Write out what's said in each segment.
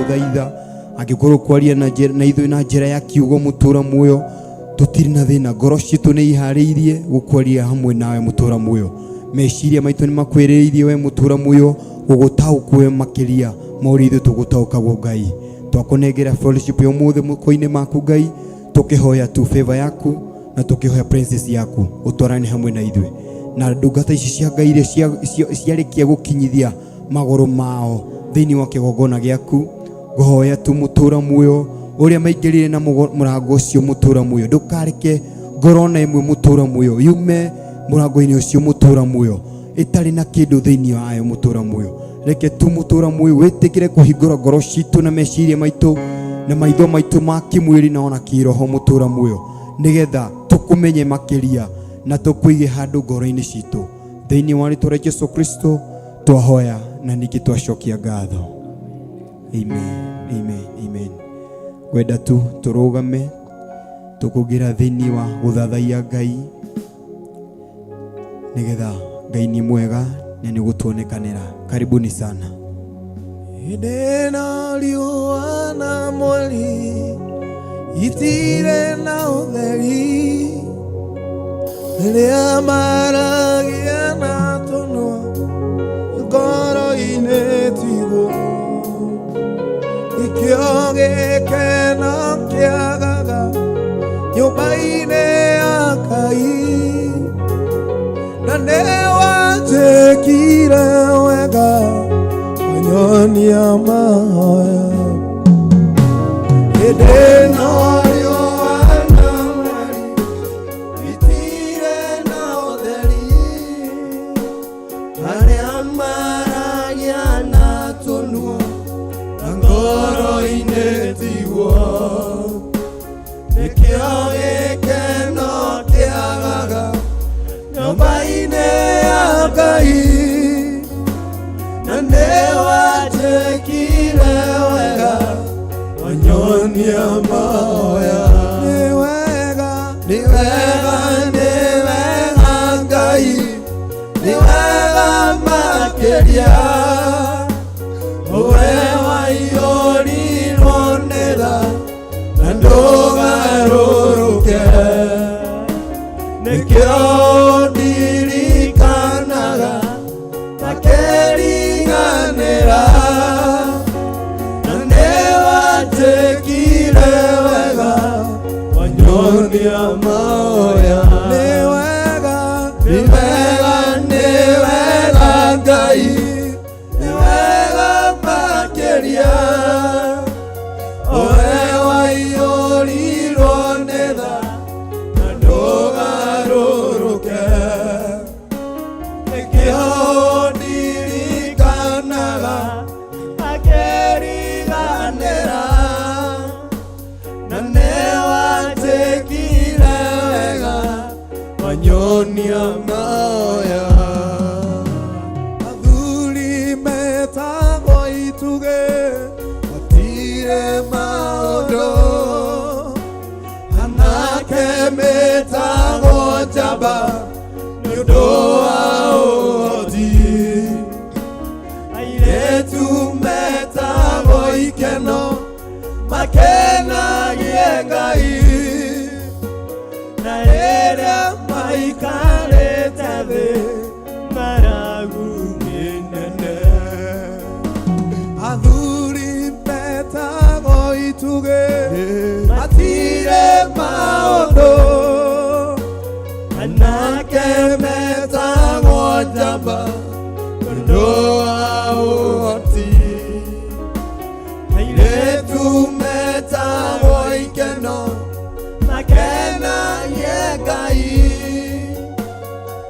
tũgũthaitha angĩkorwo kwaria na ithuĩ na njĩra ya kiugo mũtũũra muoyo tũtirĩ na thĩna, ngoro citũ nĩ iharĩirie gũkwaria hamwe nawe mũtũũra muoyo. Meciria maitũ nĩ makwĩrĩirie we mũtũũra muoyo gũgũtaũkwo we makĩria maũrĩa ithuĩ tũgũtaũkagwo Ngai. Twakũnengera fellowship ya ũmũthĩ moko-inĩ maku Ngai, tũkĩhoya tu favor yaku na tũkĩhoya presence yaku ũtwarane hamwe na ithuĩ, na ndungata ici cia Ngai iria ciarĩkia gũkinyithia magũrũ mao thĩinĩ wa kĩgongona gĩaku, ngũhoya tu mũtũũra muoyo ũrĩa maingĩrire na mũrango ũcio mũtũũra muoyo, ndũkareke ngoro na ĩmwe mũtũũra muoyo yume mũrango-inĩ ũcio mũtũũra muoyo ĩtarĩ na kĩndũ thĩinĩ wayo mũtũũra muoyo. Reke tu mũtũũra muoyo wĩtĩkĩre kũhingũra ngoro citũ na meciria maitũ na maitho maitũ ma kĩmwĩrĩ na ona kĩroho mũtũũra muoyo, nĩgetha tũkũmenye makĩria na tũkũige handũ ngoro-inĩ citũ. Thĩinĩ wa rĩĩtwa rĩa Jesũ Kristo twahoya na ningĩ twacokia ngatho. Amen, amen, amen. Ngwenda tu tũrũgame tũkũngĩra thĩinĩ wa gũthathaiya Ngai, nĩgetha Ngai nĩ mwega na nĩ gũtuonekanĩra. Karibuni sana. Ndĩna riũa na mweri itirĩ na ũtheri, rĩrĩa maragia na tũnua ngoro-inĩ tiguo, ikĩo gĩkeno kĩagaga nyũmba-inĩ ya Ngai, na nĩ wanjĩkire wega wanyonia mahoya. Ndĩna riũa na mweri itirĩ na ũtheri, arĩa maragia na tũnua na ngoro-inĩ tiguo, nĩkĩo gĩkeno kĩagaga nyũmba-inĩ ya Ngai, na nĩ wanjĩkire wega wanyonia mahoya. Nĩ wega, nĩ wega, nĩ wega Ngai, nĩ wega makĩria, we waiyũrirwo nĩ tha na ndũgarũrũke, nĩkĩo ndirikanaga makĩriganĩra, na nĩ wanjĩkire wega wanyonia mahoya. Nĩ wega, nĩ wega, nĩ wega Ngai, nĩ wega makĩria, we waiyũrirwo nĩ tha na ndũgarũrũke, nĩkĩo ndirikanaga makĩriganĩra, na nĩ wanjĩkire wega wanyonia mahoya. Athuri metagwo itugĩ matirĩ maũndũ, anake metagwo njamba nĩ ũndũ wa ũhoti, airĩtu metagwo ikeno makenagie Ngai, na rĩrĩa maikarĩte thĩ ng'aragu nĩ nene. Athuri metagwo itugĩ matirĩ maũndũ, anake metagwo njamba nĩ ũndũ wa ũhoti, airĩtu metagwo ikeno makenagie Ngai,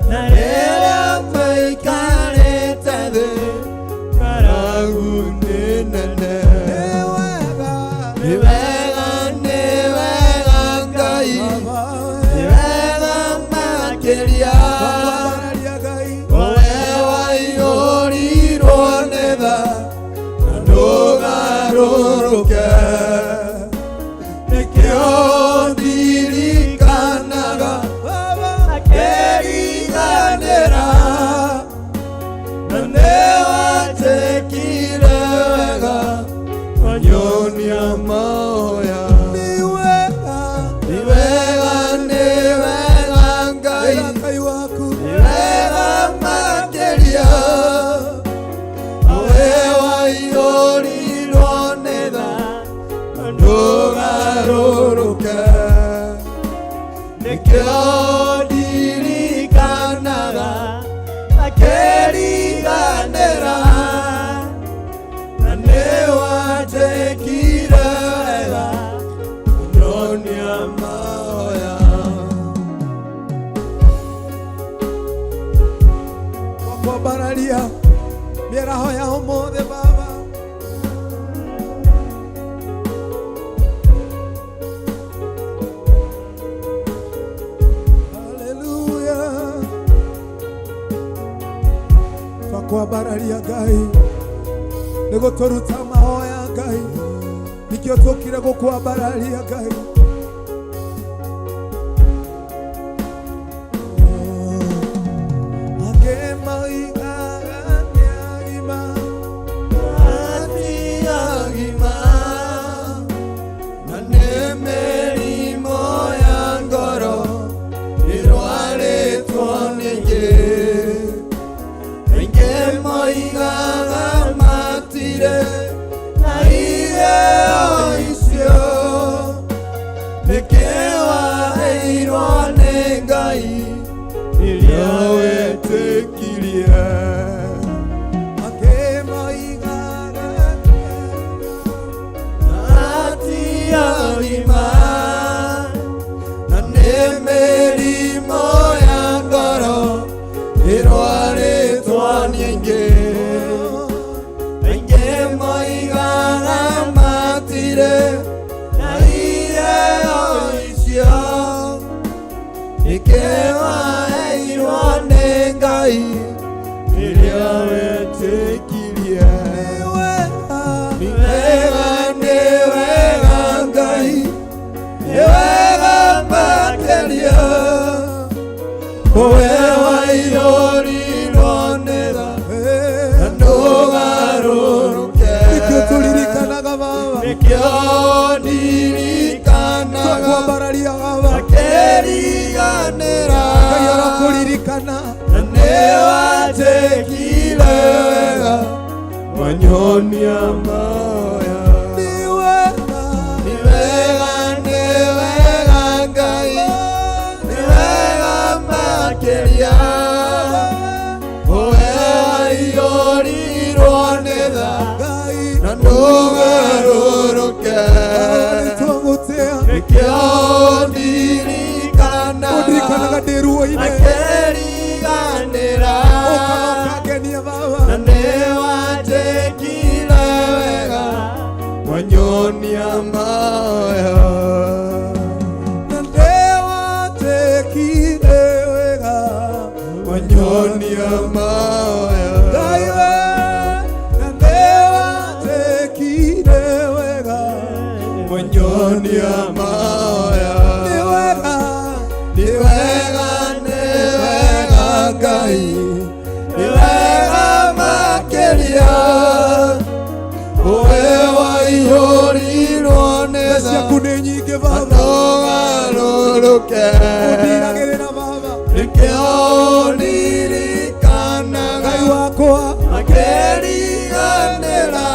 na rĩrĩa maikarĩte thĩ ng'aragu nĩ nene. Nĩ wega, nĩ wega Wanyonia maoya ni wega Ngai waku ni wega makeria wewa iori loneda ndogaruruka nikio dirikanaga akeriganera na newatekire wega Wanyonia maoya wakwambararia mieraho ya ũmũthĩ Baba haleluya twakwambararia Ngai nĩguo tũruta mahoya Ngai nĩkĩo tũkire gũkwambararia Ngai Wanyonia maoya ni wega Ngai ni wega makeria wewa iorirwo nĩ tha na ndũgarũrũke nĩkĩo ndirikanaga akeriganĩra na nĩwatekire wega Wanyonia maoya na nĩwatekire wega Wanyonia maoya Ngai na nĩwatekire wega Wanyonia maoya ni wega Ngai ni wega makeria wewa ihorirwo nĩ tha ciaku nĩ nyingĩ Baba ndogarũrũke ũndiragĩrĩra Baba nĩkĩo ndirikanaga Ngai wakwa akeriganĩra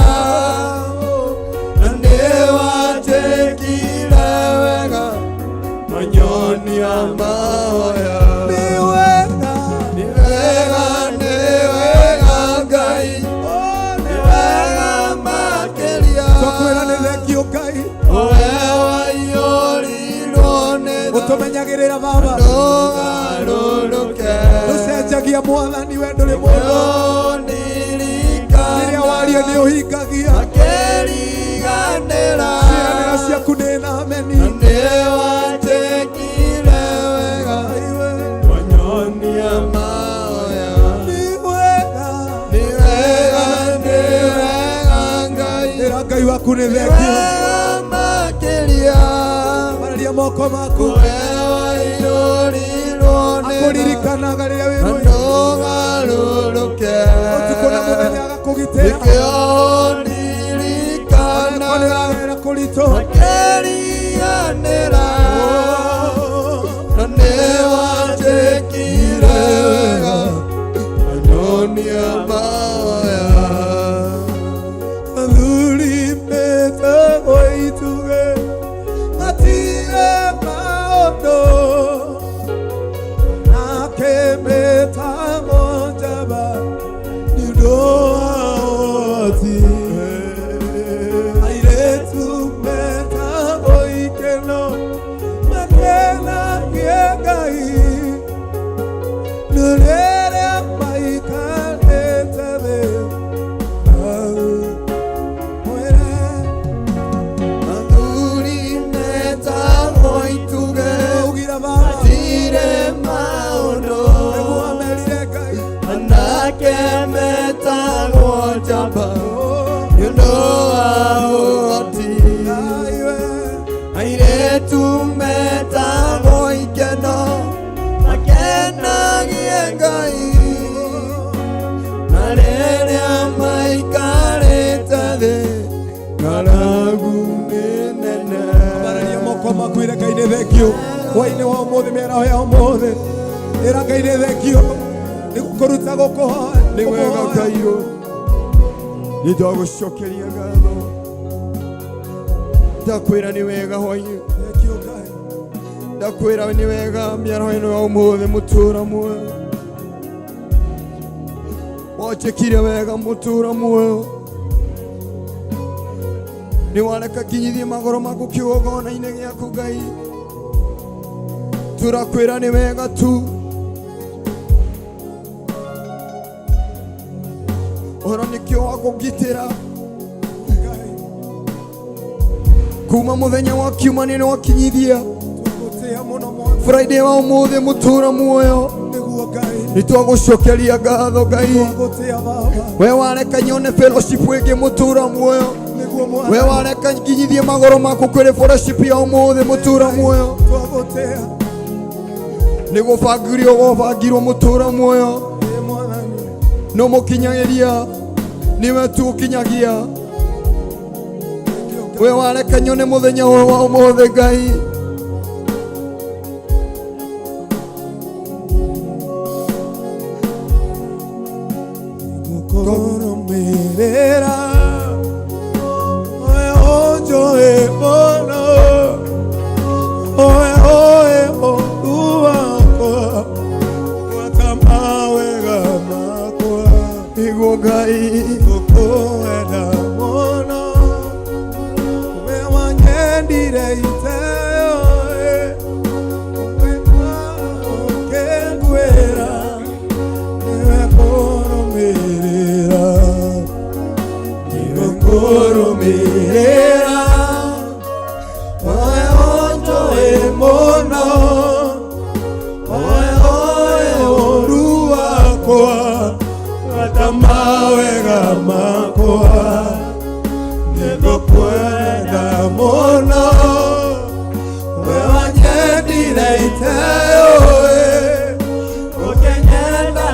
na nĩwatekire wega Wanyonia maoya ni wega Ngai ni wega makeria twakwĩra nĩ thengio Ngai wewa ihorirwo nĩ tha ũtũmenyagĩrĩra Baba ndũgarũrũke ndũcenjagia Mwathani we ndũrĩ mũndũ rĩrĩa waria nĩ ũhingagia akeriganĩra ciĩranĩro ciaku nĩ thameni na nĩwatekire wega Wanyonia maoya ni wega Ngai waku nĩ thengio makeria mararia moko maku wewa ihorirwo nĩ tha akũririkanaga rĩrĩa wĩ ndũgarũrũke ũtukũ na mũthenya agakũgitĩra nĩkĩo ndirikanaga mulito akelianera nanewa tekirega anonia maya aduli meta oituge atire maodo nake meta mojaba nidoa oti aire tu meta oikeno makena yegai nurere maikale tabe you know how to aire tu meta boikeno makena ngai narere maikare tade karagu nene barania moko makwire kaine thekio hwa-ini wa mothe mera ya mothe era kaine thekio nikukuruta gukoha ni wega kairo nitwagucokeria ngatho ndakwira ni wega hwa-ini thekio Ngai ndakwira ni wega miaro ino ya umuthi mutura muoyo wachekire wega mutura muoyo ni wareka kinyithie magoro maku kiugona-ini giaku Ngai turakwira ni wega tu ora nikio wakugitira kuma muthenya wa kiumaniro wakinyithia tugutia muno mwana Friday wa umuthi mutura muoyo niguo Ngai nitwagucokeria ngatho Ngai tugutia baba we wareka nyone fellowship wingi mutura muoyo niguo mwana we wareka nginyithie magoro maku kwiri fellowship ya umuthi mutura muoyo tugutia nigubangirio gobangirwo mutura muoyo mwanani no mukinyagiria niwe tu ukinyagia we wareka nyone muthenya wa umuthi Ngai koromerera oe ojo e mono oe oe uwako watamawe gamako iguo Ngai kukuenda mono we wanyendire iteo umekwa ukengwera niwe koromerera niwe koromerera oe ojo e mono oe oe oru wakwa watamawe gamakwa nigukwenda mono we wanyendire iteo ukenyenda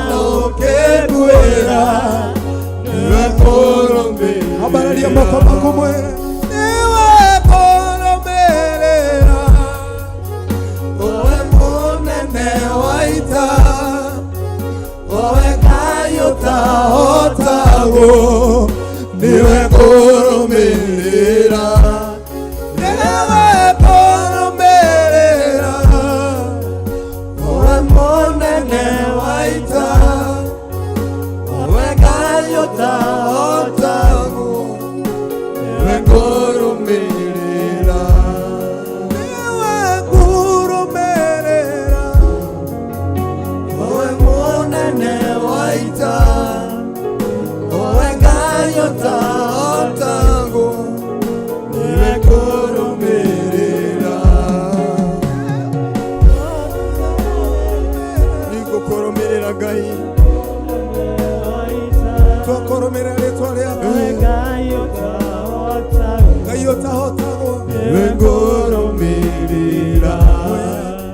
ukengwira niwe koromerera abararia moko maku mwere niwe koromerera owe munene waita owe kayota otago niwe koromerera niwe koromerera owe munene waita owe kayota otago niwe koromerera niwe koromerera owe munene waita owe kayota otago niwe koromerera nigukoromerera Ngai twakoromerera ritwa riaku kayota otago niwe koromerera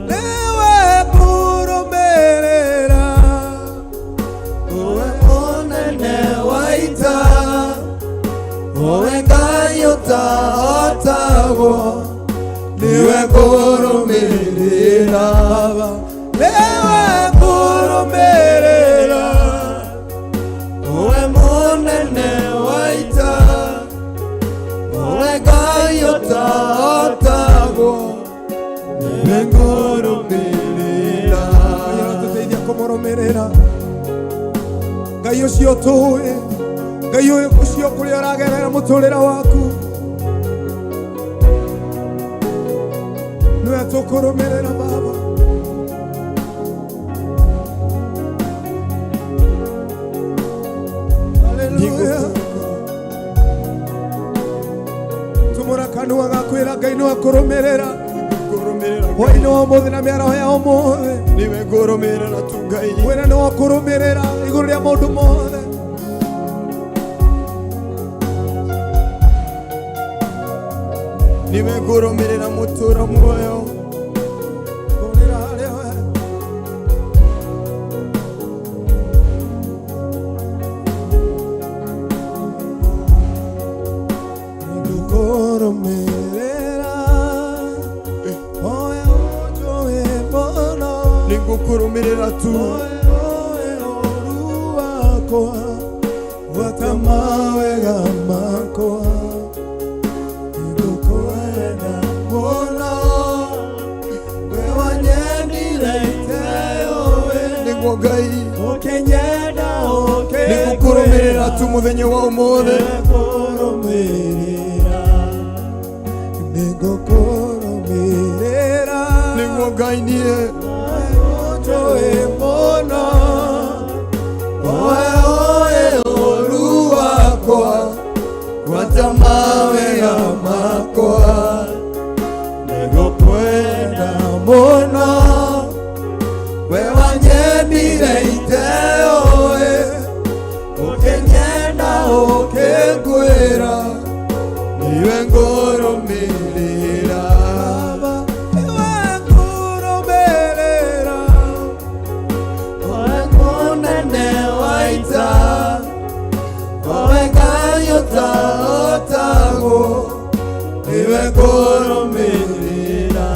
niwe koromerera owe munene waita owe kayota otago kũrũmĩrĩra, nĩwe kũrũmĩrĩra, we mũnene wa ita, we Ngai ũtahotagwo, nĩwe kũrũmĩrĩra. Ngai arotũteithia kũmũrũmĩrĩra, Ngai ũcio tũĩ, Ngai ũcio kũrĩa ũragerera mũtũrĩre waku, nĩwe tũkũrũmĩrĩra Baba. Haleluya. Tumũra kanua gakwĩra Ngai nĩwe kũrũmĩrĩra, hwa-inĩ wa ũmũthĩ na mĩaraho ya ũmũthĩ, nĩwe kũrũmĩrĩra tu Ngai, wĩra nĩ wa kũrũmĩrĩra igũrũ rĩa maũndũ mothe. Niwe kũrũmĩrĩra mũtũra muoyo, kũrĩra harĩa we nĩngũkũrũmĩrĩra, owe ũnjũĩ mũno, nĩngũkũrũmĩrĩra tu, owe ũru wakwa, gwata mawega makwa, Ngai ũkĩnyenda nĩngũkũrũmĩrĩra tu mũthenya wa ũmũthĩ, nĩngũkũrũmĩrĩra, nĩguo Ngai niĩ ũnjũĩ mũno, oĩ ũru wakwa, gwata mawega makwa, nĩngũkwenda mũno, we wanyendire iteoe, ũkĩnyenda ũkĩngwĩra, niwe ngũrũmĩrĩra, niwe ngũrũmĩrĩra, owe mũnene wa ita, owe Ngai ũtahotagwo, niwe ngũrũmĩrĩra.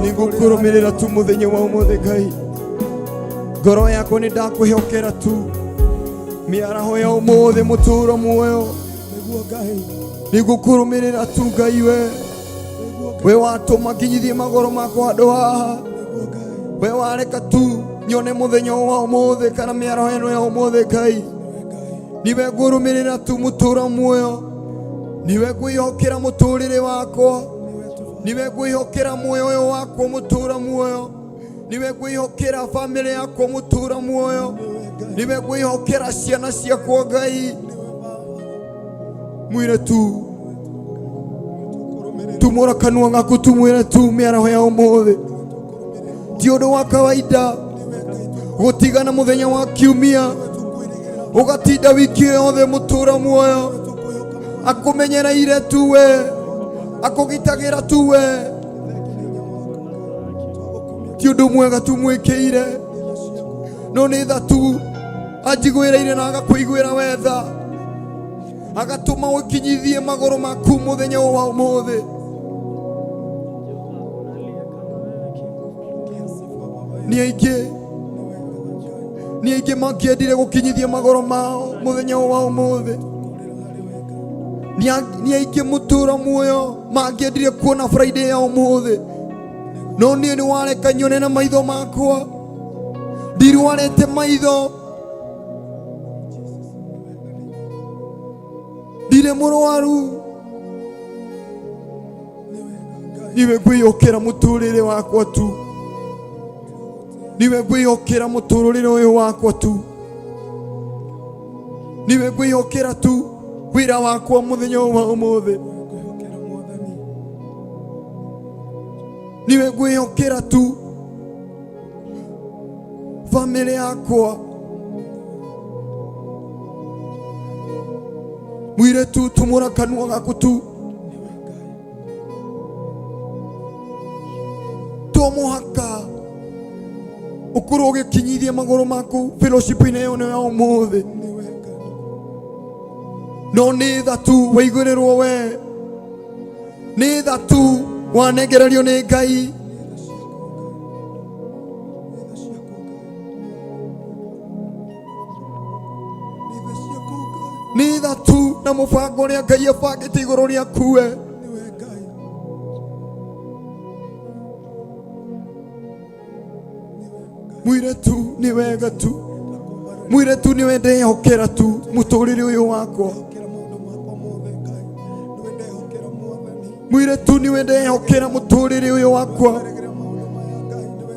Nĩngũkũrũmĩrĩra tu mũthenya wa ũmũthĩ Ngai, ngoro yakwa nĩ ndakũhokera tu, mĩaraho ya ũmũthĩ mũtũũro muoyo, nĩguo Ngai nĩngũkũrũmĩrĩra tu Ngai, we watũma nginyithie magoro makwa handũ haha, we wareka tu nyone mũthenya wa ũmũthĩ kana mĩaraho ĩno ya ũmũthĩ Ngai, niwe ngũrũmĩrĩra tu mũtũũro muoyo, niwe ngwĩhokera mũtũũrĩre wakwa, niwe ngwĩhokera muoyo ũyũ wakwa mũtũũra muoyo, niwe ngwĩhokera bamĩrĩ yakwa mũtũũra muoyo, niwe ngwĩhokera ciana ciakwa Ngai, mwĩre tu tumũra kanua gaku tumwĩre tu mĩaraho ya ũmũthĩ, ti ũndũ wa kawaida gũtigana mũthenya wa kiumia ũgatinda wiki yothe mũtũũra muoyo, akũmenyereire tu we, akũgitagĩra tu we, ti ũndũ mwega tu mwĩkĩire, no nĩ tha tu anjiguĩrĩire na agakũiguĩra wetha, agatũma ũkinyithie magũrũ maku mũthenya wa ũmũthĩ. Nĩ aingĩ mangĩendire gũkinyithia magũrũ mao mũthenya wa ũmũthĩ, nĩ aingĩ mũtũũra muoyo mangĩendire kuona Friday ya ũmũthĩ, no niĩ nĩ wareka nyone na maitho makwa, ndirwarĩte maitho, ndirĩ mũrwaru, niwe ngwĩhokera mũtũũrĩre wakwa tu, niwe ngwĩhokera mũtũũrĩre ũyũ wakwa tu, niwe ngwĩhokera tu wĩra wakwa mũthenya wa ũmũthĩ, niwe ngwĩhokera tu bamĩrĩ yakwa, mwĩre tu tumũra kanua gaku tu, to mũhaka ũkorwo ũgĩkinyithia magũrũ maku fellowship-inĩ ĩyo ya ũmũthĩ, no nĩ tha tu waigũrĩrwo we, nĩ tha tu wanengererio nĩ Ngai. Nĩ tha tu na mũbango ũrĩa Ngai abangĩte igũrũ rĩaku we. Mũirĩtu nĩ wega tu, mũirĩtu nĩ we ndehokera tu mũtũrĩre ũyũ wakwa. Mũirĩtu nĩ we ndehokera mũtũrĩre ũyũ wakwa.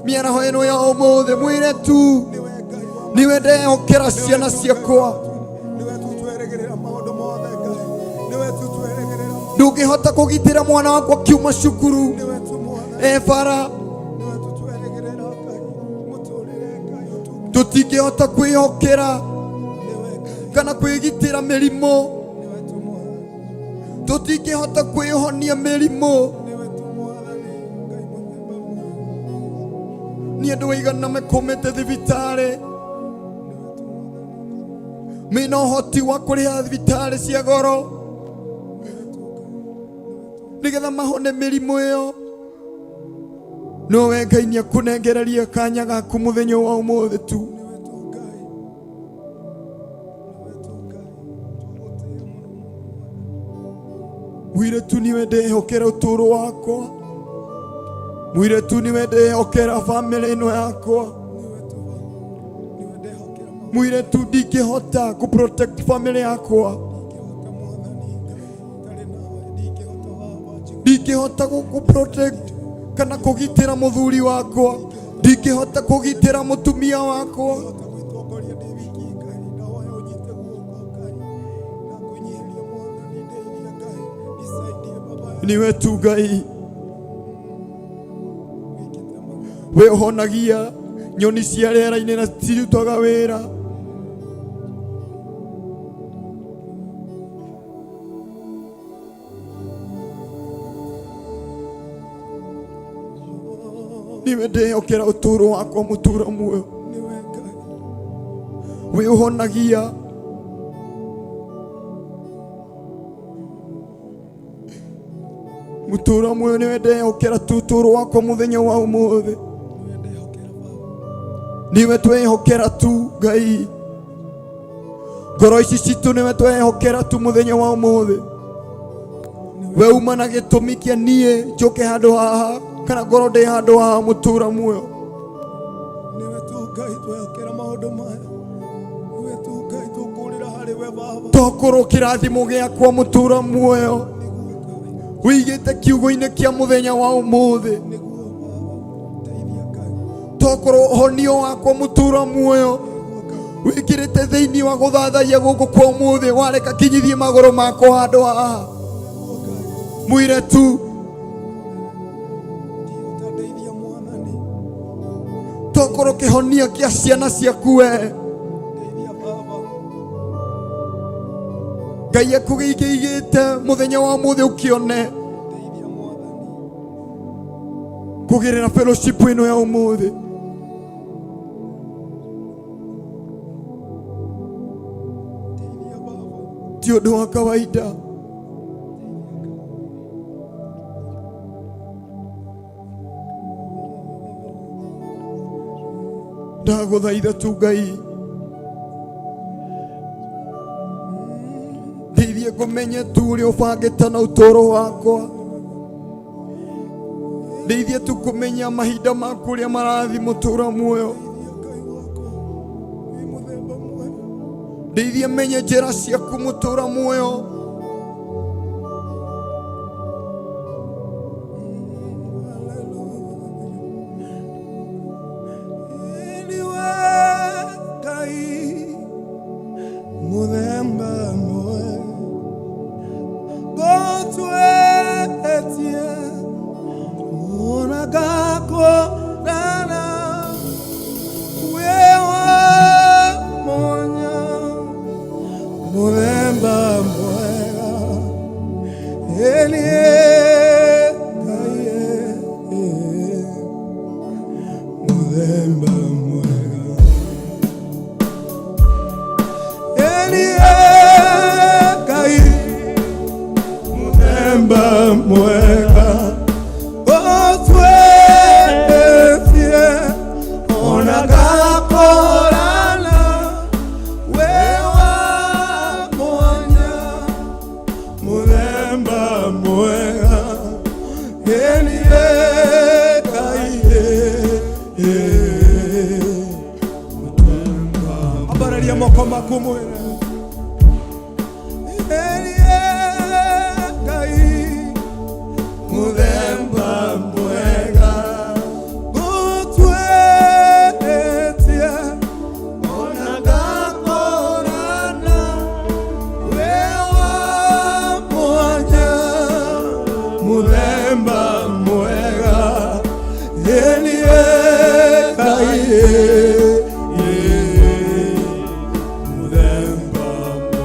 Mĩaraho ĩno ya ũmũthĩ, mũirĩtu nĩ we ndehokera ciana ciakwa. Ndũngĩhota kũgitĩra mwana wakwa kiuma cukuru bara, tũtingĩhota kwĩhokera kana kwĩgitĩra mĩrimũ, tũtingĩhota kwĩhonia mĩrimũ. Nĩ andũ aigana makomete thibitarĩ mena ũhoti wa kũrĩha thibitarĩ cia goro nĩgetha mahone mĩrimũ ĩyo, no we Ngai nĩakũnengereria kanya gaku mũthenya wa ũmũthĩ tu. Mũirĩtu nĩwe ndehokera ũtũũro wakwa, mũirĩtu nĩwe ndehokera bamĩrĩ ĩno yakwa, mũirĩtu ndingĩhota kũ-protect bamĩrĩ yakwa, ndingĩhota gũ-protect kana kũgitĩra mũthuri wakwa, ndingĩhota kũgitĩra mũtumia wakwa. Niwe tu Ngai, we ũhonagia nyoni cia rĩera-inĩ na cirutaga wĩra. Niwe ndehokera ũtũũro wakwa mũtũũra muoyo, we ũhonagia mũtũũra muoyo, niwe ndehokera tu ũtũũro wakwa mũthenya wa ũmũthĩ. Niwe twehokera tu Ngai, ngoro ici citũ niwe twehokera tu mũthenya wa ũmũthĩ. We uma na gĩtũmi kĩa niĩ njũke handũ haha kana ngoro ndĩ handũ haha mũtũũra muoyo. Niwe tu Ngai twehokera maũndũ maya, niwe tu Ngai tũkũrĩra harĩ we Baba, tokũrwo kĩrathimo gĩakwa mũtũũra muoyo wĩigĩte kiugo-inĩ kĩa mũthenya wa ũmũthĩ, tokorwo honio wakwa mũtũũra muoyo wĩkĩrĩte thĩinĩ wa gũthathaiya gũkũ kwa ũmũthĩ, wareka kinyithie magũrũ makwa handũ haha. Mũirĩtu tokorwo kĩhonia kĩa ciana ciaku we, Ngai akũgĩigĩte mũthenya wa ũmũthĩ ũkĩone kũgerera fellowship ĩno ya ũmũthĩ. Ti ũndũ wa kawaida. Ndagũthaitha tu Ngai, ndeithia ngũmenye tu ũrĩa ũbangĩte na ũtũũro wakwa, ndeithia tu kũmenya mahinda maku ũrĩa marathi mũtũũra muoyo, ndeithia menye njĩra ciaku mũtũũra muoyo. moko makumwira Ngai muthemba mwega gutwetia ona ngakorana wewa mwanya muthemba mwega Ngai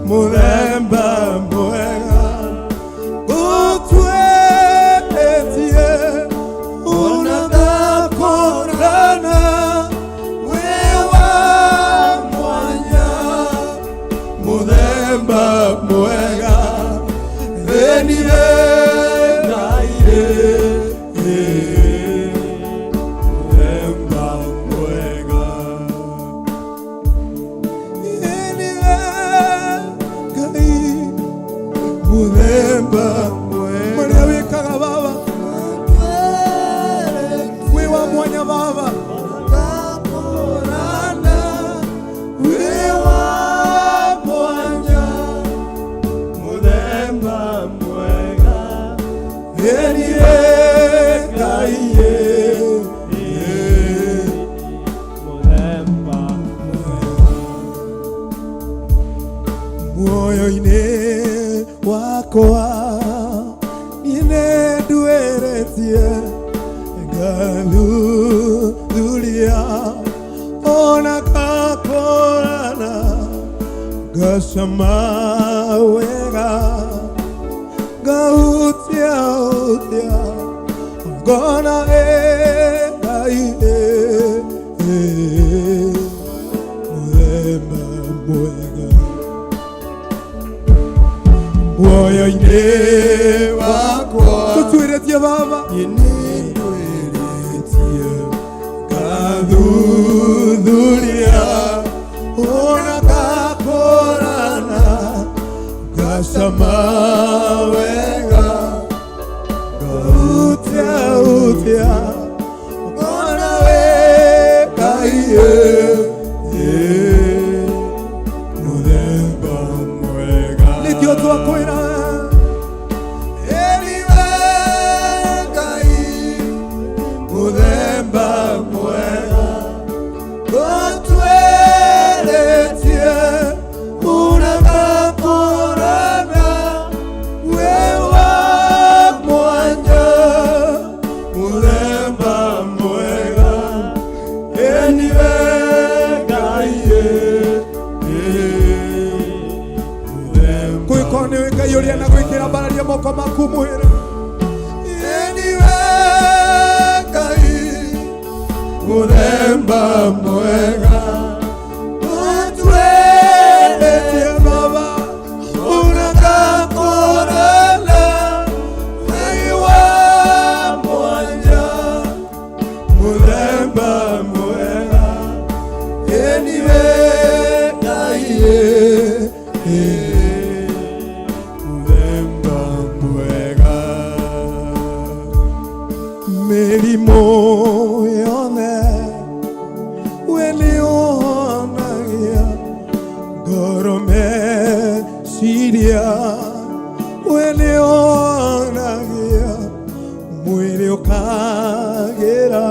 Muthemba mwega gutwetie ona ngakorana wewa mwanya muthemba mwega Ngai Maria wikaga baba wewa mwanya baba ngakorana wewa mwanya muthemba mwega Ngai muthemba muoyo-ini wakwa inendueretie ngathuthuria ona ngakorana ngacama wega ngahutia ngona Ngai muthemba mwega muoyo-ini wakwa tutwiretie baba inendueretie ngathuthuria ona ngakorana ngacama wega ngahutia ngona Ngai muthemba mwega nikio twakwira muthemba mwega gutweretie ona ngakorana wewa mwanya muthemba mwega kwikone Ngai uria na gwikira mbararia moko maku mwira muthemba mwega gutweretie baba ona ngakorana wewa mwanya muthemba mwega Ngai muthemba mwega mirimo yone welionagia gorome siria welionagia mwili ukagera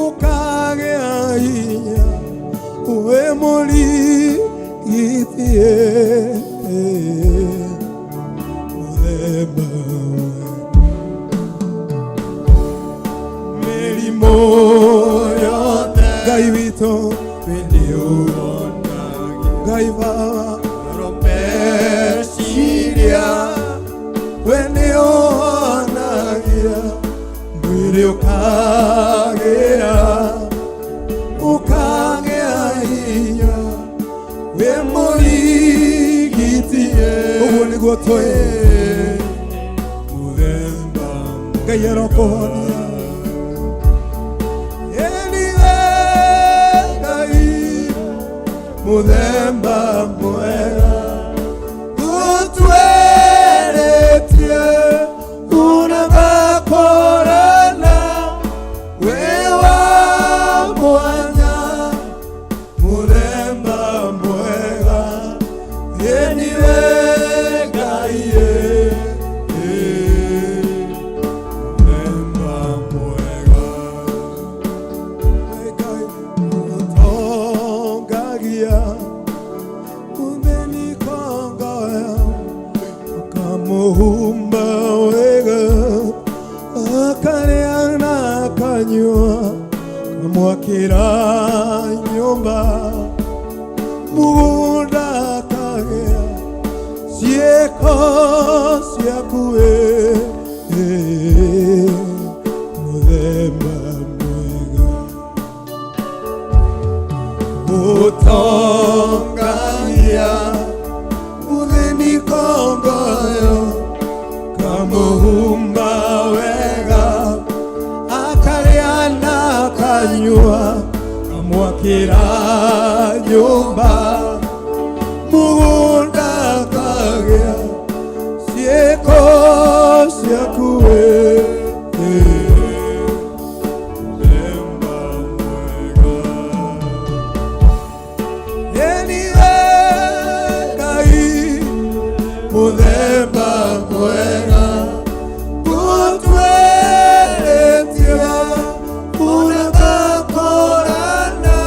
ukagea hinya we muri gitie muthemba mirimo yothe Ngai witũ Ngai baba romeciria we nĩonagia mwĩrĩ ũkagĩa hinya niguo twi muthemba Ngai arokuhonia eniwe Ngai muthemba mwega utweretie unagakorana wewa mwanya muthemba mwega eniwe Ngai muthemba mwega Ngai utongagia umenikongoya ukamuhumba wega akaria na akanyua kamwakira nyumba mugunda akagea cieko ciakuwe muthemba mwega utongagia uthenikongoyo kamuhumba wega akaria na akanyua kamwakira nyumba mugunda akagea cieko ciakuwe muthemba mwega eniwe Ngai muthemba mwega utweretie unagakorana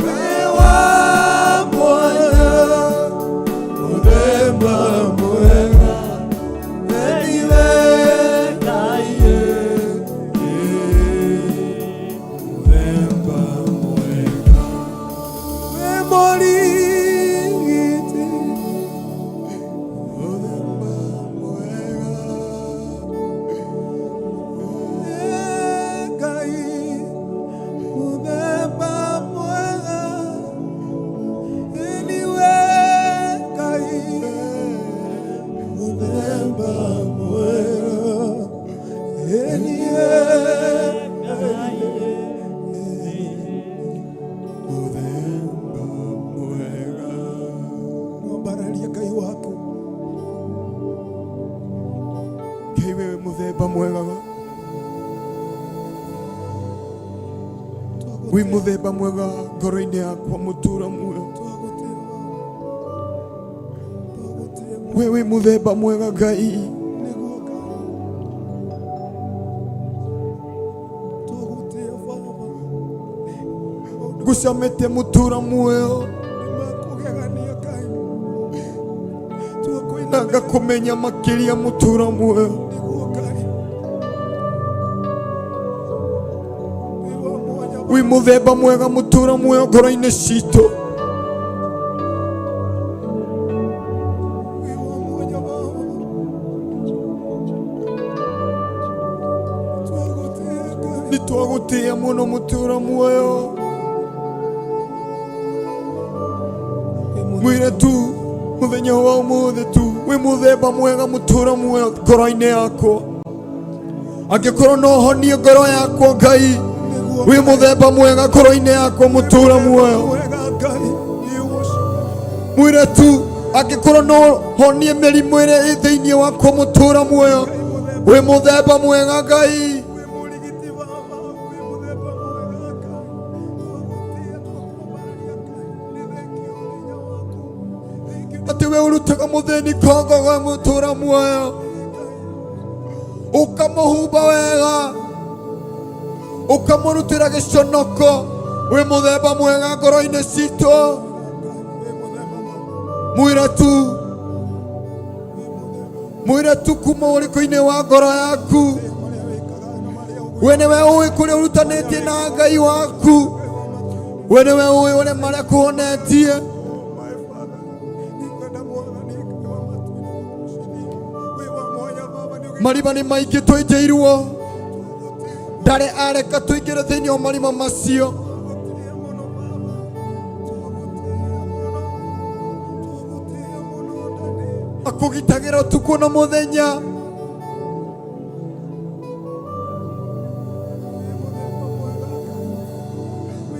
wewa mwanya muthemba mwega eniwe Ngai muthemba mwega we morigiti muthemba mwega Ngai muthemba mwega eniwe Ngai muthemba mwega eniwe Ngai muthemba mwega mwambararia Ngai waku Ngai wewe muthemba mwega wi muthemba mwega ngoro-ini yakwa mutura muoyo wewe muthemba mwega Ngai ngucamite mutura muoyo na ngakumenya makiria mutura muoyo wi muthemba mwega mutura muoyo ngoro-ini citu nitwagutia muno mutura muoyo mwire tu muthenya wa umuthi tu wi muthemba mwega mutura muoyo ngoro-ini yakwa angikorwo no honie ngoro yakwa Ngai wi muthemba mwega ngoro-ini yakwa mutura muoyo mwire tu angikorwo no honie mirimu iri thiini wakwa mutura muoyo wi muthemba mwega Ngai ati we urutaga mutheni kongoga mutura muoyo ukamuhumba wega ukamurutira giconoko wi muthemba mwega ngoro-ini citu mwire tu kuma uriko-ini wa ngoro yaku we niwe ui kuria urutanitie na Ngai waku we niwe ui uria maria kuhonetie marima ni maingi twinjiirwo ndari areka tuingire thiini o marima macio ukugitagira utuko na muthenya.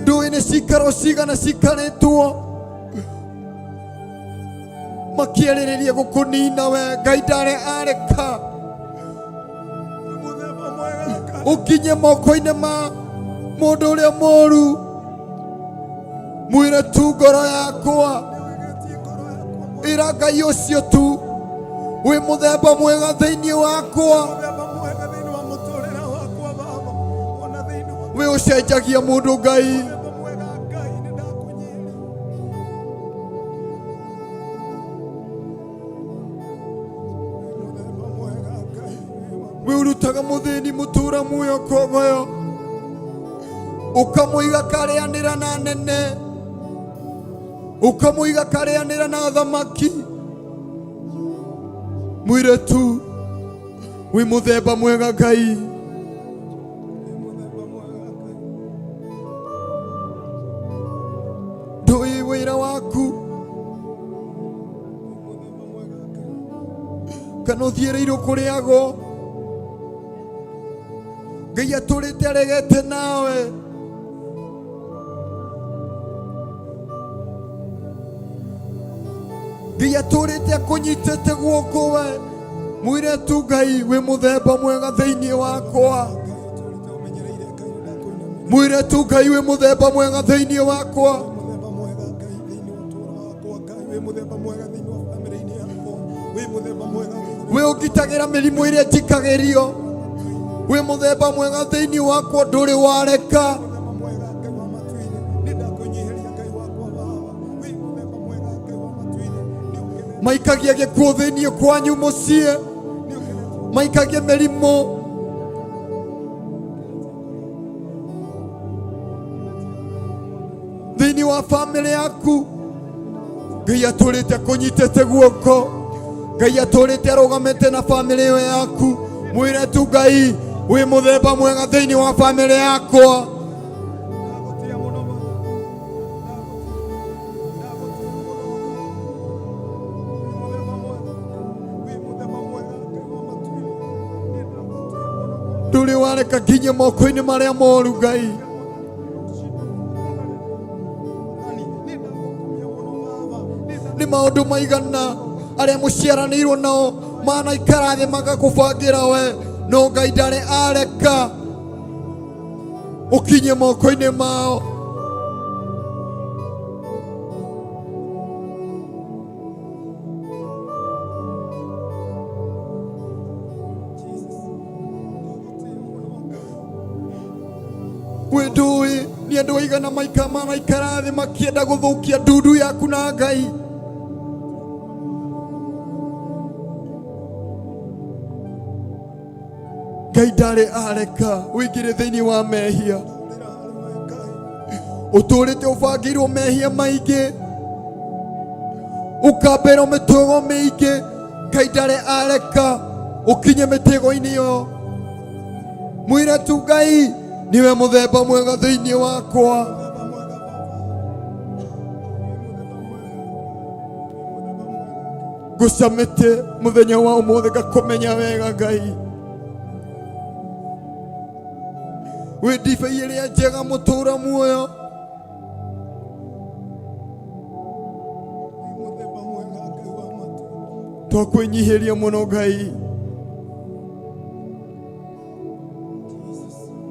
Ndui nĩ cikaro cigana cikarĩtwo makĩarĩrĩria gũkũnina we. Ngai ndarĩ areka ũkinye moko-inĩ ma mũndũ ũrĩa mũũru. Mwĩre tu ngoro yakwa ĩra Ngai ũcio tu wĩ mũthemba mwega thĩinĩ wakwa. We ũcenjagia mũndũ Ngai. We ũrutaga mũthĩni mũtũra muoyo kogoyo ũkamũiga karĩanĩra na nene, ũkamũiga karĩanĩra na thamaki. Mwĩre tu wĩ mũthemba mwega Ngai. Ndũĩ wĩra waku kana ũthiĩrĩirwo kũrĩagwo. Ngai atũrĩte aregete nawe. Ngai atũrĩte akũnyitĩte guoko we. Mwĩre tu Ngai wĩ mũthemba mwega thĩinĩ wakwa. Mwĩre tu Ngai wĩ mũthemba mwega thĩinĩ wakwa. We ũgitagĩra mĩrimũ ĩrĩa njikagĩrio. We mũthemba mwega thĩinĩ wakwa, ndũrĩ wareka. Maikagia gĩkuũ thĩinĩ kwanyu mũciĩ, maikagia mĩrimũ. Thĩinĩ wa bamĩrĩ yaku, Ngai atũrĩte akũnyitĩte guoko. Ngai atũrĩte arũgamĩte na bamĩrĩ ĩyo yaku. Mwĩre tu Ngai wĩ mũthemba mwega thĩinĩ wa bamĩrĩ yakwa. Ndũrĩ wareka nginya moko-inĩ marĩa moru Ngai. Nĩ maũndũ maigana arĩa mũciaranĩirwo nao manaikara thĩ magakũbangĩra we, no Ngai ndarĩ areka ũkinye moko-inĩ mao. We ndũĩ nĩ andũ aigana manaikara thĩ makĩenda gũthũkia ndundu yaku na Ngai. Ngai ndarĩ areka wĩingĩre thĩinĩ wa mehia. Ũtũrĩte ũbangĩirwo mehia maingĩ, ũkambĩrwo mĩtego mĩingĩ. Ngai ndarĩ areka ũkinye mĩtego-inĩ ĩyo. Mwĩre tu Ngai niwe mũthemba mwega thĩinĩ wakwa. Ngũcamĩte mũthenya wa ũmũthĩ ngakũmenya wega Ngai. We ndibei ĩrĩa njega mũtũra muoyo. Twakwĩnyihĩria mũno Ngai.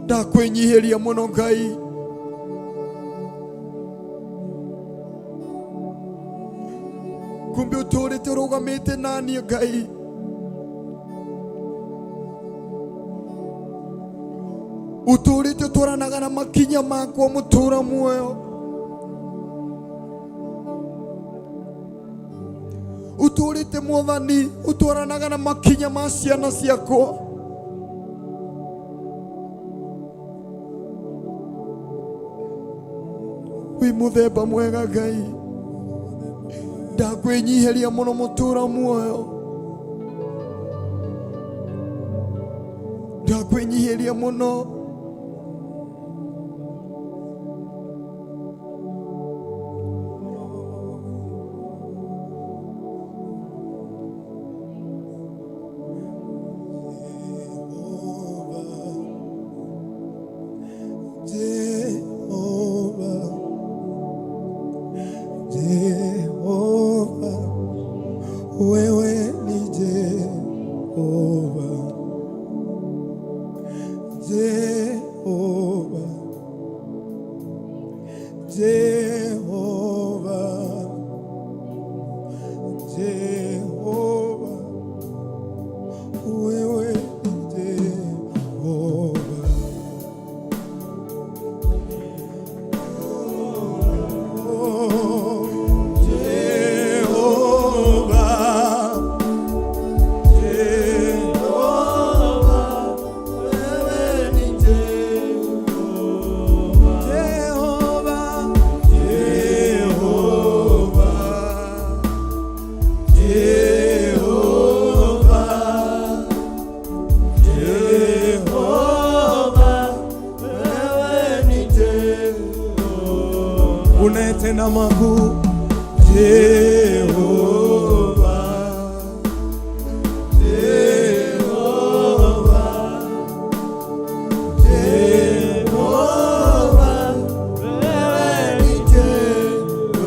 Ndakwĩnyihĩria mũno Ngai. Kumbe ũtũrĩte ũrũgamĩte naniĩ Ngai. Ũtũrĩte ũtwaranaga na makinya makwa mũtũra muoyo. Ũtũrĩte Mwathani ũtwaranaga na makinya ma ciana ciakwa. Wĩ mũthemba mwega Ngai. Ndakwĩnyihĩria mũno mũtũra muoyo. Ndakwĩnyihĩria mũno. unayetenda makuu. Jehova, Jehova, Jehova, wewe ni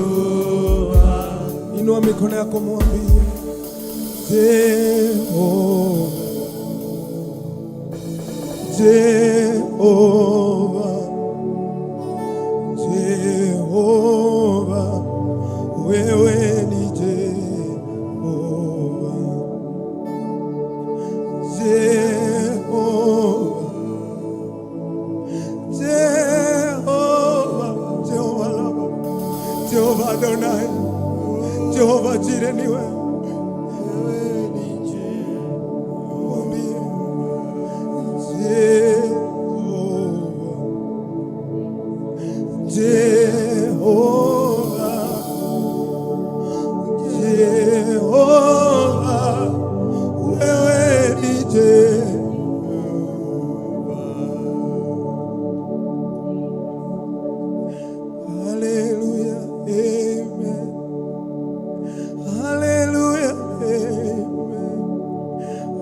Jehova. Inua mikono yako mwambie Jehova, Jehova, Jehova, wewe ni Jehova, Jehova, Jehova, Jehova Laba, Jehova Adonai, Jehova Jireh ni wewe.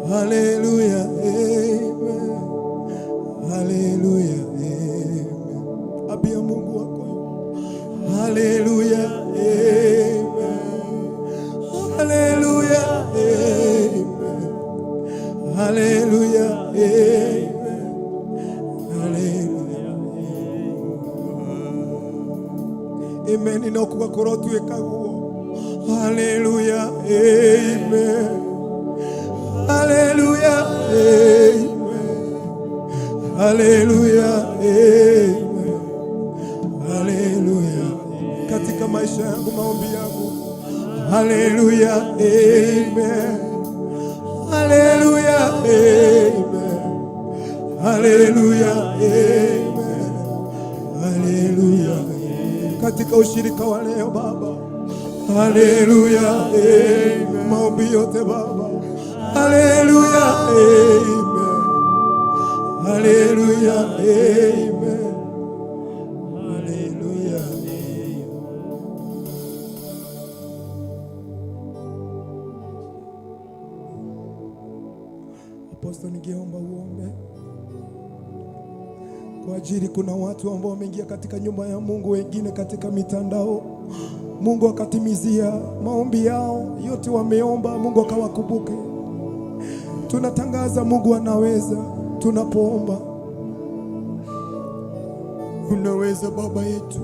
Hallelujah, amen. Hallelujah, amen. Abia Mungu wako. Hallelujah, amen. Hallelujah, amen. Hallelujah, amen. Hallelujah, amen. Inokuwa korotu ekaguo. Hallelujah, amen. Hallelujah, amen. Hallelujah, amen. Hallelujah. Katika maisha yangu, maombi yangu. Hallelujah, amen. Hallelujah, amen. Hallelujah, amen. Hallelujah. Katika ushirika wa leo Baba. Hallelujah, amen. Maombi yote Baba. Hallelujah, amen. Hallelujah, amen. Hallelujah, amen. Apostle, ningeomba uombe kwa ajili kuna watu ambao wameingia katika nyumba ya Mungu, wengine katika mitandao. Mungu akatimizia maombi yao yote, wameomba Mungu akawakumbuke. Tunatangaza Mungu anaweza. Tunapoomba unaweza Baba yetu,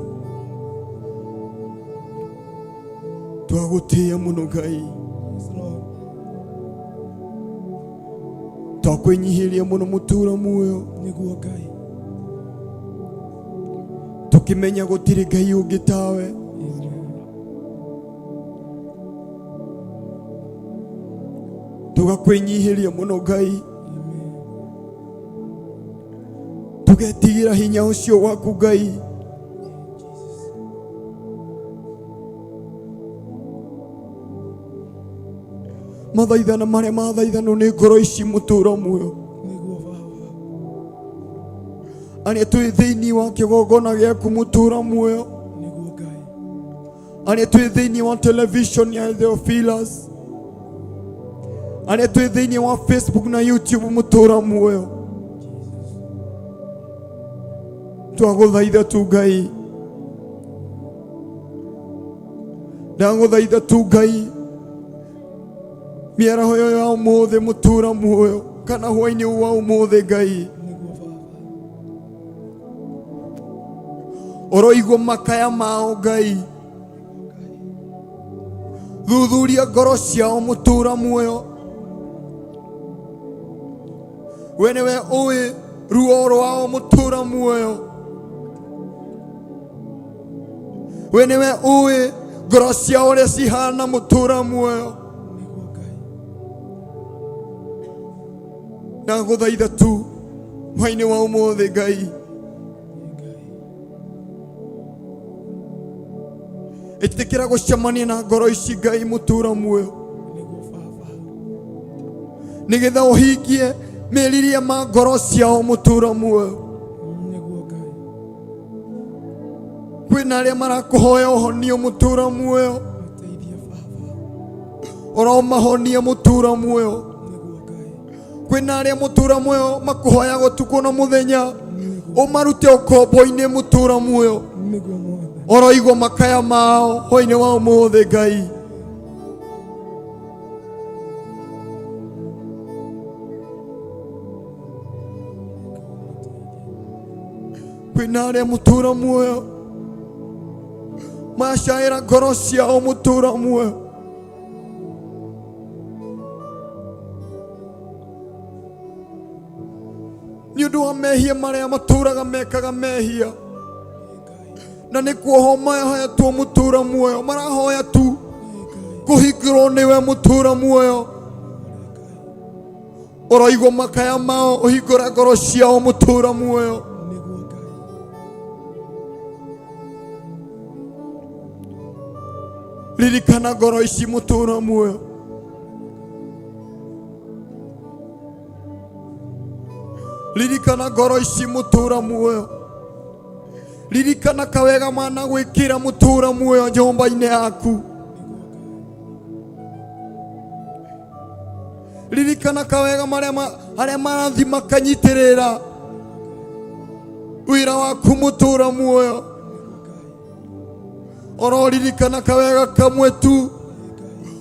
twagutia muno Ngai, twakwenyihiria muno mutura muoyo niguo Ngai, tukimenya gutiri Ngai ungi tawe. Tugakwenyihiria muno Ngai, tugetigira hinya ucio waku Ngai. Mathaithana maria mathaithano ni ngoro ici mutura muoyo aria twi thiini wa kigongona giaku mutura muoyo, aria twi thiini wa television ya Theophilus, aria twi thiini wa Facebook na YouTube mutura muoyo. Twaguthaitha tu Ngai, ndaguthaitha tu Ngai, miaraho yo ya umuthi mutura muoyo kana hwa-ini wa umuthi Ngai, oroigwo makaya mao Ngai, thuthuria ngoro ciao mutura muoyo. We niwe uwi ruo rwao mutura muoyo, we niwe uwi ngoro ciao uria cihana mutura muoyo. Ndaguthaitha tu hwa-ini wa umuthi Ngai, itikira gucemania na ngoro ici Ngai mutura muoyo, nigetha uhingie meriria ma ngoro ciao mutura muoyo. kwina aria marakuhoya uhonio mutura muoyo oro mahonia mutura muoyo kwina aria mutura muoyo makuhoya gutuko na muthenya umarute ukombo-ini mutura muoyo oro igwo makaya mao hoine wa umuthi Ngai kwina aria mutura muoyo mashaira ngoro ciao mutura muoyo ni undu wa mehia maria maturaga mekaga mehia na ni kuoho mahoyatwo mutura muoyo marahoya tu kuhingirwo niwe mutura muoyo oroigwo makaya mao uhingura ngoro ciao mutura muoyo ririkana ngoro ici mutura muoyo ririkana ngoro ici mutura muoyo ririkana kawega mana gwikira mutura muoyo nyumba-ini yaku ririkana kawega maria marathi makanyitirira wira waku mutura muoyo oro ririkana kawega kamwe tu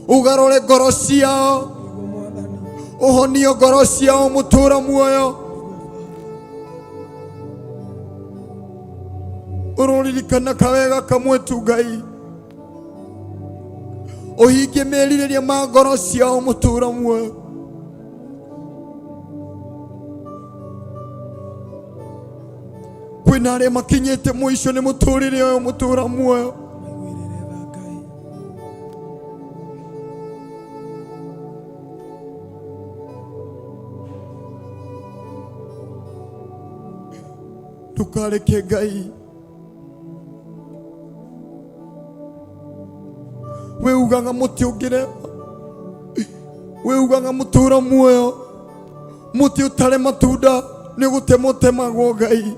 ugarore ngoro ciao uhonio ngoro ciao mutura muoyo uroririkana kawega kamwe tu Ngai uhingie meririria ma ngoro ciao mutura muoyo kwina aria makinyite mwisho ni muturire uyu mutura muoyo tukareke Ngai we ugaga muti ungire we ugaga mutura muoyo muti utare matunda ni gutemagwo Ngai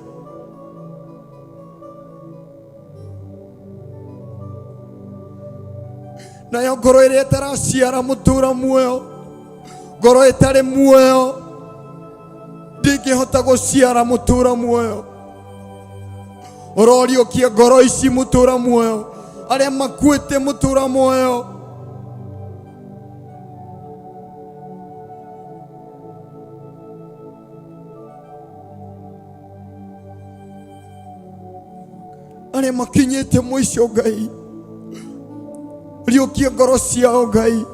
nayo ngoro iria itaraciara mutura muoyo ngoro itari muoyo ndingihota guciara mutura muoyo uroriukia ngoro ici mutura muoyo aria makuite mutura muoyo aria makinyite mwisho Ngai riukia ngoro ciao Ngai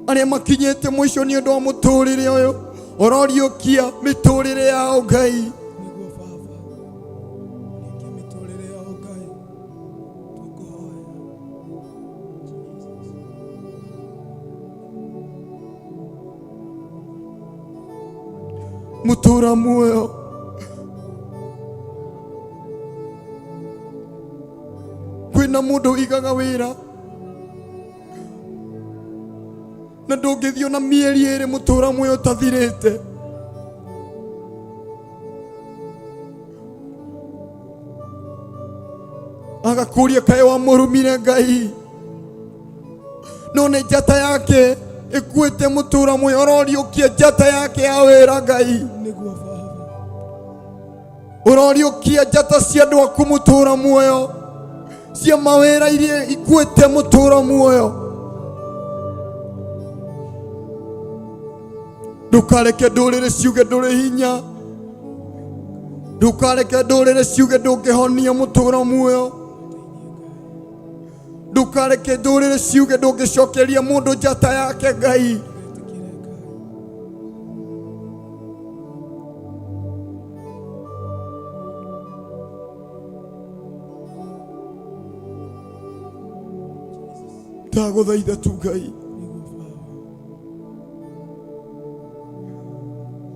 aria makinyite mwisho ni undu wa muturire uyu uroriukia miturire yao Ngai mutura muoyo kwina mundu igaga wira na ndungithio na mieri iri mutura muoyo tathirite agakuria kae wa murumire Ngai none njata yake ikuite mutura muoyo uroriukia njata yake ya wira Ngai uroriukia njata cia andu aku mutura muoyo cia mawira iria ikuite mutura muoyo ndukareke ndurire ciuge nduri hinya ndukareke ndurire ciuge ndungihonia mutura muoyo ndukareke ndurire ciuge ndungicokeria mundu njata yake Ngai ndaguthaitha tu Ngai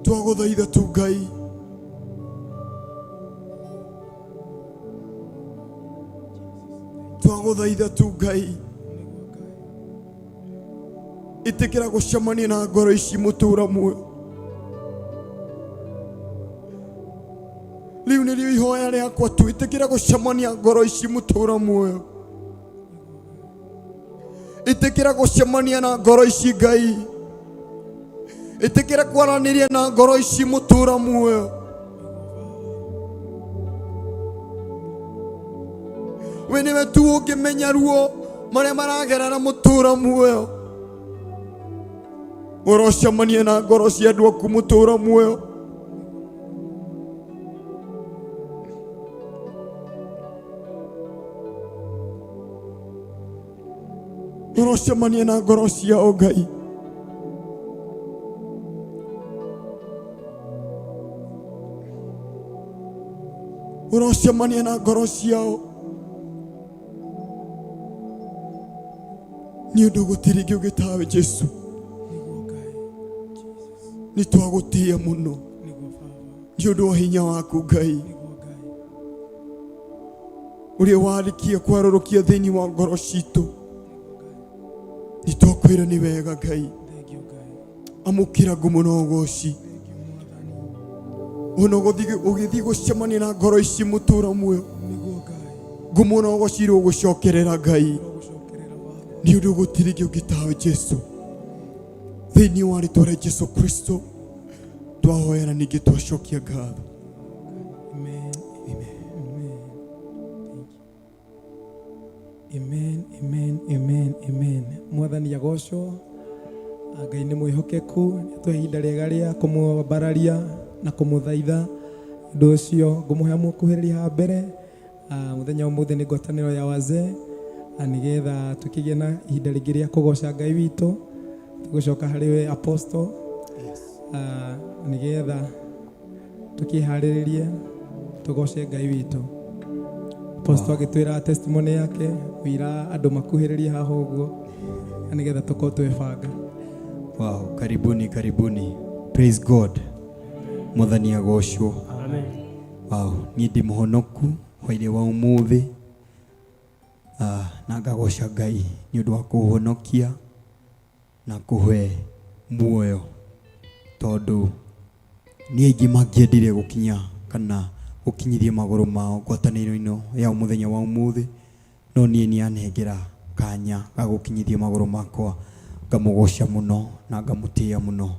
twaguthaitha tu Ngai twaguthaitha tu Ngai itikira gucemania na ngoro ici mutura muoyo Riu nĩ rĩo ihoya rĩakwa tu, ĩtĩkĩra gũcemania ngoro ici mũtũũra muoyo. Ĩtĩkĩra gũcemania na ngoro ici Ngai. Ĩtĩkĩra kwaranĩria na ngoro ici mũtũũra muoyo. We nĩwe tu ũngĩmenya ruo marĩa maragerera mũtũũra muoyo. Ũrocemania na ngoro cia andũ aku mũtũũra muoyo. Ũrocemania na ngoro ciao Ngai. Ũrocemania na ngoro ciao. Nĩ ũndũ gũtirĩ kĩu gĩtawe Jesu. Nĩ twagũtĩĩa mũno nĩ ũndũ wa hinya waku Ngai, ũrĩa warĩkia kwarũrũkia thĩinĩ wa ngoro citũ. Nĩ twakwĩra nĩ wega Ngai. Amũkĩra ngumo na ũgooci. Ona ũgĩthiĩ gũcemania na ngoro ici mũtũũra muoyo, ngumo na ũgooci rũgũcokerera Ngai, nĩ ũndũ gũtirĩ kĩu gĩtawe Jesu. Thĩinĩ wa rĩĩtwa rĩa Jesu Kristo twahoya na ningĩ twacokia ngatho. Amen. Amen. Amen. Amen. Amen. Mwathani agocwo. Ngai nĩ mwĩhokeku, nĩtwe ihinda rĩega rĩa kũmũmbararia na kũmũthaitha. Ũndũ ũcio ngũmũhe mũkuhĩrĩria mbere mũthenya ũmũthĩ nĩ ngwatanĩro ya wazee, nĩgetha tũkĩgĩa na ihinda rĩngĩ rĩa kũgoca Ngai witũ. Tũgũcoka harĩ we apostle, nĩgetha tũkĩharĩrĩrie tũgoce Ngai witũ. Apostle agĩtwĩra testimony yake wĩra andũ makuhĩrĩrie haha ũguo, nĩgetha tũkorwo twĩbanga. Wow, karibuni. Praise God. Mwathani agocwo. Amen. Wow, niĩ ndĩ mũhonoku hwaĩ-inĩ wa ũmũthĩ, na ngagoca Ngai nĩ ũndũ wa kũũhonokia na kũhe muoyo, tondũ nĩ aingĩ mangĩendire gũkinya kana gũkinyithia magũrũ mao ngwatanĩro-ino ya mũthenya wa ũmũthĩ, no niĩ nĩ anengera kanya ga gũkinyithia magũrũ makwa. Ngamũgoca mũno na ngamũtĩĩa mũno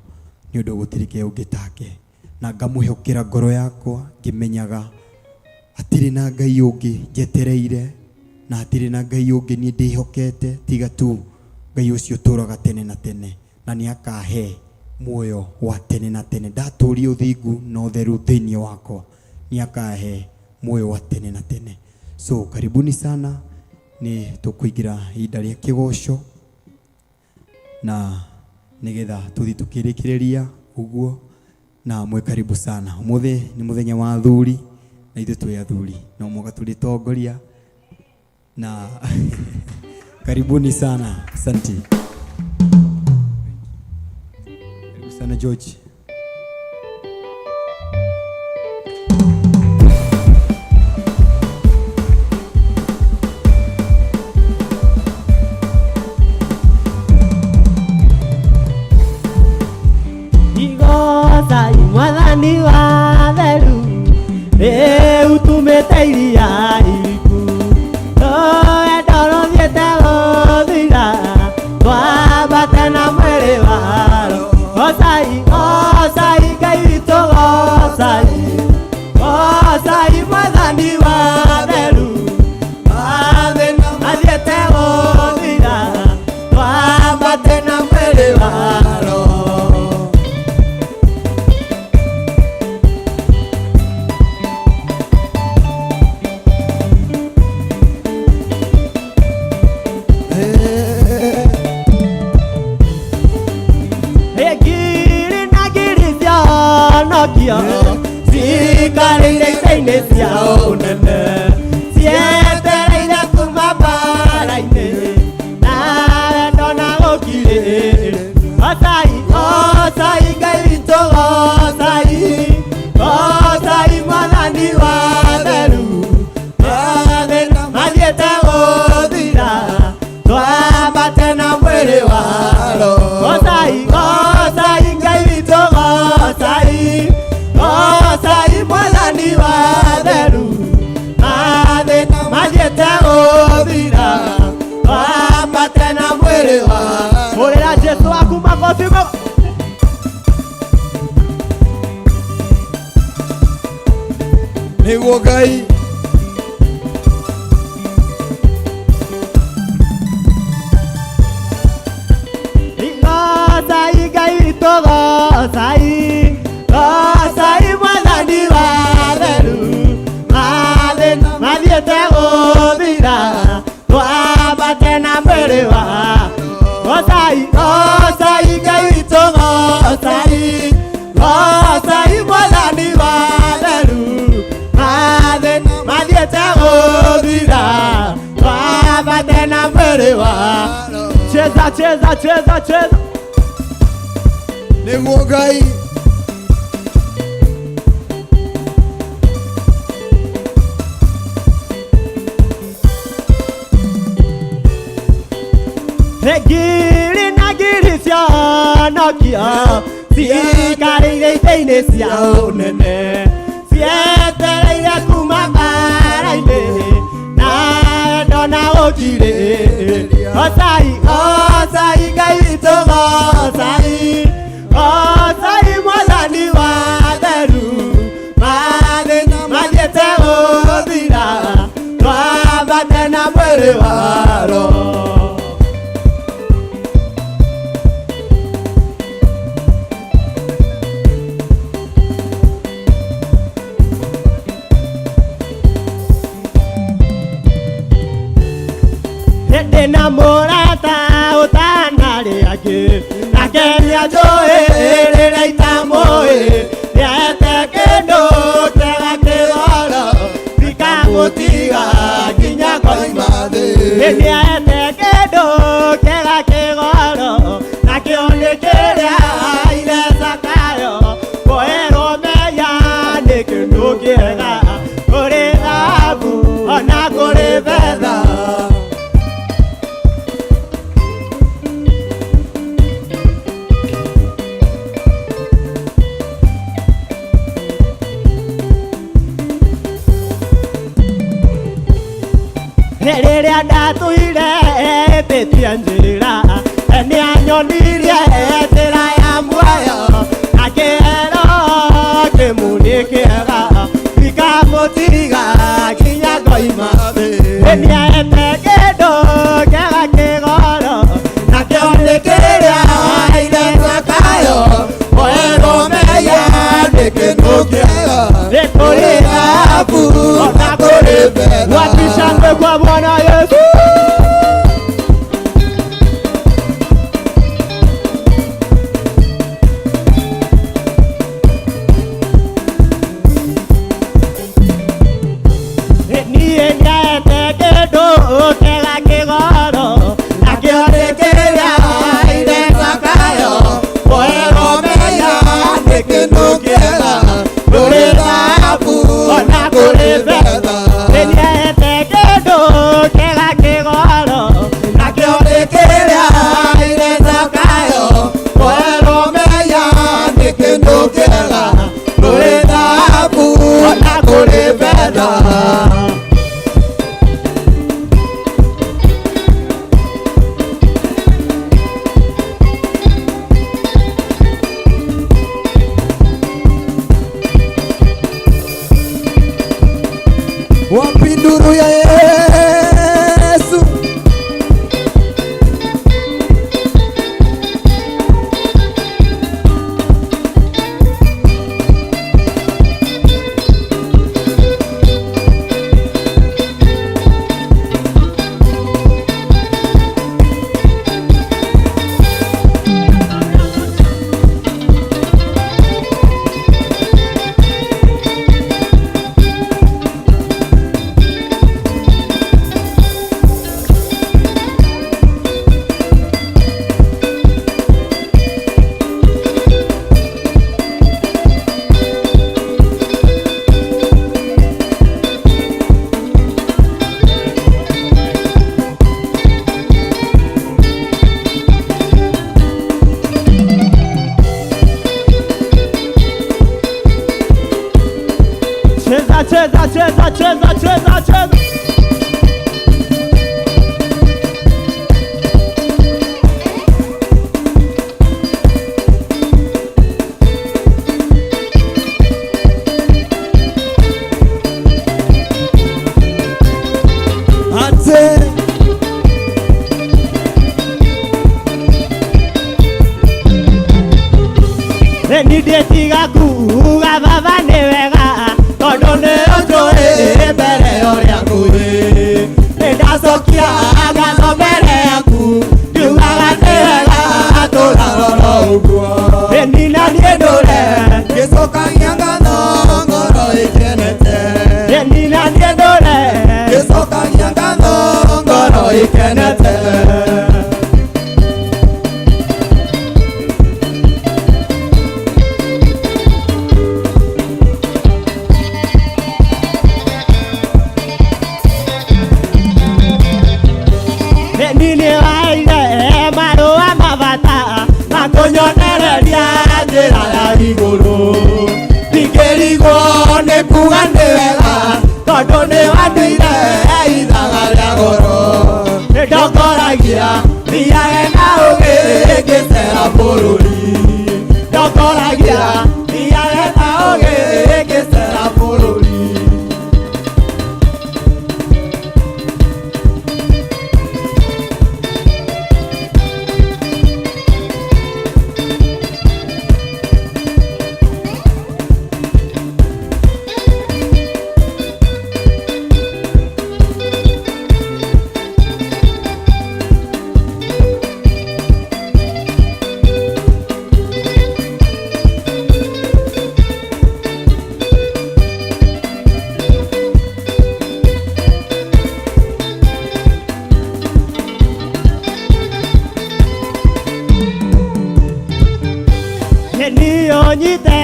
nĩ ũndũ gũtirĩ kĩndũ ũngĩ take, na ngamwĩhokera ngoro yakwa ngĩmenyaga hatirĩ na Ngai ũngĩ njetereire, na hatirĩ na Ngai ũngĩ niĩ ndĩhokete tiga tu Ngai ũcio ũtũũraga tene na tene, na nĩ akahe muoyo wa tene na tene. Ndatũũria ũthingu na ũtheru thĩinĩ wakwa, nĩ akahe muoyo wa tene na tene. So karibuni sana, nĩ tũkũingĩra ihinda rĩa kĩgoco na nĩgetha tũthiĩ tũkĩrĩkĩrĩria ũguo, na mwĩ karibu sana. Ũmũthĩ nĩ mũthenya wa athuri na ithuĩ twĩ athuri no mũga tũrĩtongoria na karibuni sana. Asante. Karibu sana George. Igozai mwathani wa theru, rĩu tumĩte iria iku, wendo rũthiĩte gũthira, twambate na mwĩrĩ waro. Gocai, gocai Ngai witũ, gocai, gocai mwathani wa theru, athiĩte gũthira, twambate na mwĩrĩ waro. Cikarĩire ita-inĩ cia ũnene, cietereire kuma mbara-inĩ, na wendo na gũkirĩrĩria. Gocai, gocai Ngai witũ, gocai, gocai mwathani wa theru, mathiĩte gũthira, twambate na mwĩrĩ waro. Gocai, gocai Ngai witũ, gocai, gocai mwathani wa nĩguo Ngai Gocai Ngai tũgocai, gocai Mwathani wa theru, mathiĩte gũthira, twambate na mwĩrĩ wa gocai, gocai Ngai tũgocai, gocai Mwathani wa theru, mathiĩte gũthira, twambate na mwĩrĩ wa cheza cheza cheza cheza nĩguo Ngai ngiri na ngiri cionokio cikarĩire itĩ-inĩ cia ũnene cietereire kuma mbara-inĩ na wendo na ũkirĩrĩria gocai gocai Ngai tũgocai gocai Mwathani wa theru mathiĩte gũthira twambate na mwĩrĩ wa roho na MURATA utanarĩ angĩ nake nĩanjũĩ rĩrĩa itamũĩ nĩahete kĩndũ kĩega kĩgoro gĩkamũtiga nginya koima thĩ nĩahete kĩndũ kĩega kĩgoro nakĩo nĩ kĩrĩa ithe Zakayo kũherwo meya nĩ kĩndũ kĩega kũrĩ thahabu ona kũrĩ betha rĩrĩa ndatũire hĩtĩtie njĩra nĩanyonirie njĩra ya muoyo akĩhero kĩmuni kĩega gĩkamũtiga nginya ngoima thĩ nĩahete kĩndũ kĩega kĩgoro nakĩo nĩ kĩrĩa ithe Zakayo kũherwo meya nĩ kĩndũ kĩega nĩ kũrĩ thahabu ona kũrĩ betha wapishangwe kwa Bwana Yesu niĩ nĩahete kĩndũ kĩega kĩgoro nakĩo nĩ kĩrĩa ithe Zakayo kũherwo meya nĩ kĩndũ kĩega kũrĩ thahabu ona kũrĩ betha nĩahete kĩndũ kĩega kĩgoro nakĩo nĩ kĩrĩa ithe Zakayo kũherwo meya nĩ kĩndũ kĩega kũrĩ thahabu ona kũrĩ betha wapi nduru ya Yesu cheza Ndokoragia thiaga na ũgĩ ngĩcera bũrũri. Ndokoragia thiaga na ũgĩ ngĩcera bũrũri. Nyite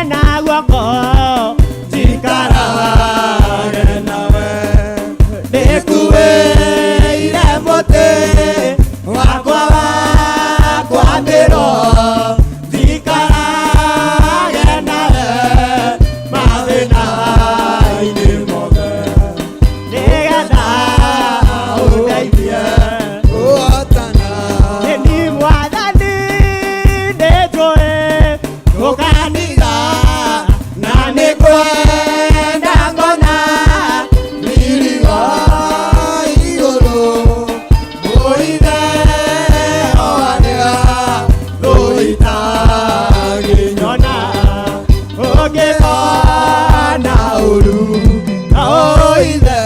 na guoko jikarage nawe nikuĩire mũtĩ wakwa wa ngwatanĩro jikarage nawe mathĩna-inĩ mothe nĩgetha ũndeithie gũtana nĩ Mwathani nĩnjũĩ ũkanitha na nĩkwenda ngona mĩrigo igũrũ mũithe o harĩa gũitagĩnyona ũngĩona ũru na ũithe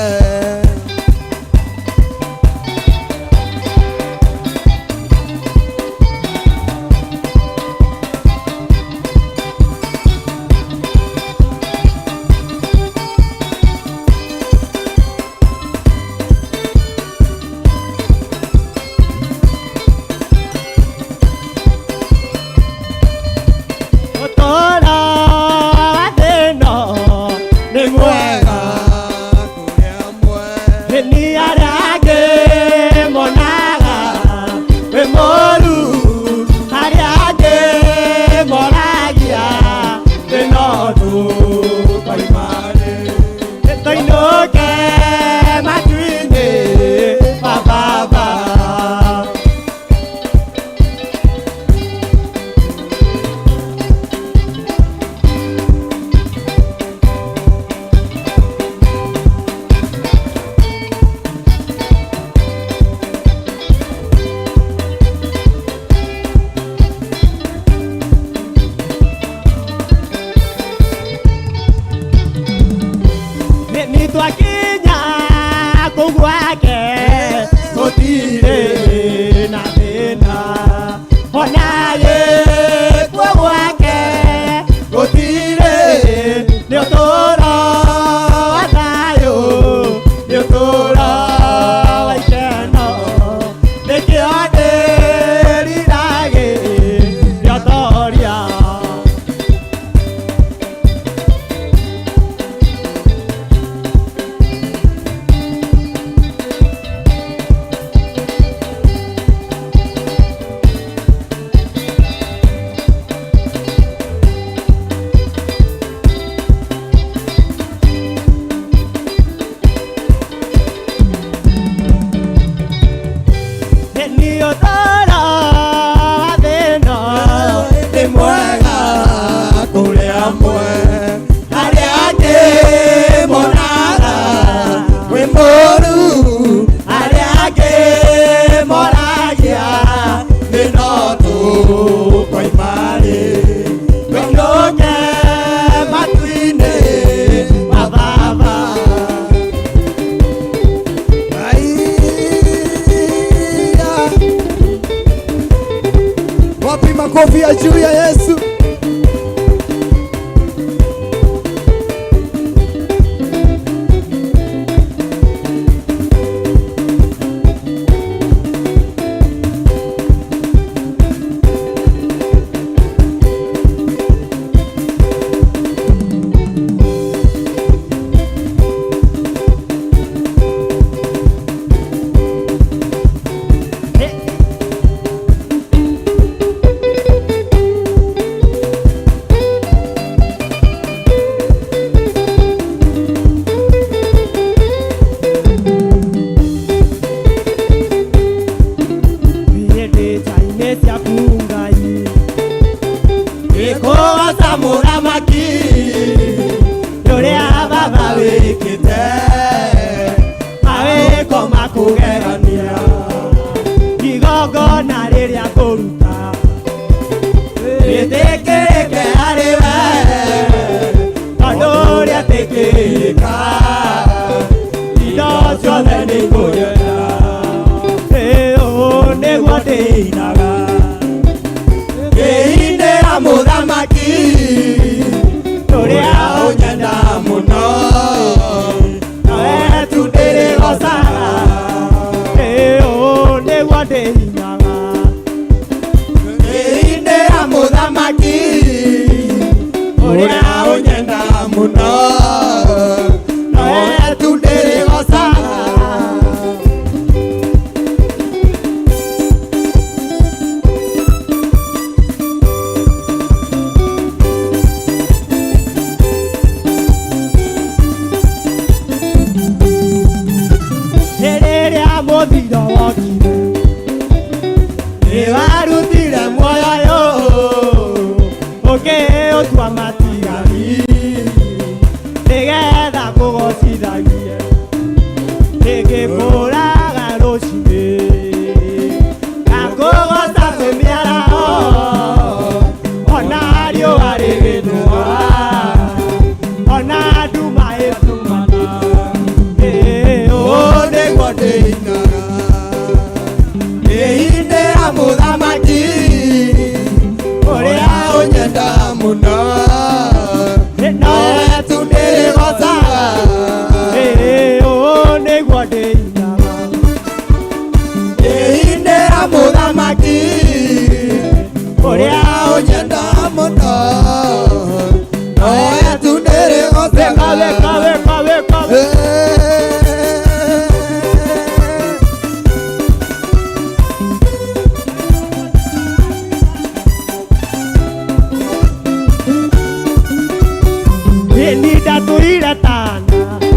nitwakinya kũu gwake gũtirĩ na thĩna ona gĩkuo gwake gũtirĩ nĩ ũtũũro wa thayũ nĩ ũtũũro wa ikeno nĩkĩo ndĩriragĩria ũtoria makofi ya juu ya Yesu. gwĩkĩka indo ciothe nĩ ngũnyenda ũũ nĩguo ndĩinaga ngĩinĩra mũthamaki ũrĩa ũnyenda mũno nawe tu ndĩrĩgocaga ũũ nĩguo ndĩinaga ngĩinĩra mũthamaki ũrĩa ũnyenda mũno nawe tu ndĩrĩgocaga mũthiro wokire nĩwarutire muoyo ũkĩũtua matigari nĩgetha kũgocithagie ngĩkũraga rũciinĩ ngakũgoca tũmĩaraho ona riũa rĩgĩthũa ona nduma ĩtumana ũũ nĩguo ndĩinaga ngĩinĩra mũthamaki ũrĩa ũnyenda mũno nawe tu ndĩrĩgocaga ũũ nĩguo ndĩinaga ngĩinĩra mũthamaki ũrĩa ũnyenda mũno nawe tu ndĩrĩgocaga ndatũire tana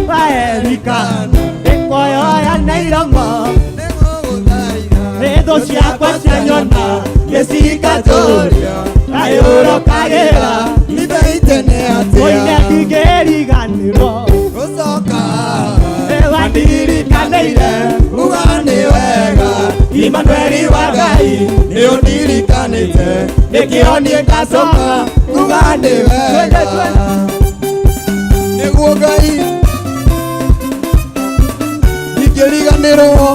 waerikana ĩkoyoya na iromo thũ ciakwa cianyona gĩcingatũria kayũrũkagĩra ibeitene atĩa ũine ndingĩriganĩrwo gũcoka wandirikanaire uga nĩ wega Imanueli wa Ngai nĩ ũndirikanĩte nĩkĩo niĩ ngacoka uga nĩ wega nĩguo Ngai ingĩriganĩrwo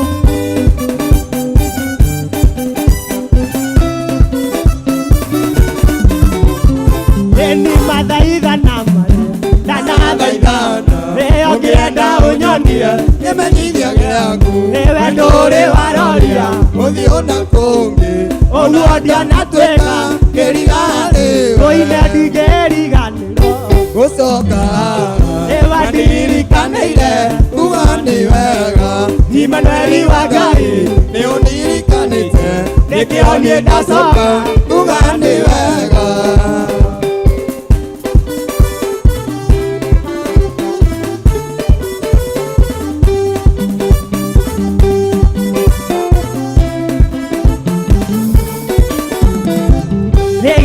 ĩni mathaithana marĩa ndanathaithana ĩyo ngĩenda ũnyonie kĩmenyithia gĩaku nĩwe ndũrĩ waroria ũthiũ na kũngĩ ũguo ndionatuĩka kĩriganĩrwo ũine ndingĩriganĩrwo gũcoka wandirikanaire uga nĩ wega Imanueli wa Ngai nĩ ũndirikanĩte nĩkĩo niĩ ndacoka uga nĩ wega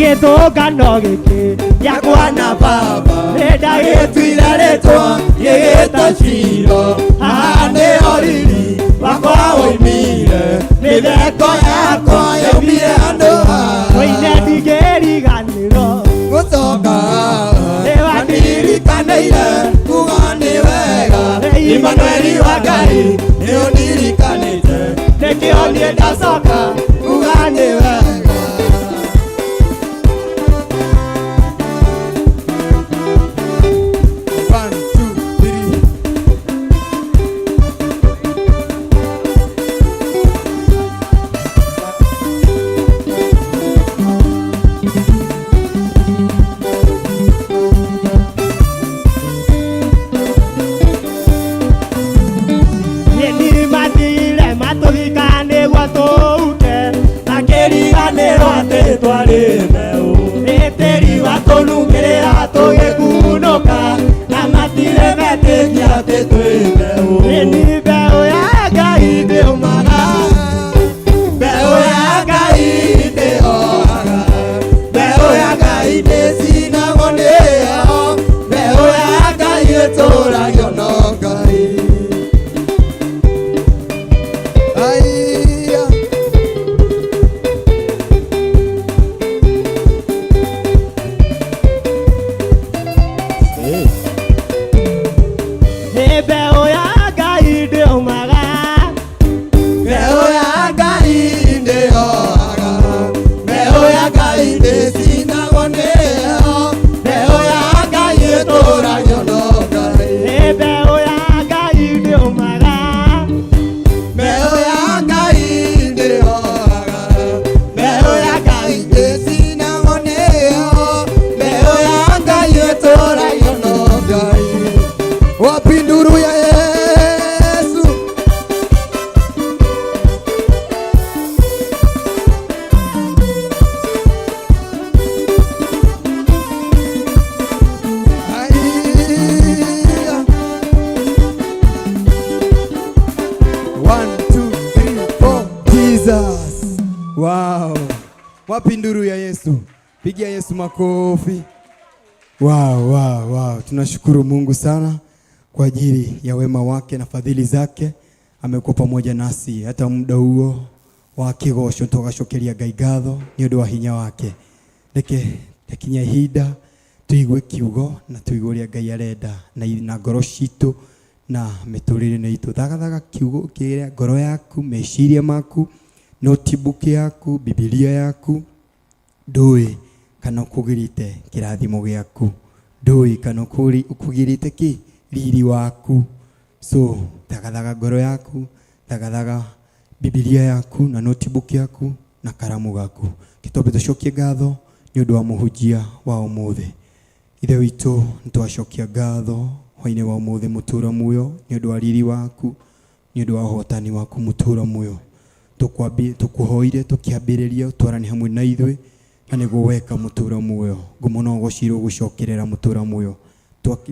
gĩtũngano gĩkĩ gĩakwa na baba nĩndagĩtuire rĩtwa gĩgĩta Ciro haha nĩho riri wakwa woimire mĩtheko yakwa yaumire handũ haha ũine ndingĩriganĩrwo gũcoka wandirikanaire kuga nĩ wega Imanueli wa Ngai nĩ ũndirikanĩte nĩkĩo niĩ ndacoka kuga nĩ wega Eteri watonungĩrĩra tũgĩkunũka na matirĩ metĩkia atĩ twĩ mbeũ ĩni mbeũ ya Ngai ndĩũmaga mbeũ ya Ngai ndĩhoaga mbeũ ya Ngai ndĩcinagwo nĩyo mbeũ ya Ngai ĩtũragio no Ngai mbeo ya Ngai ndĩomaga, mbeo ya Ngai ndĩomaga, mbeo ya Ngai ndĩcinagwo nĩyo, mbeo ya Ngai ĩtũũragio no Ngai, mbeo ya Ngai ndĩomaga, mbeo ya Ngai ndĩomaga, mbeo ya Ngai ndĩcinagwo nĩyo, mbeo ya Ngai ĩtũũragio no Ngai. Wapi nduru ya Yesu? Haya. 1, 2, 3, 4. Jesus. Wow. Wapi nduru ya Yesu? Pigia Yesu makofi. Wow. Tunashukuru Mungu sana kwa ajili ya wema wake na fadhili zake. Amekuwa pamoja nasi hata muda huo wa kigosho tugacokeria Ngai ngatho ni undu wa hinya wake. Reke kinya ihinda tuigue kiugo na tuigue uria Ngai arenda na ngoro citu na miturire itu. Thagathaga kiugo kiria ngoro yaku, meciria maku, notebook yaku, Biblia yaku. Ndui kana ukugirite kirathimo giaku, ndui kana ukugirite ki riri waku. So thagathaga ngoro yaku, thagathaga Biblia yaku na notebook yaku na karamu gaku. Kitombe tucokie ngatho ni undu wa muhunjia wa umuthi. Ithe witu nitwacokia ngatho hwa-ini wa umuthi mutura muyo ni undu wa riri waku, ni undu wa uhotani waku mutura muyo. Tukuhoire tukiambiriria utwarani hamwe na ithui na niguo weka mutura muyo. Ngumono gociro gucokerera mutura muyo.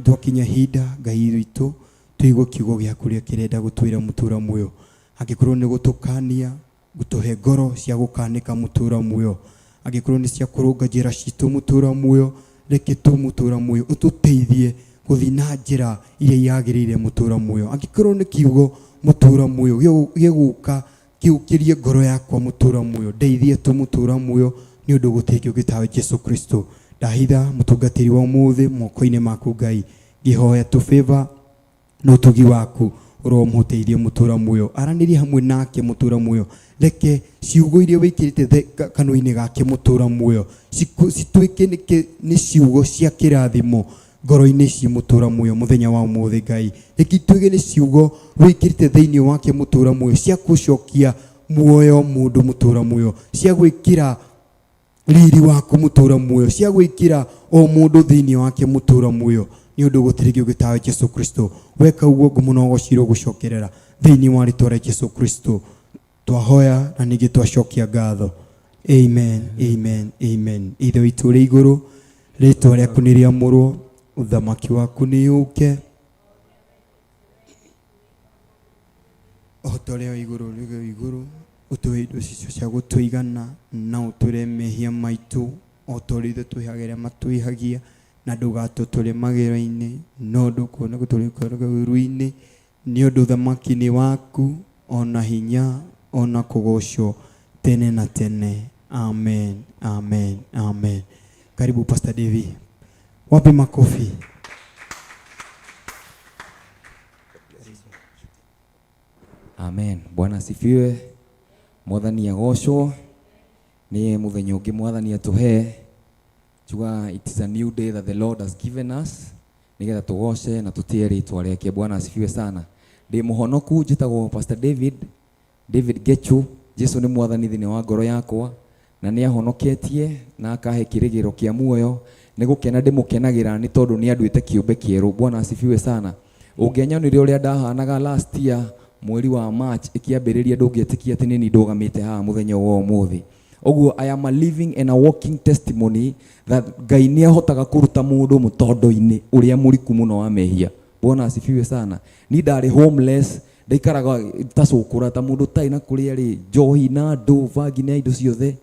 Twakinya hinda Ngai witu tuigue kiugo giaku ria kirenda gutwira mutura muyo. Angikorwo ni gutukania, gutuhe ngoro cia gukanika mutura muyo. Angikorwo ni cia kurunga njira citu mutura muyo, reke tu mutura muyo ututeithie guthi na njira iria yagirire mutura muyo. Angikorwo ni kiugo mutura muyo giguka kiukirie ngoro yakwa mutura muyo, ndeithie tu mutura muyo ni undu gutikio gitawe Jesu Kristo. Ndahitha mutungatiri wa umuthi moko-ini maku Ngai, ngihoya tu favor no tugi waku ro muteithie mutura muyo, araniri hamwe nake mutura muyo. Reke ciugo iria wikirite kanua-ini gake mutura muyo cituike ni ciugo cia kirathimo ngoro-ini ci mutura muyo muthenya wa umuthi Ngai. Reke ituige ni ciugo wikirite thiini wake mutura muyo cia gucokia muoyo mundu mutura muyo, cia gwikira riri waku mutura muyo, cia gwikira o mundu thiini wake mutura muyo. Ni undu gutirigio gitawe Jesu Kristo. Weka uguo ngumuno gociro gucokerera thiini wa ritwa Jesu Kristo twahoya na ningi twacokia ngatho. Amen. Ithe witu uri iguru, ritwa riaku ni riamurwo, uthamaki waku ni uke, otoreo iguru utuhe indo cia gutwigana na uture mehia maitu otorithe twihagire matwihagia na ndugatuture magiro-ini no ndukona guturikora ruci-ini ni undu thamaki ni waku ona hinya ona kugocwo tene na tene. Amen. Karibu Pastor David. Wapi makofi? Amen. Bwana asifiwe. Mwathani agocwo. Ni muthenya ungi mwathani atuhe. Juga it is a new day that the Lord has given us. Nigetha tugoce na tutie ritwa riake. Bwana asifiwe sana. Ndi muhonoku njitagwo Pastor David Gechu. Jesu ni mwathani thini wa ngoro yakwa na ni ahonoketie na akahe kirigiro kia muoyo. Nigukena ndimukenagira ni tondu ni anduite kiumbe kieru. Bwana asifiwe sana. Ungianyonire uria ndahanaga last year mweri wa March ikiambiriria ndungietikia ati ni ndugamite haha muthenya wa umuthi. Oguo I am a living and a walking testimony that Ngai ni ahotaga kuruta mundu mutondo-ini uria muriku muno wa mehia. Bwana asifiwe sana. Ni ndari homeless, ndaikaraga tacukura ta mundu taina kuria ri njohi na vagi na indo ciothe.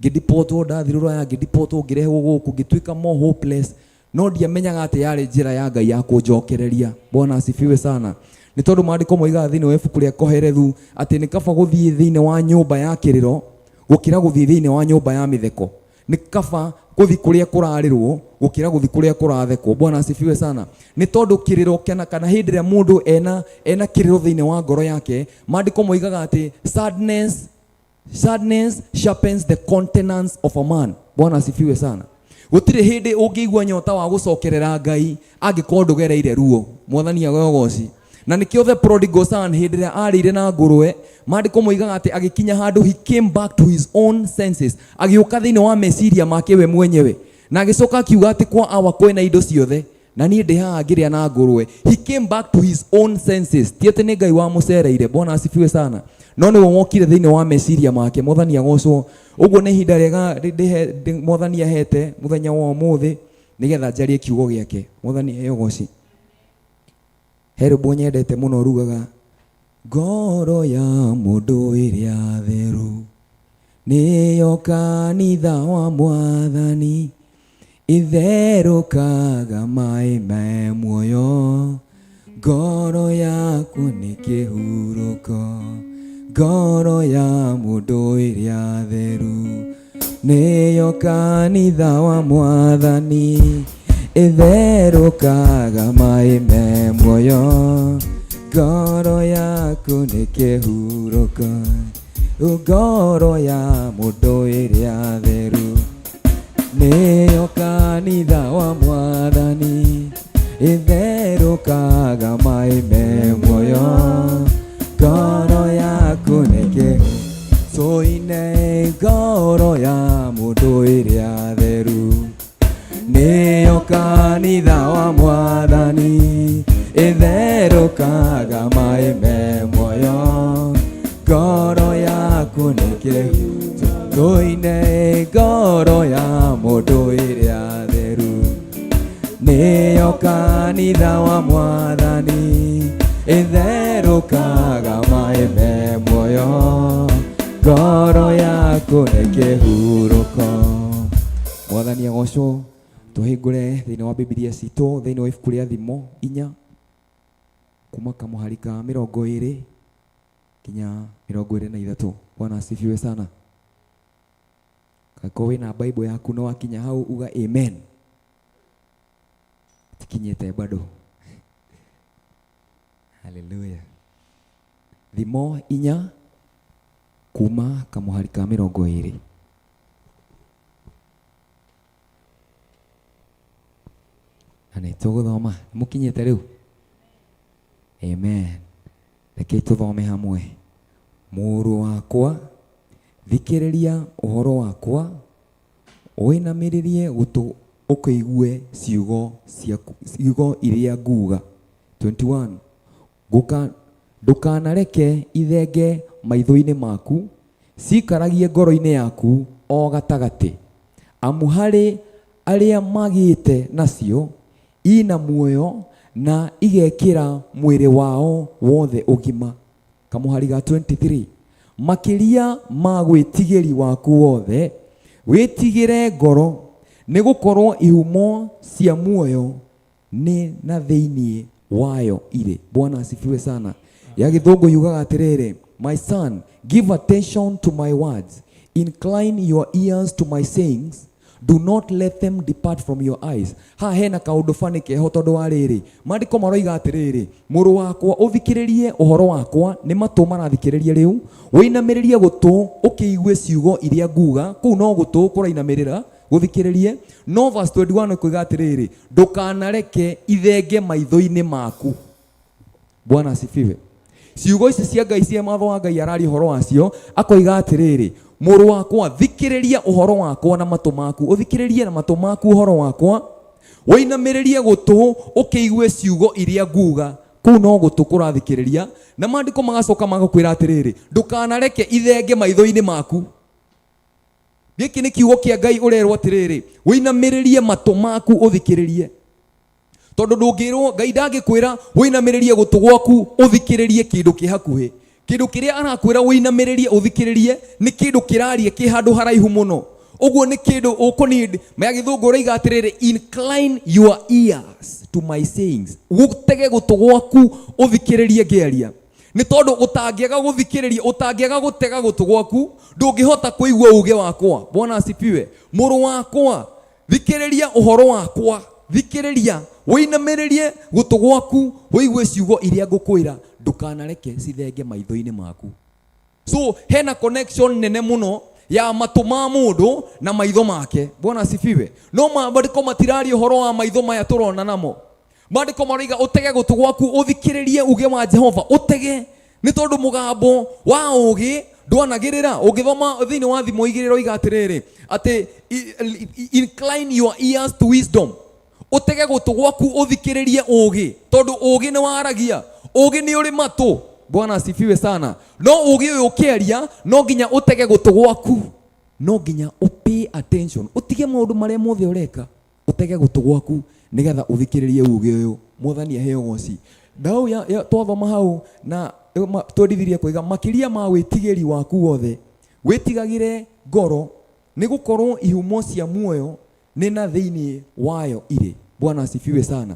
Ngidipotwo ndathirura ya ngidipotwo ngirehwo guku ngituika more hopeless. No ndiamenyaga ati yari njira ya Ngai ya kunjokereria. Bwana asifiwe sana. Ni tondu maandiko moiga thiini wa ibuku ria Koherethu ati ni kaba guthii thiini wa nyumba ya kiriro gukira guthii thiini wa nyumba ya mitheko. Ni kaba kuthi kuria kurarirwo gukira guthi kuria kurathekwo. Bwana asifiwe sana. Ni tondu kiriro kana hindi ria mundu ena kiriro thiini wa ngoro yake, maandiko moigaga ati sadness sharpens the countenance of a man. Bwana asifiwe sana. Gutire hindi ungiigua nyota wa gucokerera Ngai angikorwo ndugereire ruo. Mwathani agogoci. Na nikio the prodigal son hindi ria arire na ngurwe, maandiko moigaga ati agikinya handu he came back to his own senses, agiuka thiini wa meciria make we mwenyewe, na agicoka akiuga ati kwa awa kwena indo ciothe na nie ndi haha ngiria na ngurwe. He came back to his own senses. Tiete ni Ngai wa mucereire. Bwana asifiwe sana. No ni wokire thiini wa meciria make. Mwathani agocwo. Uguo ni hinda riega Mwathani ahete muthenya wa umuthi nigetha njarie kiugo giake. Mwathani eyogoci. Herbo nyendete muno rugaga ngoro ya mundu iria theru niyo kanitha wa Mwathani itherukaga mai me muoyo. Ngoro yaku ni kihuruko, ngoro ya mundu iria theru niyo kanitha wa Mwathani itherukaga mai me muoyo. Ngoro yaku ni kihuruko, ngoro ya mundu iria theru niyo kanitha wa Mwathani itherukaga mai me muoyo. Ngoro yaku ni kihuruko, ngoro ya mundu iria theru niyo kanitha wa Mwathani itherukaga mai me muoyo. Ngoro yaku ni kihuruko, ngoro ya mundu iria theru niyo kanitha wa Mwathani itherukaga mai me muoyo. Ngoro yaku ni kihuruko. Mwathani agocwo. Tuhingure thiini wa Biblia citu thiini wa ibuku ria Thimo 4 kuma kamuhari ka 20 kinya 23. Bwana asifiwe sana. Kako wina Bible yaku no akinya hau uga amen. Tikinyete bado. Hallelujah. Thimo 4 kuma kamuhari ka 20. Ane tuguthoma mukinyete riu. Amen. Reke tuthome hamwe. Muru wakwa thikiriria uhoro wakwa winamiririe gutu ukaigue ciugo iria nguga. 21. Ndukanareke ithenge maitho-ini maku cikaragie ngoro-ini yaku o gatagati, amu hari aria magite nacio ina muoyo na igekira mwiri wao wothe ugima. Kamuhari ga 23. Makiria ma gwitigiri waku wothe witigire ngoro nigukorwo ihumo cia muoyo ni na thiini wayo ire. Bwana asifiwe sana. Ya githungu yugaga atiriri, my son, give attention to my words, incline your ears to my sayings, do not let them depart from your eyes. Ha hena kaundu fani keho tondu wa riri maandiko maroiga atiriri, muru wakwa uthikiririe uhoro wakwa, ni matu marathikiririe riu, winamiririe gutu ukiigue ciugo iria nguga. Kuu no gutu kurainamirira guthikiririe. No verse 21 kuiga atiriri, ndukanareke ithenge maitho-ini maku. Bwana asifiwe. Ciugo ici cia Ngai cia matho wa Ngai arari uhoro wacio, akoiga atiriri, muru wakwa thikiriria uhoro wakwa na matu maku. Uthikiririe na matu maku uhoro wakwa, winamiririe gutu ukiigue ciugo iria nguga. Kuu no gutu kurathikiriria. Na maandiko magacoka magakwira atiriri, ndukanareke ithenge maitho-ini maku. Giki ni kiugo kia Ngai urerwo atiriri, winamiririe matu maku uthikiririe. Tondu ndungirwo Ngai ndangikwira winamiririe gutu gwaku uthikiririe kindu kihakuhi. Kindu kiria arakwira winamiririe uthikiririe ni kindu kirarie ki handu haraihu muno. Uguo ni kindu ukunid ma githungu reiga atiriri, incline your ears to my sayings. Gutege gutu gwaku uthikiririe ngiaria. Ni tondu utangiaga guthikiriria, utangiaga gutega gutu gwaku, ndungihota kuigua uge wakwa. Bwana asifiwe. Muru wakwa thikiriria uhoro wakwa, thikiriria winamererie gutu gwaku, wigue ciugo iria ngukwira, ndukanareke cithenge maitho-ini maku. So hena connection nene muno ya matu ma mundu na maitho make. Bwana asifiwe. No maandiko matirari uhoro wa maitho maya turona namo. Maandiko mariga utege gutu gwaku, uthikiririe uge wa Jehova, utege ni tondu mugambo wa ugi ndwanagirira. Ugithoma thiini wa thimu igiriro igatiriri ati incline your ears to wisdom. Utege gutu gwaku uthikiririe ugi, tondu ugi ni waragia, ugi ni uri matu. Bwana asifiwe sana. No ugi uyu ukiaria no nginya utege gutu gwaku, no nginya pay attention, utige maundu maria mothe ureka, utege gutu gwaku nigetha uthikiririe ugi uyu. Mwathani aheo goci. Ndau ya twathoma hau na twendithirie kuiga makiria ma witigiri waku wothe, witigagire ngoro ni gukorwo ihumo cia muoyo ni na thiini wayo iri. Bwana asifiwe sana.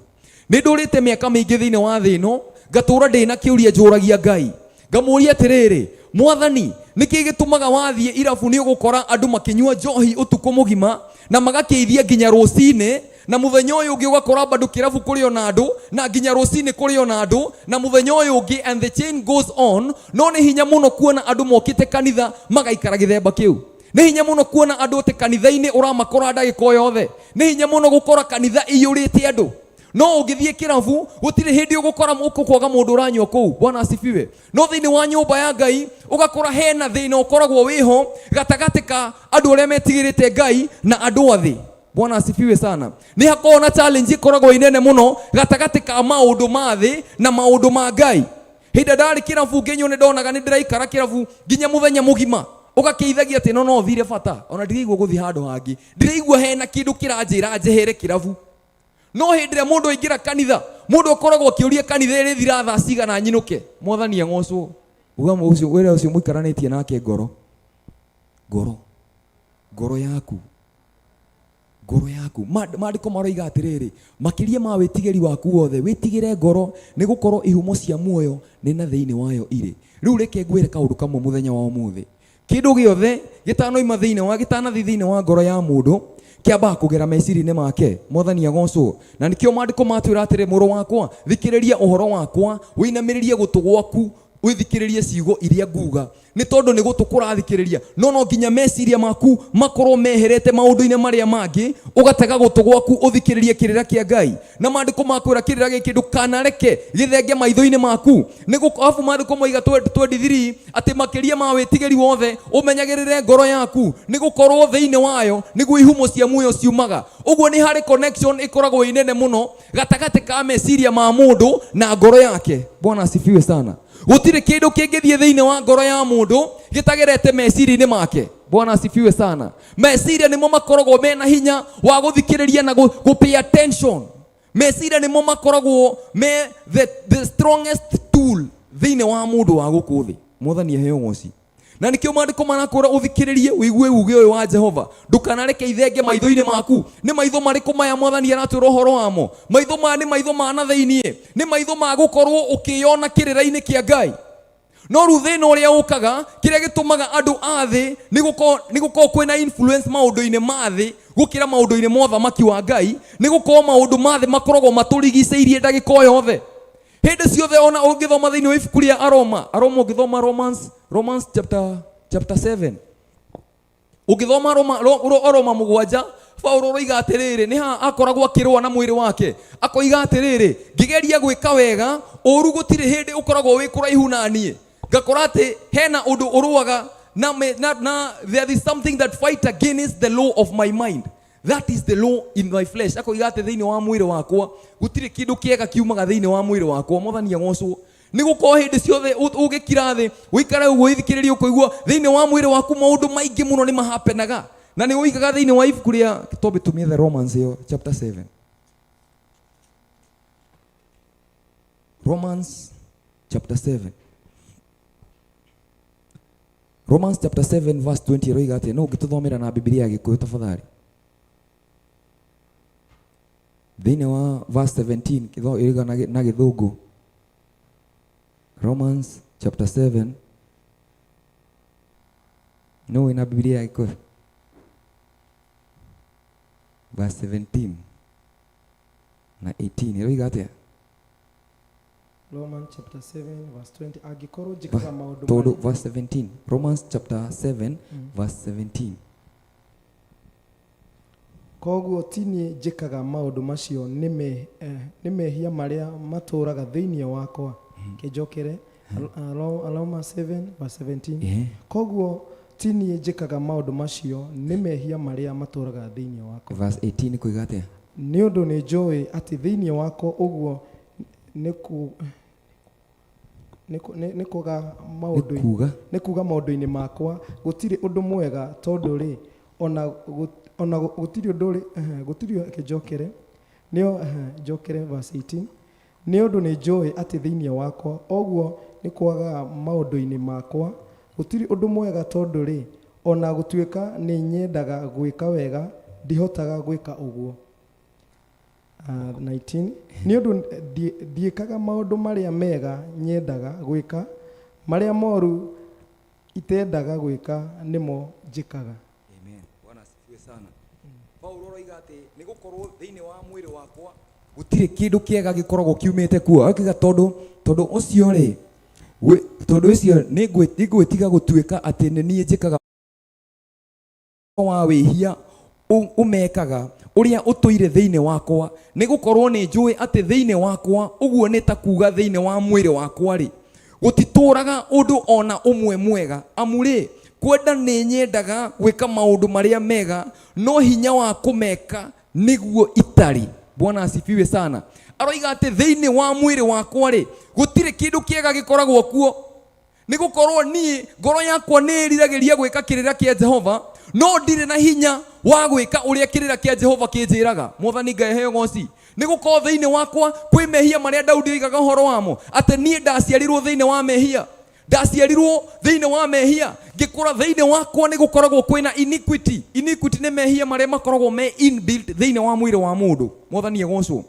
Ni ndurite miaka mingi thiini wa thi ino, ngatura ndina kiuria njuragia Ngai, ngamuria atiriri, Mwathani niki gitumaga wathie irabu ni ugukora andu makinyua njohi utuku mugima na magakeithia nginya ruci-ini, na muthenya uyu ungi ugakora bado kirabu kurio na andu na nginya ruci-ini kurio na andu, na muthenya uyu ungi, and the chain goes on. No ni hinya muno kuona andu mokite kanitha magaikara githemba kiu. Ni hinya muno kuona andu te kanitha-ini uramakora ndagika yothe. Ni hinya muno gukora kanitha iyurite andu. No ugithie kirabu gutire hindi ugukora ukukwaga mundu uranywa kuu. Bwana asifiwe. No thiini wa nyumba ya Ngai ugakora hena thina ukoragwo wiho gatagati ka andu aria metigirite Ngai na andu athi. Bwana asifiwe sana. Ni hakoragwo na challenge ikoragwo inene muno gatagati ka maundu ma thi na maundu ma Ngai. Hinda ndari kirabu nginyone ndonaga ni ndiraikara kirabu nginya muthenya mugima, ugakeithagia ati no thire bata, ona ndiraigua guthi handu hangi, ndiraigua hena kindu kiranjira njehere kirabu. No hindire mundu aingira kanitha, mundu ukoragwo akiuria kanitha iri thira thaa cigana nyinuke. Mwathani ang'ocwo. Ugamo ucio wira ucio muikaranitie nake ngoro, ngoro yaku, ngoro yaku. Maandiko maroiga atiriri, makiria ma witigiri waku wothe, witigire ngoro ni gukorwo ihumo cia muoyo ni na thiini wayo iri. Riu reke ngwire kaundu kamwe muthenya wa umuthi. Kindu giothe gitanoima thiini wa gitanathi thiini wa ngoro ya mundu kiamba kugera meciria-ini make. Mwathani agocwo. Na nikio maandiko matwira atiri, muru wakwa thikiriria uhoro wakwa, winamiririe gutu gwaku, withikiririe ciugo iria nguga. Ni tondu ni gutu kurathikiriria, no nginya meciria maku makorwo meherete maundu-ini maria mangi, ugatega gutu gwaku uthikiririe kirira kia Ngai. Na maandiko makwira kirira giki ndukanareke githenge maitho-ini maku. Ni gukafu maandiko moiga 23 ati makiria ma witigiri wothe umenyagirire ngoro yaku, ni gukorwo thiini wayo niguo ihumo cia muoyo ciumaga. Uguo ni hari connection ikoragwo inene muno gatagati ka meciria ma mundu na ngoro yake. Bwana asifiwe sana. Gutire kindu kingithie thiini wa ngoro ya mundu gitagerete meciria-ini make. Bwana asifiwe sana. Meciria nimo makoragwo mena hinya wa guthikiriria na pay attention. Meciria nimo makoragwo me the strongest tool thiini wa mundu wa gukuthi. Mwathani aheo goci. Na nikio maandiko manakwira uthikiririe wigue uge uyu wa Jehova, ndukanareke ithenge maitho-ini maku. Ni maitho mariku maya Mwathani aratwira uhoro wamo? Maitho maya ni maitho ma na thiini, ni maitho ma gukorwo ukiyona kirira-ini kia Ngai. No ru thina uria ukaga kiria gitumaga andu athi ni gukorwo kwina influence maundu-ini ma thi gukira maundu-ini mothamaki wa Ngai, ni gukorwo maundu ma thi makoragwo maturigiceirie ndagika yothe. Hindi ciothe ona ungithoma thiini wa ibuku ria Aroma ungithoma Romans chapter 7, ungithoma Aroma 7, Paulo roiga atiriri, ni ha akoragwo akirwa na mwiri wake, akoiga atiriri, ngigeria gwika wega uru gutire hindi ukoragwo wi kuraihu na nie, ngakora ati hena undu uruaga na there is something that fight against the law of my mind. That is the law in my flesh. Akoiga ati thiini wa mwiri wakwa gutire kindu kiega kiumaga thiini wa mwiri wakwa. Mwathani agocwo. Ni gukorwo hindi ciothe ugikira thi uikare uguo ithikiririe ukoigua thiini wa mwiri waku maundu maingi muno ni mahapenaga, na ni uikaga thiini wa ibuku ria tobe tumie the Romans yo chapter 7. Romans chapter 7. Romans chapter 7 verse 20 roiga ati, no gituthomera na Biblia ya Gikuyu tafadhali. Thiini wa verse 17 kitho iriga na githungu. Romans chapter 7. No ina Biblia ya Gikuyu. verse 17 na 18 ĩroiga atĩa? Romans chapter 7 verse 20 agikorwo njikaga maundu Todo verse 17. Romans chapter 7 verse 17. koguo tini njikaga maundu macio nĩ mehia marĩa matũraga thĩinĩ wakwa. Kĩnjokere Romans 7 verse 17. Koguo tini njikaga maundu macio nĩ mehia marĩa matũraga thĩinĩ wakwa. Verse 18 kuiga atĩa? Nĩ ũndũ nĩ njũĩ atĩ thĩinĩ wakwa ũguo nĩ kuga maũndũ-inĩ makwa gũtirĩ ũndũ mwega, tondũ rĩ ona gũtirĩ ũndũ rĩ gũtirĩ kĩnjokere nĩo njokere verse 18. Nĩ ũndũ nĩ njũĩ atĩ thĩinĩ wakwa ũguo nĩ kuaga maũndũ-inĩ makwa gũtirĩ ũndũ mwega, tondũ rĩ ona gũtuĩka nĩ nyendaga gwĩka wega ndihotaga gwĩka ũguo. 19. Nĩ ũndũ ndiĩkaga maũndũ marĩa mega nyendaga gwĩka, marĩa moru itendaga gwĩka nĩmo njĩkaga. Amen. Bwana asifiwe sana. Paulo oiga atĩ nĩ gũkorwo thĩinĩ wa mwĩrĩ wakwa gũtirĩ kĩndũ kĩega gĩkoragwo kiumĩte kuo. Akiuga tondũ ũcio rĩ, tondũ ũcio nĩ ngwĩtiga gũtuĩka atĩ nĩ niĩ njĩkaga wa wĩhia ũmekaga ũrĩa ũtũire thĩinĩ wakwa, nĩ gũkorwo nĩ njũĩ atĩ thĩinĩ wakwa ũguo nĩ ta kuga thĩinĩ wa mwĩrĩ wakwa rĩ gũtitũraga ũndũ ona ũmwe mwega. Amu rĩ kwenda nĩ nyendaga gwĩka maũndũ marĩa mega, no hinya wa kũmeka nĩguo itarĩ. Bwana asifiwe sana. Aroiga atĩ thĩinĩ wa mwĩrĩ wakwa rĩ gũtirĩ kĩndũ kĩega gĩkoragwo kuo, nĩ gũkorwo niĩ ngoro yakwa nĩ ĩriragĩria gwĩka kĩrĩra kĩa Jehova, no ndirĩ na hinya wa gwĩka ũrĩa kĩrĩra kĩa Jehova kĩnjĩraga. Mwathani Ngai aheo goci. Nĩ gũkorwo thĩinĩ wakwa kwĩ mehia marĩa Daudi oigaga ũhoro wamo, atĩ niĩ ndaciarirwo thĩinĩ wa mehia, ndaciarirwo thĩinĩ wa mehia, ngĩkũra thĩinĩ wakwa nĩ gũkoragwo kwĩna iniquity. Iniquity nĩ mehia marĩa makoragwo me inbuilt thĩinĩ wa mwĩrĩ wa mũndũ. Mwathani agocwo.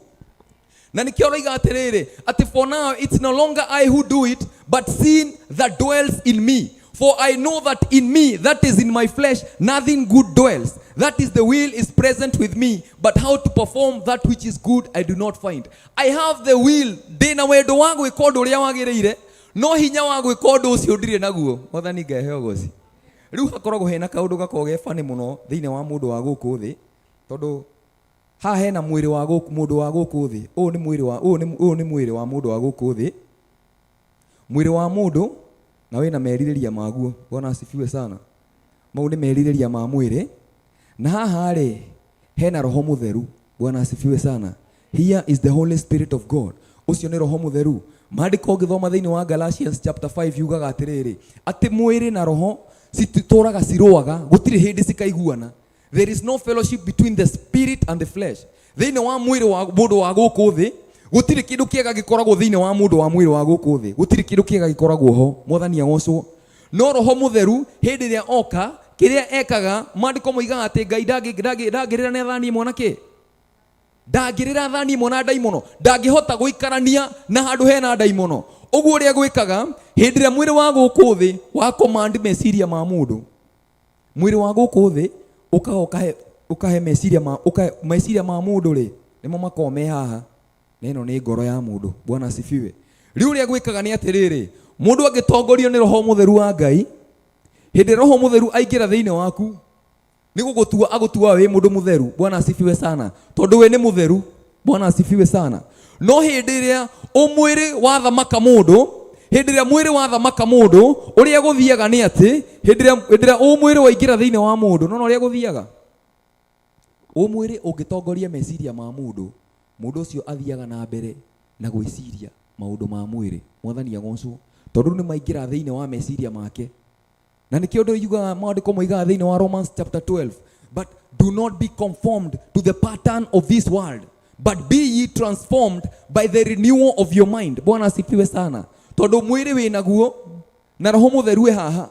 Na nikio oiga atĩrĩrĩ atĩ for now it's no longer I who do it but sin that dwells in me. For I know that in me, that is in my flesh, nothing good dwells. That is the will is present with me, but how to perform that which is good I do not find. I have the will, ndĩna wendo wa gwĩka ũndũ ũrĩa wagĩrĩire, no hinya wa gwĩka ũndũ ũcio ndirĩ naguo. Mwathani Ngai aheo goci. Rĩu hakoragwo hena kaũndũ gakoragwo ge funny mũno thĩinĩ wa mũndũ wa gũkũ thĩ, tondũ haha hena mwĩrĩ wa mũndũ wa gũkũ thĩ. Ũyũ nĩ mwĩrĩ wa mũndũ wa gũkũ thĩ. Mwĩrĩ wa mũndũ na wena merirĩria maguo. Bwana asifiwe sana. Mau nĩ merirĩria ma mwĩrĩ. Na haha rĩ hena roho mũtheru. Bwana asifiwe sana. Here is the Holy Spirit of God. Ucio nĩ roho mũtheru. Maandĩko ngĩthoma thĩinĩ wa Galatians chapter 5 yugaga atĩrĩrĩ atĩ mwĩrĩ na roho cititũraga cirũaga, gũtirĩ hĩndĩ cikaiguana. There is no fellowship between the spirit and the flesh. Thĩinĩ wa mwĩrĩ wa mũndũ wa gũkũ thĩ gũtirĩ kĩndũ kĩega gĩkoragwo thĩinĩ wa mũndũ wa mwĩrĩ wa gũkũ thĩ. Gũtirĩ kĩndũ kĩega gĩkoragwo ho. Mwathani agocwo. No roho mũtheru hĩndĩ ĩrĩa oka kĩrĩa ekaga, maandĩko moigaga atĩ Ngai ndangĩrĩra na thani ĩmwe na kĩ? Ndangĩrĩra thani ĩmwe na ndaimono. Ndangĩhota gũikarania na handũ hena ndaimono. Ũguo ũrĩa gwĩkaga hĩndĩ ĩrĩa mwĩrĩ wa gũkũ thĩ wa command meciria ma mũndũ, mwĩrĩ wa gũkũ thĩ ũkahe meciria ma mũndũ rĩ nĩmo makoragwo me haha. Neno nĩ ngoro ya mũndũ. Bwana asifiwe. Rĩu ũrĩa gwĩkaga nĩ atĩrĩrĩ, mũndũ angĩtongorio nĩ roho mũtheru wa Ngai, hĩndĩ roho mũtheru aingĩra thĩinĩ waku nĩ gũgũtua agũtua wĩ mũndũ mũtheru. Bwana asifiwe sana. Tondũ we nĩ mũtheru. Bwana asifiwe sana. No hĩndĩ ĩrĩa mwĩrĩ wathamaka mũndũ, hĩndĩ ĩrĩa mwĩrĩ wathamaka mũndũ, ũrĩa gũthiaga nĩ atĩ hĩndĩ ĩrĩa mwĩrĩ waingĩra thĩinĩ wa mũndũ, no ũrĩa gũthiaga mwĩrĩ ũngĩtongoria meciria ma mũndũ, mũndũ ũcio athiaga na mbere na gwĩciria maũndũ ma mwĩrĩ. Mwathani agocwo. Tondũ nĩ maingĩra thĩinĩ wa meciria make. Na nĩkĩo ũndũ yugaga maandĩko moigaga thĩinĩ wa Romans chapter 12, but do not be conformed to the pattern of this world, but be ye transformed by the renewal of your mind. Bwana asifiwe sana. Tondũ mwĩrĩ wĩ naguo na roho mũtheru wĩ haha,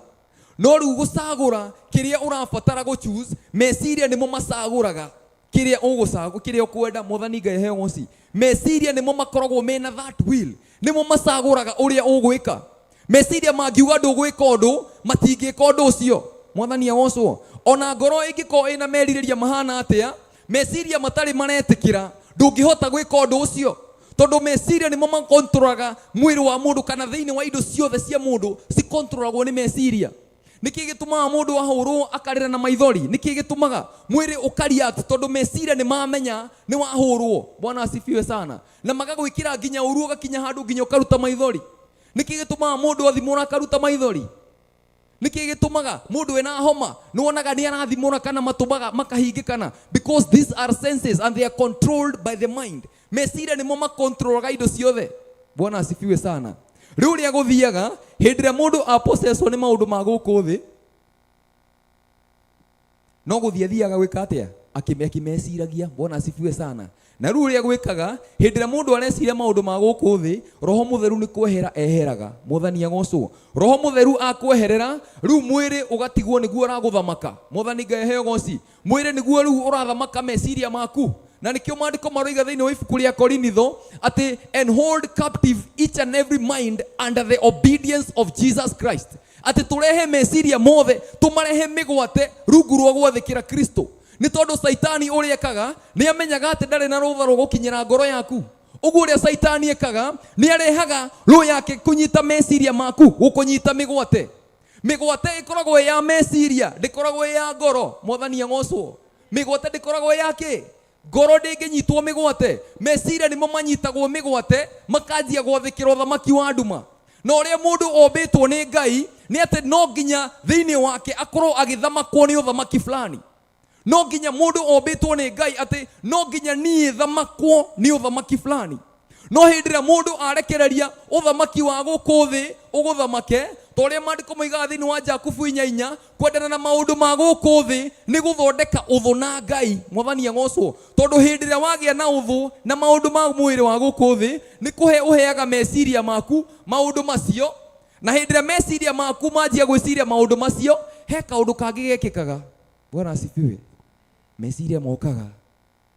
no rĩu gũcagũra kĩrĩa ũrabatara choose, meciria nĩmo macagũraga kĩrĩa kĩrĩa ũkwenda. Mwathani Ngai aheo goci. Meciria nĩmo makoragwo mena that will, nĩmo macagũraga ũrĩa ũgwĩka. Meciria mangiuga ndũgwĩka ũndũ matingĩka ũndũ ũcio. Mwathani agocwo. Ona ngoro ĩngĩkorwo ĩna merirĩria mahana atĩa, meciria matari maretikira ndungihota gwika undu ucio tondu meciria nimo makontrolaga mwiri wa mundu kana thiini wa indo ciothe cia mundu cikontrolagwo ni meciria. Niki gitumaga mundu ahurwo akarira na maithori? Niki gitumaga mwiri ukariact tondu meciria ni mamenya ni wahurwo? Bwana asifiwe sana. Na magagwikira nginya uru ugakinya handu nginya ukaruta maithori. Niki gitumaga mundu athimura akaruta maithori? Niki gitumaga mundu ena homa nuonaga ni arathimura kana matumaga makahingikana? Because these are senses and they are controlled by the mind. Meciria nimo makontrolaga indo ciothe. Bwana asifiwe sana. Riu ria guthiaga hindi ria mundu apossesswo ni maundu ma guku thi no guthia thiaga gwika atia akimeciragia. Bwana asifiwe sana. Na riu ria gwikaga hindi ria mundu areciria maundu ma guku thi roho mutheru ni kwehera eheraga. Mwathani agocwo. Roho mutheru akweherera riu mwiri ugatigwo niguo uraguthamaka. Mwathani Ngai heo goci. Mwiri niguo riu urathamaka meciria maku. Na nikio maandiko maroiga thiini wa ibuku ria Korinitho ati and hold captive each and every mind under the obedience of Jesus Christ. Ati turehe meciria mothe tumarehe migwate rungu rwa gwathikira Kristo. Ni tondu Saitani uria ekaga ni amenyaga ati ndari na rutha rwa gukinyira ngoro yaku. Uguo uria Saitani ekaga ni arehaga roho yake kunyita meciria maku gukunyita migwate. Migwate ikoragwo ya meciria ndikoragwo ya ngoro. Mwathani agocwo. Migwate ndikoragwo yake ngoro ndinginyitwo migwate. Meciria nimo manyitagwo migwate makanjia gwathikira uthamaki wa nduma. Na uria mundu ombitwo ni Ngai ni ati no nginya thiini wake akorwo agithamakwo ni uthamaki fulani. No nginya mundu ombitwo ni Ngai ati no nginya nie thamakwo ni uthamaki fulani. No hindi ria mundu arekereria uthamaki wa guku thi uguthamake toria maandiko moigaga thiini wa Jakubu 4:4 kwendana na maundu ma guku thi ni guthondeka uthu na Ngai. Mwathani agocwo. Tondu hindi ria wagia na uthu na maundu ma mwiri wa guku thi ni kuhe uheaga meciria maku maundu macio. Na hindi ria meciria maku manjia gwiciria maundu macio he kaundu kangi gekikaga. Bwana asifiwe. Meciria mokaga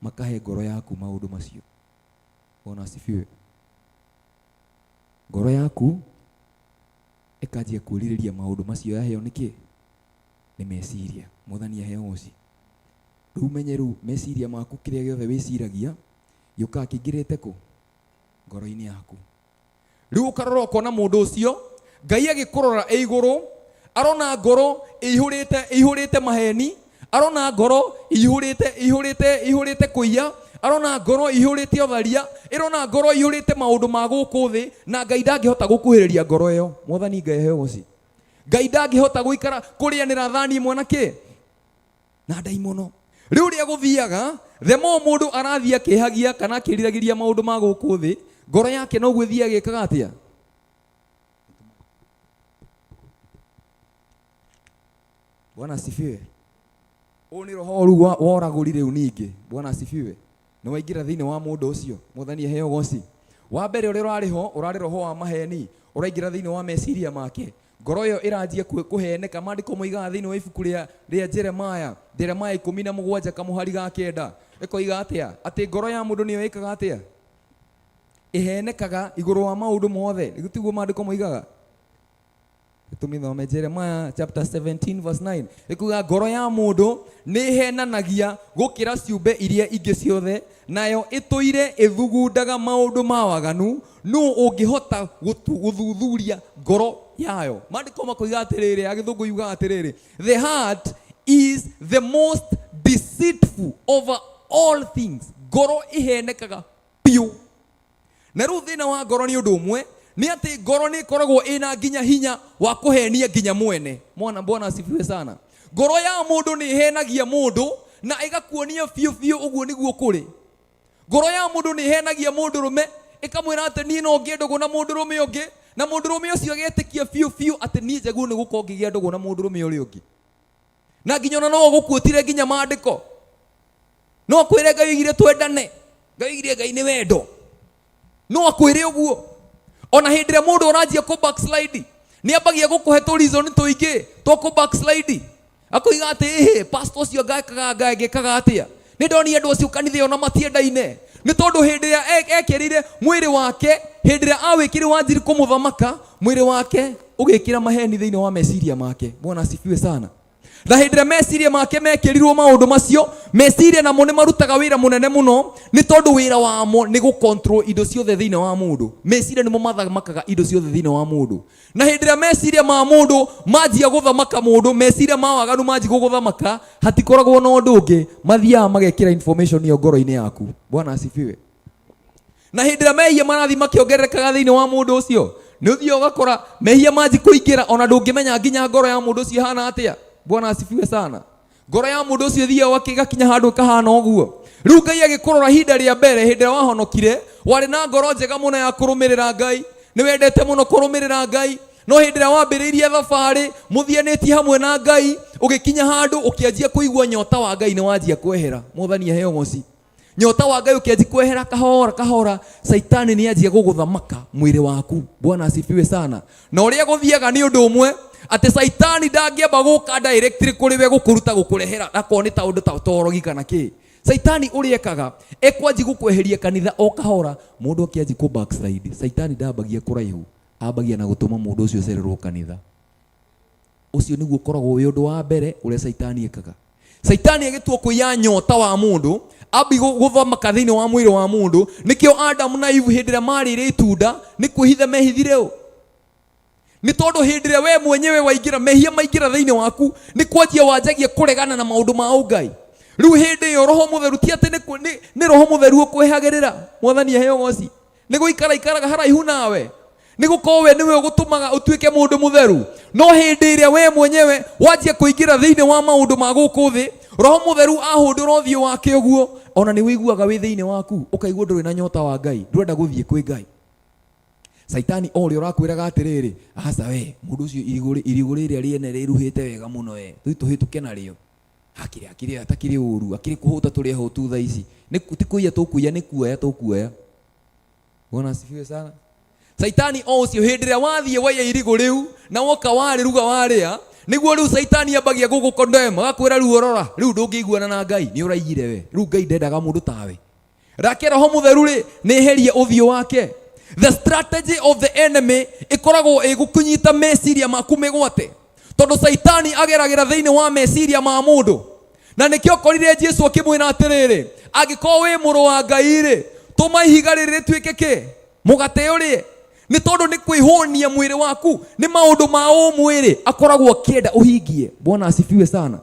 makahe ngoro yaku maundu macio. Bwana asifiwe. Ngoro yaku ikanjia kuririria maundu macio yaheo niki ni meciria. Mwathani aheo uci. Riu menyeru meciria maku kiria giothe wiciragia yuka kingirite ku ngoro-ini yaku. Riu ukarora ukona mundu ucio Ngai agikurora iguru arona ngoro ihurite maheni, arona ngoro ihurite kuiya, arona ngoro ihurite otharia, irona ngoro ihurite maundu ma guku thi na Ngai ndangihota gukuhiriria ngoro iyo. Mwathani Ngai heo uci. Ngai ndangihota guikara kurianira thani imwe na ki na daimono. Riu ria guthiaga the more mundu arathia kihagia kana kiriragiria maundu ma guku thi ngoro yake no gwithia gikaga atia. Bwana asifiwe. Uni roho ru woragurire uningi. Bwana asifiwe. No waingira thiini wa mundu ucio. Mwathani heo goci. Wa mbere uri urari roho wa maheni uraingira thiini wa meciria make. Ngoro iyo iranjie kuheneka. Maandiko moigaga thiini wa ibuku ria Jeremiah 17 kamuhari ga 9 ikoiga atia ati ngoro ya mundu niyo ikaga atia ihenekaga iguru wa maundu mothe. Igutiguo maandiko moigaga. Tumithome Jeremiah chapter 17 verse 9 ikuga ngoro ya mundu ni henanagia gukira ciumbe iria ingi ciothe nayo ituire ithugundaga maundu ma waganu no ungihota guthuthuria ngoro yayo. Maandiko makoiga atiriri agithungu yuga atiriri the heart is the most deceitful over all things. Ngoro ihenekaga piu. Na riu thina wa ngoro ni undu umwe ni ati ngoro ni koragwo ina nginya hinya wa kuhenia nginya mwene. Bwana asifiwe sana. Ngoro ya mundu ni henagia mundu na igakuonia fiu uguo niguo kuri. Ngoro ya mundu ni henagia mundu rume ikamwira ati ni no ngienda guna mundu rume ungi na mundu rume ucio agetikia fiu ati ni njegu ni guko ngienda guna mundu rume uri ungi. Na nginya no gukuotire nginya maandiko. No akwire Ngai igire twendane. Ngai igire Ngai ni wendo. No akwire uguo. Ona hindi ria mundu uranjia ku backslide ni ambagia gukuhe tu reason tuingi to ku backslide. Akoiga ati pastor ucio ngekaga atia ni ndoni andu acio kanitha ona matiendaine ni tondu hindi ria ekirire mwiri wake hindi ria awikire wanjiri kumuthamaka mwiri wake ugikira maheni thiini wa meciria make. Bwana asifiwe sana. Na hindira meciria make mekirirwo maundu macio, meciria namo ni marutaga wira munene muno, ni tondu wira wamo ni gu control indo ciothe thiine wa mundu. Meciria nimo mathamakaga indo ciothe thiine wa mundu. Na hindira meciria ma mundu manjia guthamaka mundu, meciria ma waganu manjia guthamaka, hatikoragwo na undu ungi, mathiaga magekira information iyo ngoro-ini yaku. Bwana asifiwe. Na hindira mehia marathi makiongererekaga thiine wa mundu ucio, ni uthio ugakora mehia manji kuingira ona ndungimenya nginya ngoro ya mundu ucio hana atia. Bwana asifiwe sana. Ngoro ya mundu ucio thia wakigakinya handu kahana uguo. Riu Ngai agikurora hinda ria mbere, hindira wahonokire, wari na ngoro njega muno ya kurumirira Ngai, ni wendete muno kurumirira Ngai, no hindira wambiriirie thabari, muthianetie hamwe na Ngai, ugikinya handu ukianjia kuigua nyota wa Ngai ni wanjia kwehera. Muthani aheo ngoci. Nyota wa Ngai ukianjia kwehera kahora kahora, Saitani ni anjia guguthamaka mwiri waku. Bwana asifiwe sana. Na uria guthiaga ni undu umwe, ate Saitani ndangiamba guka direct kuri we gukuruta gukurehera akoni ta undu ta torogi kana ki. Saitani uriekaga ekwanji gukweheria kanitha o kahora, mundu akianji ku backside. Saitani ndambagia kuraihu, ambagia na gutuma mundu ucio cererwo kanitha. Ucio niguo koragwo wi undu wa mbere uria Saitani ekaga. Saitani agitua kuiya nyota wa mundu, abi guthamaka thiine wa mwiri wa mundu, nikio Adam na Eve hindira marire itunda ni kwihitha mehithireo. Ni tondu hindire we mwenyewe waingira mehia maingira thiine waku, ni kwanjia wanjagia kuregana na maundu ma Ngai. Riu hindi yo Roho Mutheru ti ati ni Roho Mutheru ukwehagirira. Mwathani aheo ngoci. Ni guikara ikaraga haraihu nawe, ni gukorwo we niwe ugutumaga utuike mundu mutheru. No hindi iria we mwenyewe wanjia kuingira thiine wa maundu ma guku thi, Roho Mutheru ahundura uthio wake uguo, ona ni wiguaga wi thiine waku, ukaigua nduri na nyota wa Ngai, ndurenda guthie kwi Ngai. Saitani ori urakwiraga atiriri, aca we mundu ucio irigu riria riene riruhite wega muno we, tuhituke nario. Akiri atakiri uru, akiri kuhuta turi hotu tha ici. Ni tikuya tukuya ni kuoya tukuoya. Bwana asifiwe sana. Saitani ucio hindira wathie waya irigu riu na woka wari ruga waria, niguo riu Saitani ambagia gugukondema, agakwira riu orora, riu ndungiguana na Ngai, ni uraigire we. Riu Ngai ndendaga mundu tawe. Rake Roho Mutheru ri ni herie uthio wake. The strategy of the enemy ikoragwo igukunyita meciria maku migwate, tondu Saitani ageragira thiine wa meciria ma mundu. Na nikio korire Jesu akimwira atiriri, agikorwo wi muru wa Ngai ri, tuma ihiga riri rituike ki mugate urie. Ni tondu ni kwihonia mwiri waku, ni maundu ma umwiri akoragwo akienda uhingie. Bwana asifiwe sana.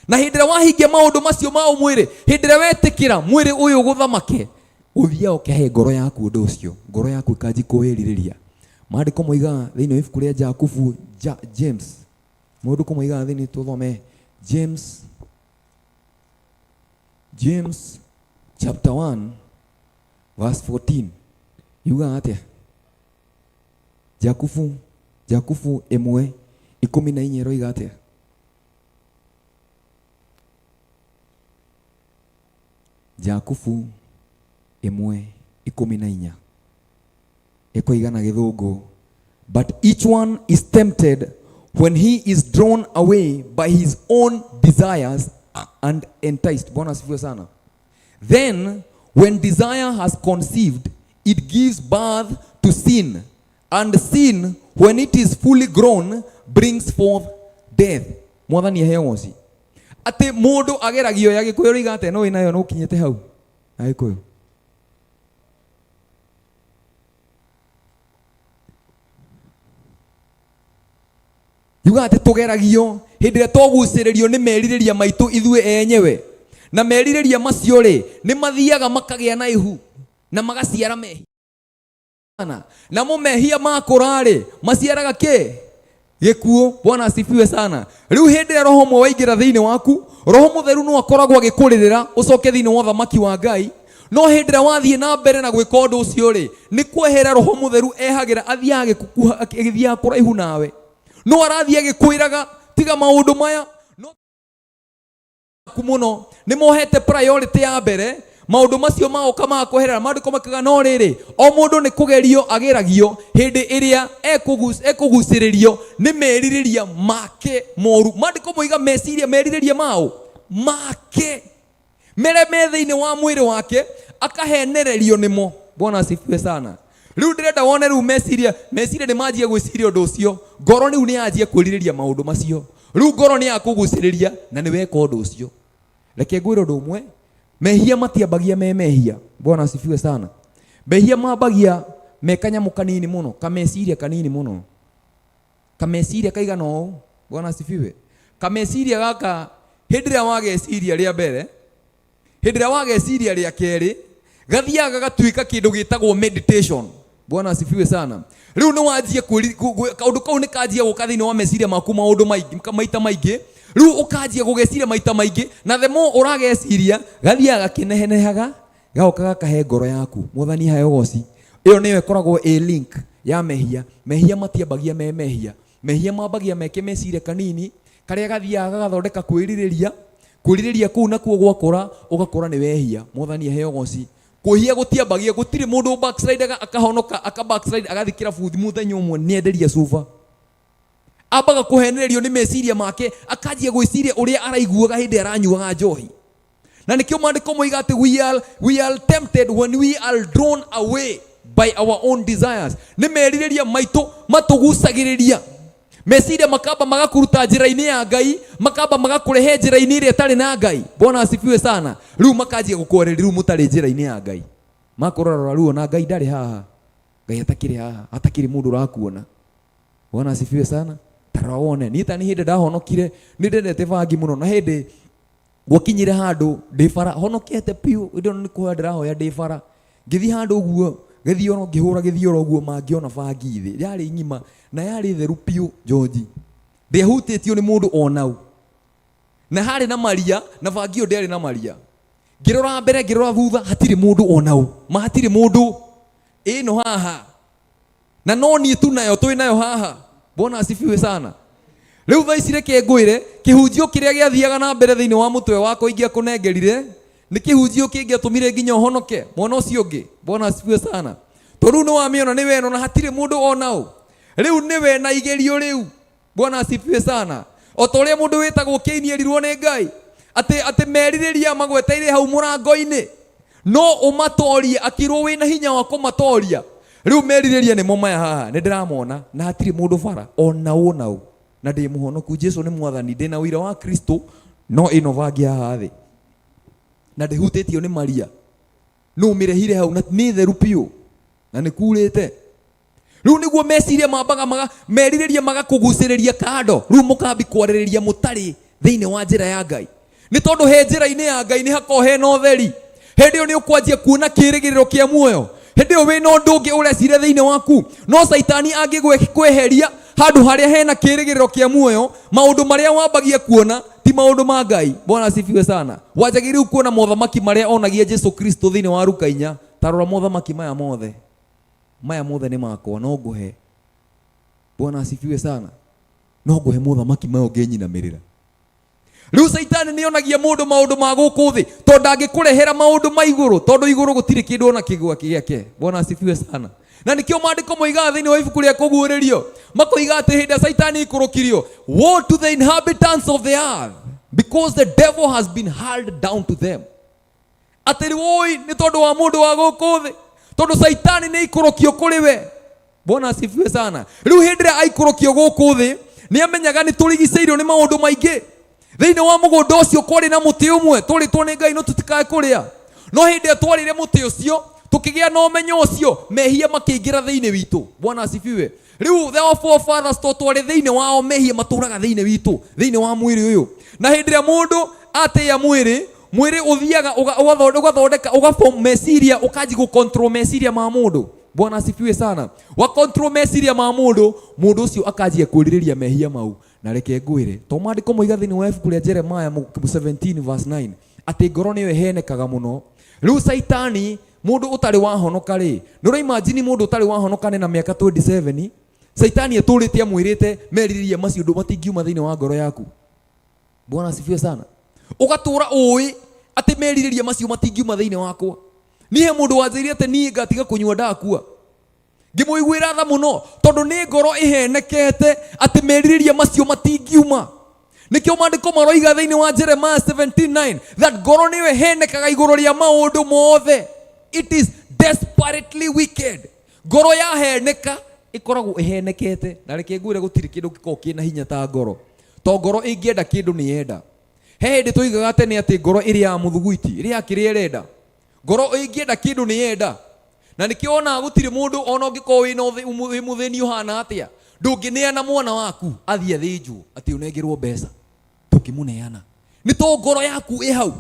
Na hindira wahingia maundu macio ma umwiri, hindira wetikira mwiri uyu guthamake, uthia ukehe ngoro yaku undu ucio, ngoro yaku ikanji kuwiririria. Maandiko moiga thiine wa ibuku ria Jakubu, James, maandiko moiga thiine tuthome James chapter 1 verse 14. Yuga atia? Jakubu 1:14 roiga atia? Jakubu 1:14 ekoiga na githungu, but each one is tempted when he is drawn away by his own desires and enticed. Bwana asifiwe sana. Then when desire has conceived, it gives birth to sin, and sin, when it is fully grown, brings forth death. Mwathani aheo ngoci. Ati mundu ageragio ya gikuyu riga ate no inayo no kinyete hau agikuyu. Yuga ati tugeragio hindire toguciririo ni meririria maitu ithue enyewe, na meririria macio ri ni mathiaga makagia na ihu na magaciara mehia. Na mo mehia makura ri maciaraga ki gikuo. Bwana asifiwe sana. Riu hindire Roho mwe waingira thiine waku, Roho Mutheru no akoragwo agikuririra ucoke thiine wa thamaki wa Ngai. No hindire wathie na mbere na gwika undu ucio ri ni kwehera Roho Mutheru ehagira athiage kukuha agithia kuraihu nawe. No arathie agikwiraga tiga maundu maya, no kumuno ni mohete priority ya mbere, maundu macio mao kama kweherera. Maandiko makaga no riri o mundu ni kugerio ageragio hindi iria ekuguciririo ni meririria make moru. Maandiko moiga meciria meririria mao make mere thiine wa mwiri wake akahenererio nimo. Bwana asifiwe sana. Riu ndirenda wone riu meciria ni manjia gwiciria undu ucio, ngoro riu ni yanjia kwiririria maundu macio. Riu ngoro ni yakuguciriria na ni weka undu ucio. Reke ngwire undu umwe, mehia matiambagia mehia. Bwana asifiwe sana. Mehia mambagia mekanyamu kanini muno, kameciria kanini muno. Kameciria kaigana ũũ. Bwana asifiwe. Kameciria gaka hĩndĩ ĩrĩa wageciria rĩa mbere, hĩndĩ ĩrĩa wageciria rĩa kerĩ, gathiaga gatuĩka kĩndũ gĩtagwo meditation. Bwana asifiwe sana. Riu nĩ wanjia kaũndũ kau nĩ kanjia gũka thĩinĩ wa meciria maku maũndũ maita maingĩ. Riu ũkanjia gũgeciria maita maingĩ, na the more ũrageciria gathiaga gakĩnehenehaga gagoka gakahe ngoro yaku. Mwathani hayo goci. Iyo nĩyo ĩkoragwo link ya mehia. Mehia matiambagia mehia. Mehia mambagia meke meciria kanini karĩa gathiaga gathondeka kwĩrirĩria kũu nakuo gwakũra ũgakũra nĩ wehia. Mwathani aheo goci. Kuhia gutiambagia gutiri mundu backslide akahonoka backslide agathikira buthi muthenya umwe ni enderia cuba. Ambaga kuhenererio ni meciria make akajia gwiciria uria araiguaga hindi aranyuaga njohi. Na nikio maandiko moiga ati we are tempted when we are drawn away by our own desires. Ni meririria maitu matugucagiriria. Meciria makamba magakuruta njira-ini ya Ngai, makamba magakurehe njira-ini iria tari na Ngai. Bwana asifiwe sana. Riu makajia gukworera riu mutari njira-ini ya Ngai. Makorora riu na Ngai ndari haha. Ngai atakiri haha, atakiri mundu rakuona. Bwana asifiwe sana. Tarawone ni tani hindi ndahonokire, ni ndendete bangi muno na hindi gwakinyire handu ndifara honokete piu indo ni kuha ndirahoya ndifara. Ngithi handu uguo githioro ngihura githioro uguo mangiona bangi thi yari ngima na yari theru piu George ndehutitio ni mundu onau na hari na maria na bangi yo nderi na maria ngirora mbere ngirora thutha hatiri mundu onau mahatiri mundu ino haha na no ni tu nayo twi nayo haha. Bwana asifiwe sana. Riu tha ici reke ngwire kihunjio kiria giathiaga na mbere thiini wa mutwe wako ingia kunengerire ni kihunjio kingiatumire nginya honoke mwana ucio ungi. Bwana asifiwe sana. Toru no wamiona ni weno na hatire mundu onao. Riu ni we na igerio riu. Bwana asifiwe sana. Otoria mundu wetagwo kiinierirwo ni Ngai ati meririria magweteire hau murango-ini no umatorie akirwo wina hinya wa kumatoria. Riu meririria ni momaya haha ni ndiramona na hatire mundu bara onau na ndi muhonoku. Jesu ni mwathani ndina wira wa Kristo no ino bangi haha thi na ndihutitio ni maria no mirehire hau na ni theru piu na ni kurite. Riu niguo meciria mambaga meririria magakuguciriria kando. Riu mukambi kwaririria mutari thiini wa njira ya Ngai ni tondu he njira-ini ya Ngai ni hako he no theri. Hindi yo ni ukwanjia kuona kirigiriro kia muoyo. Hindi yo we no ndungi urecire thiini waku no saitani angigweheria handu haria hena kirigiriro kia muoyo. Maundu maria wambagia kuona ti maundu ma Ngai. Bwana asifiwe sana. Wanjagiriu kuona mothamaki maria onagia Jesu Kristo thiini wa Luka 4. Tarora mothamaki maya mothe ni makwa no nguhe. Bwana asifiwe sana. No nguhe mothamaki mayo ngenyinamirira. Riu saitani ni onagia mundu maundu ma guku thi tondu angikurehera maundu ma iguru tondu iguru gutiri kindu ona kigwa giake. Bwana asifiwe sana. Na nikio maandiko moiga thiini wa ibuku ria kuguuririo makoiga ati hindi saitani ikurukirio woe to the inhabitants of the earth because the devil has been hurled down to them. Ati woi ni tondu wa mundu wa guku thi tondu saitani ni ikurukio kuri we. Bwana asifiwe sana. Riu hindi ria aikurukio guku thi ni amenyaga ni turigiceirio ni maundu maingi. Thiini wa mugunda ucio kwari na muti umwe turitwo ni Ngai no tutikae kuria no hindi atwarire muti ucio tukigia no menyo ucio mehia makiingira thiini witu. Bwana asifiwe. Riu therefore fathers to twari thiini wao mehia maturaga thiini witu thiini wa mwiri uyu na hindi ria mundu atia mwiri uthiaga ugathondeka ugaform meciria ukaji gu control meciria ma mundu. Bwana asifiwe sana. Wa control meciria ma mundu ucio akajia kuririria mehia mau. Na reke ngwire to maandiko moiga thiini wa ibuku ria Jeremiah 17 verse 9 ati ngoro niyo ihenekaga muno. Riu saitani mundu utari wahonoka ri no imagine mundu utari wahonoka na miaka 27 saitani aturite amwirite meririria macio ndu matingiuma thiini wa ngoro yaku. Bwana asifiwe sana. Ugatura ui ati meririria macio matingiuma thiini wakwa. Nihe mundu wanjirire ati nie ngatiga kunyua ndakua. Ngimuiguira tha muno tondu ni ngoro ihenekete ati meririria macio matingiuma. Nikio maandiko maroiga thiini wa Jeremiah 17:9 that ngoro niyo ihenekaga iguru ria maundu mothe. It is desperately wicked. Ngoro yaheneka ikoragwo ihenekete na reke ngwire gutiri kindu giko kina hinya ta ngoro to ngoro ĩngĩenda kĩndũ nĩ yenda. He hĩndĩ tũigaga tene atĩ ngoro ĩrĩ ya mũthuguiti ĩrĩ ya kĩrĩa ĩrenda. Ngoro ĩngĩenda kĩndũ nĩ yenda. Na nĩkĩo ona gũtirĩ mũndũ ona ũngĩkorwo wĩ mũthĩni ũhana atĩa, ndũngĩneana mwana waku athiĩ athĩnjwo atĩ ũnengerwo mbeca. Ndũngĩmũneana. Nĩ to ngoro yaku ĩ hau.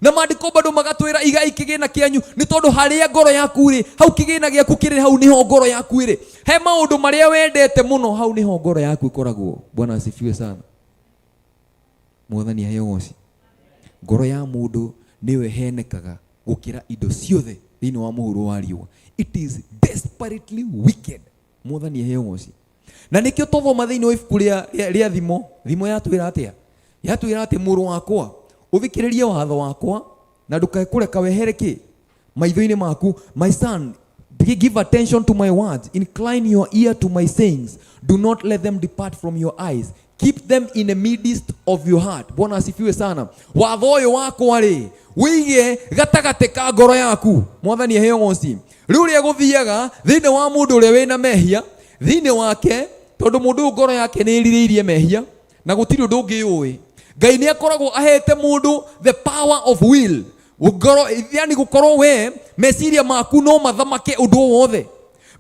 Na maandĩko bado magatwĩra igai kĩgĩna kĩanyu nĩ tondũ harĩa ngoro yaku ĩrĩ, hau kĩgĩna gĩaku kĩrĩ, hau nĩho ngoro yaku ĩrĩ. He maũndũ marĩa wendete mũno, hau nĩho ngoro yaku ĩkoragwo. Bwana asifiwe sana. Mwathani aheo goci. Ngoro ya mũndũ nĩyo ĩhenekaga gũkĩra indo ciothe thĩinĩ wa mũhuro wa riũa. It is desperately wicked. Mwathani aheo goci. Na nĩkĩo tũthoma thĩinĩ wa ibuku rĩa thimo yatwĩra atĩa? Yatwĩra atĩ mũrũ wakwa uthikiririe watho wakwa na ndũkekũreka wehere maitho-inĩ maku. My son, give attention to my words, incline your ear to my sayings, do not let them depart from your eyes, keep them in the midst of your heart. Bwana asifiwe sana. Watho ũyũ wakwa rĩ, wĩige gatagatĩ ka ngoro yaku. Mwathani aheo goci. Rĩu rĩa gũthiaga thĩinĩ wa mũndũ ũrĩa wĩna mehia thĩinĩ wake, tondũ mũndũ ngoro yake nĩ ĩrirĩirie mehia na gũtirĩ ũndũ ũngĩ yũĩ. Ngai nĩ akoragwo ahete mũndũ the power of will. Ngoro yani gũkorwo we meciria maku no mathamake ũndũ wothe.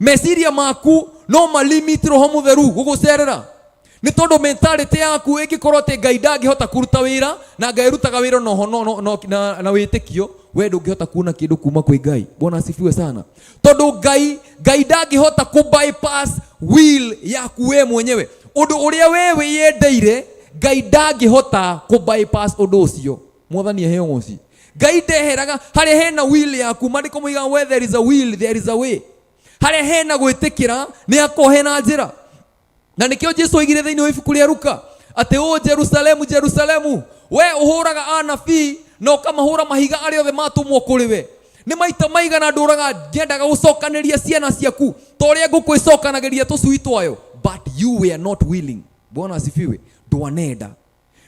Meciria maku no malimit Roho Mũtheru gũgũcerera. Nĩ tondũ mentality yaku ĩngĩkorwo atĩ Ngai ndangĩhota kũruta wĩra na Ngai rutaga wĩra na wĩtĩkio, we ndũngĩhota kuona kĩndũ kuma kwĩ Ngai. Bwana asifiwe sana. Tondũ Ngai ndangĩhota kũ bypass will yaku we mwenyewe. Ũndũ ũrĩa we wĩyendeire Ngai ndangĩhota kũ bypass ũndũ ũcio. Mwathani aheo goci. Ngai ndeheraga harĩa hena will yaku, maandĩko moigaga where there is a will there is a way. Harĩa hena gwĩtĩkĩra nĩ akohe na njĩra. Na nĩkĩo Jesũ oigire thĩinĩ wa ibuku rĩa Luka atĩ o Jerusalemu Jerusalemu, we ũhũraga anabii na ũkamahũra mahiga arĩa othe matũmwo kũrĩ we. Nĩ maita maigana ndũraga ngĩendaga gũcokanĩria ciana ciaku ta ũrĩa ngũkũ ĩcokanagĩria tũcui twayo, but you were not willing. Bwana asifiwe. Ndwanenda.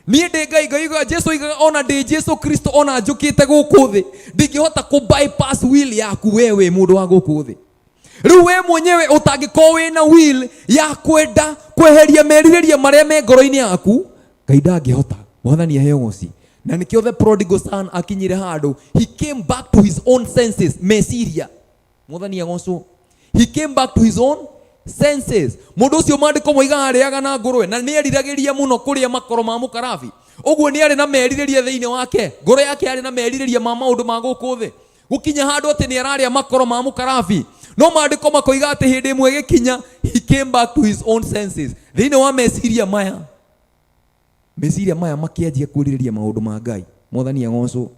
Niĩ ndĩ Ngai Jesũ oigaga ona ndĩ Jesũ Kristo ona njũkĩte gũkũ thĩ ndingĩhota kũ bypass will yaku wewe mũndũ wa gũkũ thĩ. Rĩu we mwenyewe ũtangĩkorwo wĩna will ya kwenda kweheria merirĩria marĩa me ngoro-inĩ yaku, Ngai ndangĩhota. Mwathani aheo goci. Na nĩkĩo the prodigal son akinyire handũ, he came back to his own senses. Meciria. Mwathani agocwo. He came back to his own senses. Mũndũ ũcio maandĩko moigaga arĩaga na ngũrwe na nĩ eriragĩria mũno kũrĩa makoro ma mũkarabi. Ũguo nĩ arĩ na merirĩria thĩinĩ wake. Ngoro yake arĩ na merirĩria ma maũndũ ma gũkũ thĩ. Gũkinya handũ atĩ nĩ ararĩa makoro ma mũkarabi. No maandĩko makoiga atĩ hĩndĩ ĩmwe gĩkinya, he came back to his own senses. Thĩinĩ wa meciria maya makĩanjia kwĩrirĩria maũndũ ma Ngai. Mwathani agocwo.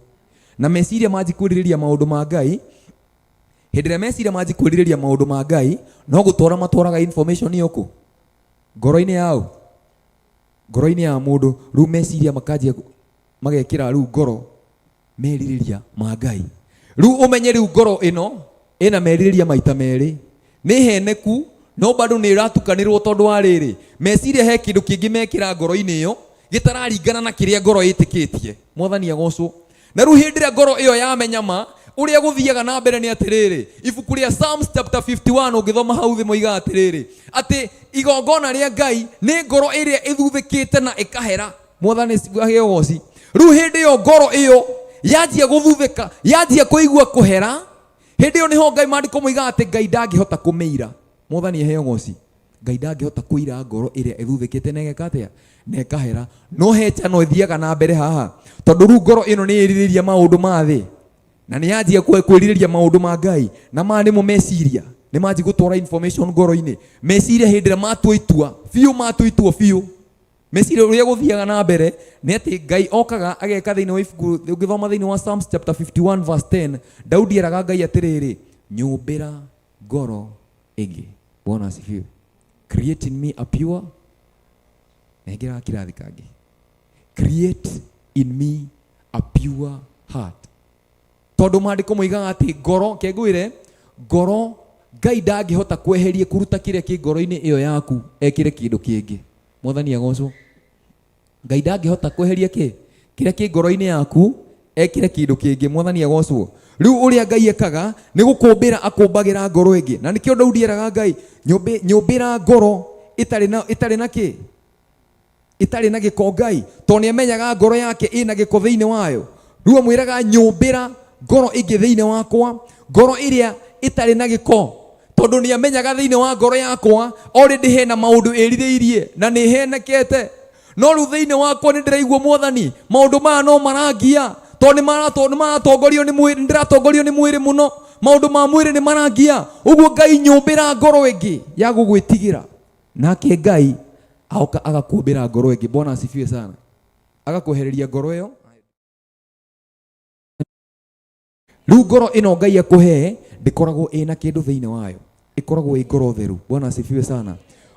Na meciria manjia kwĩrirĩria maũndũ ma Ngai, hĩndĩ ĩrĩa meciria manjia kwĩrirĩria maũndũ ma Ngai, no gũtwara matwaraga information yoko ngoro-inĩ yao, ngoro-inĩ ya mũndũ. Rĩu meciria makanjia magekĩra rĩu ngoro merirĩria ma Ngai. Rĩu ũmenye rĩu ngoro ĩno ĩna merirĩria maita merĩ. Nĩ heneku no bado nĩ ĩratukanĩrwo tondũ wa rĩrĩ, meciria he kĩndũ kĩngĩ mekĩra ngoro-inĩ ĩyo gĩtararingana na kĩrĩa ngoro ĩtĩkĩtie. Mwathani agocwo. Na rĩu hĩndĩ ĩrĩa ngoro ĩyo yamenya ma ũrĩa gũthiaga na mbere nĩ atĩrĩrĩ, ibuku rĩa Psalms chapter 51 ũngĩthoma hau thĩ moigaga atĩrĩrĩ atĩ igongona rĩa Ngai nĩ ngoro ĩrĩa ĩthuthĩkĩte na ĩkahera. Mwathani aheo goci. Rĩu hĩndĩ ĩyo ngoro ĩyo yanjia gũthuthĩka, yanjia kũigua kũhera, hĩndĩ ĩyo nĩho Ngai maandĩko moigaga atĩ Ngai ndangĩhota kũmĩira. Mwathani aheo goci. Ngai ndangĩhota kũira ngoro ĩrĩa ĩthuthĩkĩte na ĩgeka atĩa na ĩkahera. No hecha no ĩthiaga na mbere haha, tondũ rĩu ngoro ĩno nĩ ĩrirĩria maũndũ ma thĩ na nĩ yanjia kwĩrirĩria maũndũ ma Ngai, na ma nĩmo meciria nĩ manjia gũtwara information ngoro-inĩ. Meciria hĩndĩ ĩrĩa matua itua biũ, meciria ũrĩa gũthiaga na mbere nĩ atĩ Ngai okaga ageka thĩinĩ wa ibuku ũngĩthoma thĩinĩ wa Psalms chapter 51 verse 10, Daudi eraga Ngai atĩrĩrĩ, nyũmbĩra ngoro ĩngĩ. Bwana asifiwe. Create in me a pure, nengera kirathi kangĩ, create in me a pure heart. Tondũ maandĩko moigaga atĩ ngoro, kengwĩre ngoro Ngai ndangĩhota kweheria kũruta kĩrĩa kĩ ngoro-inĩ ĩyo yaku ekĩre kĩndũ kĩngĩ. Mwathani agocwo. Ngai ndangĩhota kweheria kĩrĩa kĩ ngoro-inĩ yaku ekĩre kĩndũ kĩngĩ. Mwathani agocwo. Rĩu ũrĩa Ngai ekaga nĩ gũkũmbĩra akũmbagĩra ngoro ĩngĩ. Na nĩkĩo Daudi eraga Ngai, nyũmbĩra ngoro ĩtarĩ na kĩ? itari na giko Ngai to ni amenyaga ngoro yake ina giko thiini wayo ruo mwiraga nyumbira ngoro ingi thiini wakwa ngoro iria itari na giko tondu ni amenyaga thiini wa ngoro yakwa already hena maundu eririirie na ni henekete no ru thiini wakwa ni ndiraigua Mwathani maundu maya no marangia to ni maratongorio ni mwiri ndiratongorio ni mwiri muno maundu ma mwiri ni marangia uguo Ngai nyumbira ngoro ingi ya gugwitigira nake Ngai agakumbira ngoro ingi. Bwana asifiwe sana. Agakuhereria ngoro iyo riu ngoro ino Ngai akuhe ndikoragwo ina kindu thiini wayo ikoragwo i ngoro theru. Bwana asifiwe sana.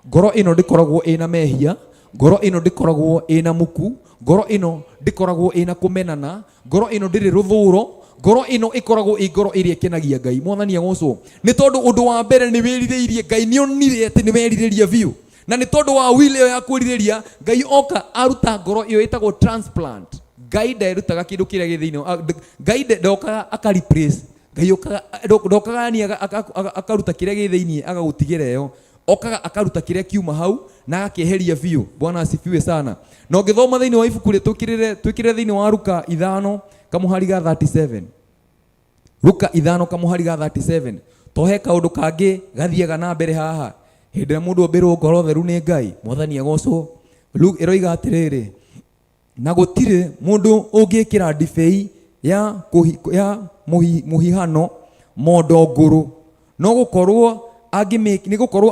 Ngoro ino ndikoragwo ina mehia ngoro ino ndikoragwo ina muku ngoro ino ndikoragwo ina kumenana ngoro ino ndiri ruthuro ngoro ino ikoragwo i ngoro iria kenagia Ngai. Mwathani agocwo ni tondu undu wa mbere ni wiririirie Ngai ni onire ati ni weririria biu na ni tondu wa wile yo ya kwiriria Ngai oka aruta ngoro iyo itagwo transplant. Ngai nderutaga kindu kiria githiini Ngai ndokaga aka replace Ngai ndokaga ni akaruta kiria githiini agagutigira yo okaga akaruta kiria kiuma hau na agakeheria biu. Bwana asifiwe sana. Na ngithoma thiini wa ibuku twikire thiini wa Luka 5 kamuhari ga 37 Luka 5 kamuhari ga 37 tohe kaundu kangi gathiaga na mbere haha hindi mundu ombirwo ngoro theru ni Ngai. Mwathani agocwo. Luke eroiga atiriri na gutire mundu ungikira ndibei ya muhihano mondo nguru no gukorwo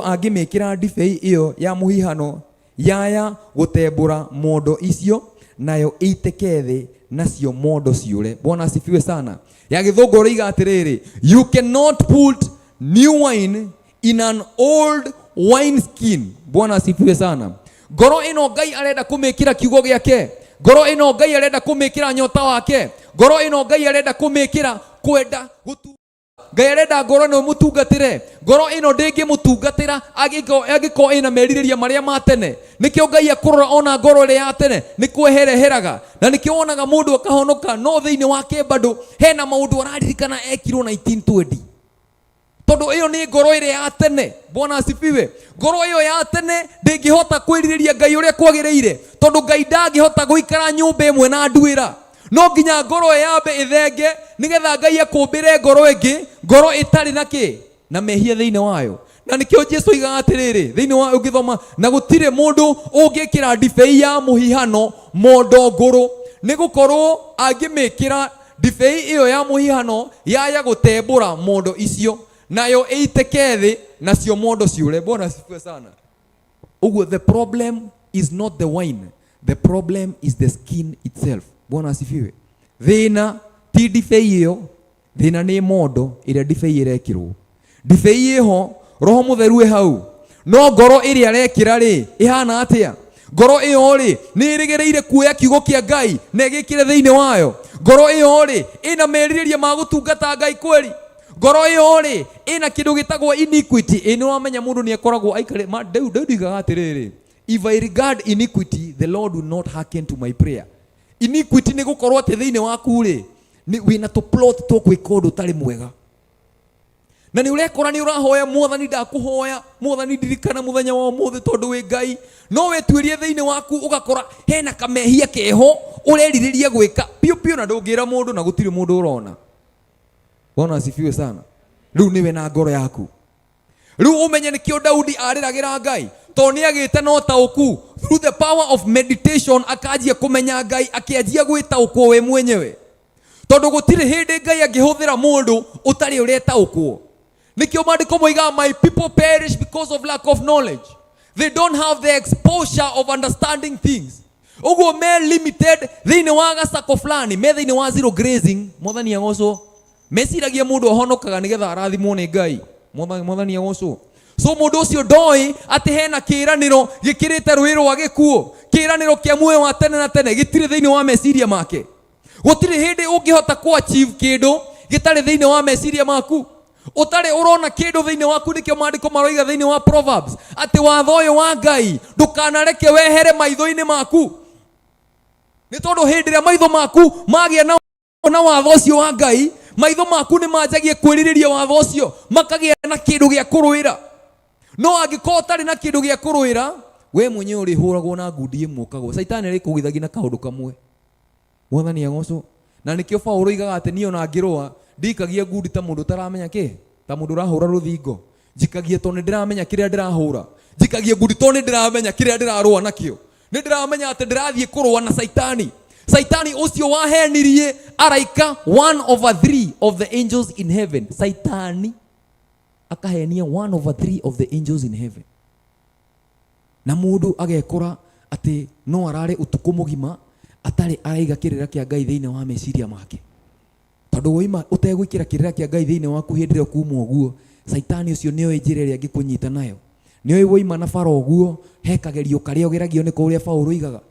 angimikira ndibei iyo ya muhihano yaya gutembura mondo icio nayo iteke thi nacio mondo ciure. Bwana asifiwe sana. Ya githungu riga atiriri you cannot put new wine in an old wine skin. Bwana asifiwe sana. Ngoro ino Ngai arenda kumikira kiugo giake ngoro ino Ngai arenda kumikira nyota wake ngoro ino Ngai arenda kumikira kwenda gutu Ngai arenda ngoro no mutungatire ngoro ino ndingi mutungatira agiko ina meririria maria matene nikio Ngai akurora ona ngoro ria ya tene ni kwehereheraga na nikio onaga mundu akahonoka no thiini wake bado hena maundu araririkana ekirwo 1920 tondu iyo ni ngoro ire ya tene. Bwana asifiwe. Ngoro iyo ya tene ndingihota kwiririria Ngai uria kwagiriire tondu Ngai ndangihota guikara nyumba imwe na nduira no nginya ngoro yambe ithenge nigetha Ngai akumbire ngoro ingi ngoro itari na mehia thiini wayo. Na nikio Jesu iga atiriri thiini wa ungithoma na gutire mundu ungikira ndibei ya muhihano mondo nguru ni gukorwo angimikira ndibei iyo ya muhihano yaya gutembura mondo icio nayo eiteke thi nacio mondo ciure. Bwana asifiwe sana. Uguo the problem is not the wine, the problem is the skin itself. Bwana asifiwe. Thina ti ndibei iyo thina ni mondo iria ndibei irekirwo ndibei iho roho mutheru hau no ngoro iria arekira ri ihana atia ngoro iyo ri ni irigereire kuoya kiugo kia Ngai na igikire thiini wayo ngoro iyo ri ina meririria ma gutungata Ngai kweli ngoro iyo ri ina kindu gitagwo iniquity ino wamenya mundu ni akoragwo aikare ndiga atiriri if I regard iniquity the Lord will not hearken to my prayer. Iniquity ni gukorwo ati thiini waku ri ni wina to plot to gwikondo tari mwega na ni urekora ni urahoya Mwathani ndakuhoya Mwathani ndirikana muthenya wa umuthi tondu wi Ngai no wetwirie thiini waku ugakora hena kamehia keho ureririria gwika piu na ndungira mundu na gutiri mundu urona. Bwana asifiwe sana. Riu niwe na ngoro yaku riu umenye nikio Daudi ariragira Ngai to ni agite no tauku through the power of meditation akajia kumenya Ngai akiajia gwitaukwo we mwenyewe tondu gutiri hindi Ngai angihuthira mundu utari uretaukwo. Nikio maandiko moiga my people perish because of lack of knowledge. They don't have the exposure of understanding things. Uguo me limited thiini wa gacako fulani me thiini wa zero grazing. Mwathani agocwo mesiragia mundu ahonokaga nigetha arathimwo ni Ngai. Mwathani agocwo so mundu ucio ndoi ati hena kiraniro gikirite rwi rwa gikuo kiraniro kia muoyo wa tene na tene gitire thiini wa meciria make gutire hindi ungihota ku achieve kindu gitari thiini wa meciria maku utari urona kindu thiini waku nikio maandiko maroiga thiini wa Proverbs ati watho uyu wa Ngai ndukanareke wehere maitho-ini maku ni tondu hindi ria maitho maku magia na watho ucio wa Ngai maitho maku ni manjagie kwiririria watho ucio makagia na kindu gia kuruira no angiko utari na kindu gia kuruira we mwenyewe uri huragwo na ngundi imwe ukagwo Saitani ari kugithagia na kaundu kamwe. Mwathani agocwo. Na nikio Paulo igaga ati niyo na ngirwa ndikagia ngundi ta mundu taramenya ki, ta mundu rahura ruthingo. Njikagia to ni ndiramenya kiria ndirahura. Njikagia ngundi to ni ndiramenya kiria ndirarua nakio. Ni ndiramenya ati ndirathie kurua na Saitani. Saitani ucio wahenirie araika 1/3 of the angels in heaven. Saitani akahenia 1/3 of the angels in heaven. Na mundu agekora ati no arare utuku mugima atari araiga kirira kia Ngai thiine wa meciria make. Tondu woima utegwikira kirira kia Ngai thiine waku hindire kuumwo guo, Saitani ucio niyo njira iria ngikunyita nayo. Niyo woima na faro guo hekagerio karia ogeragio ni kuria Paulo igaga.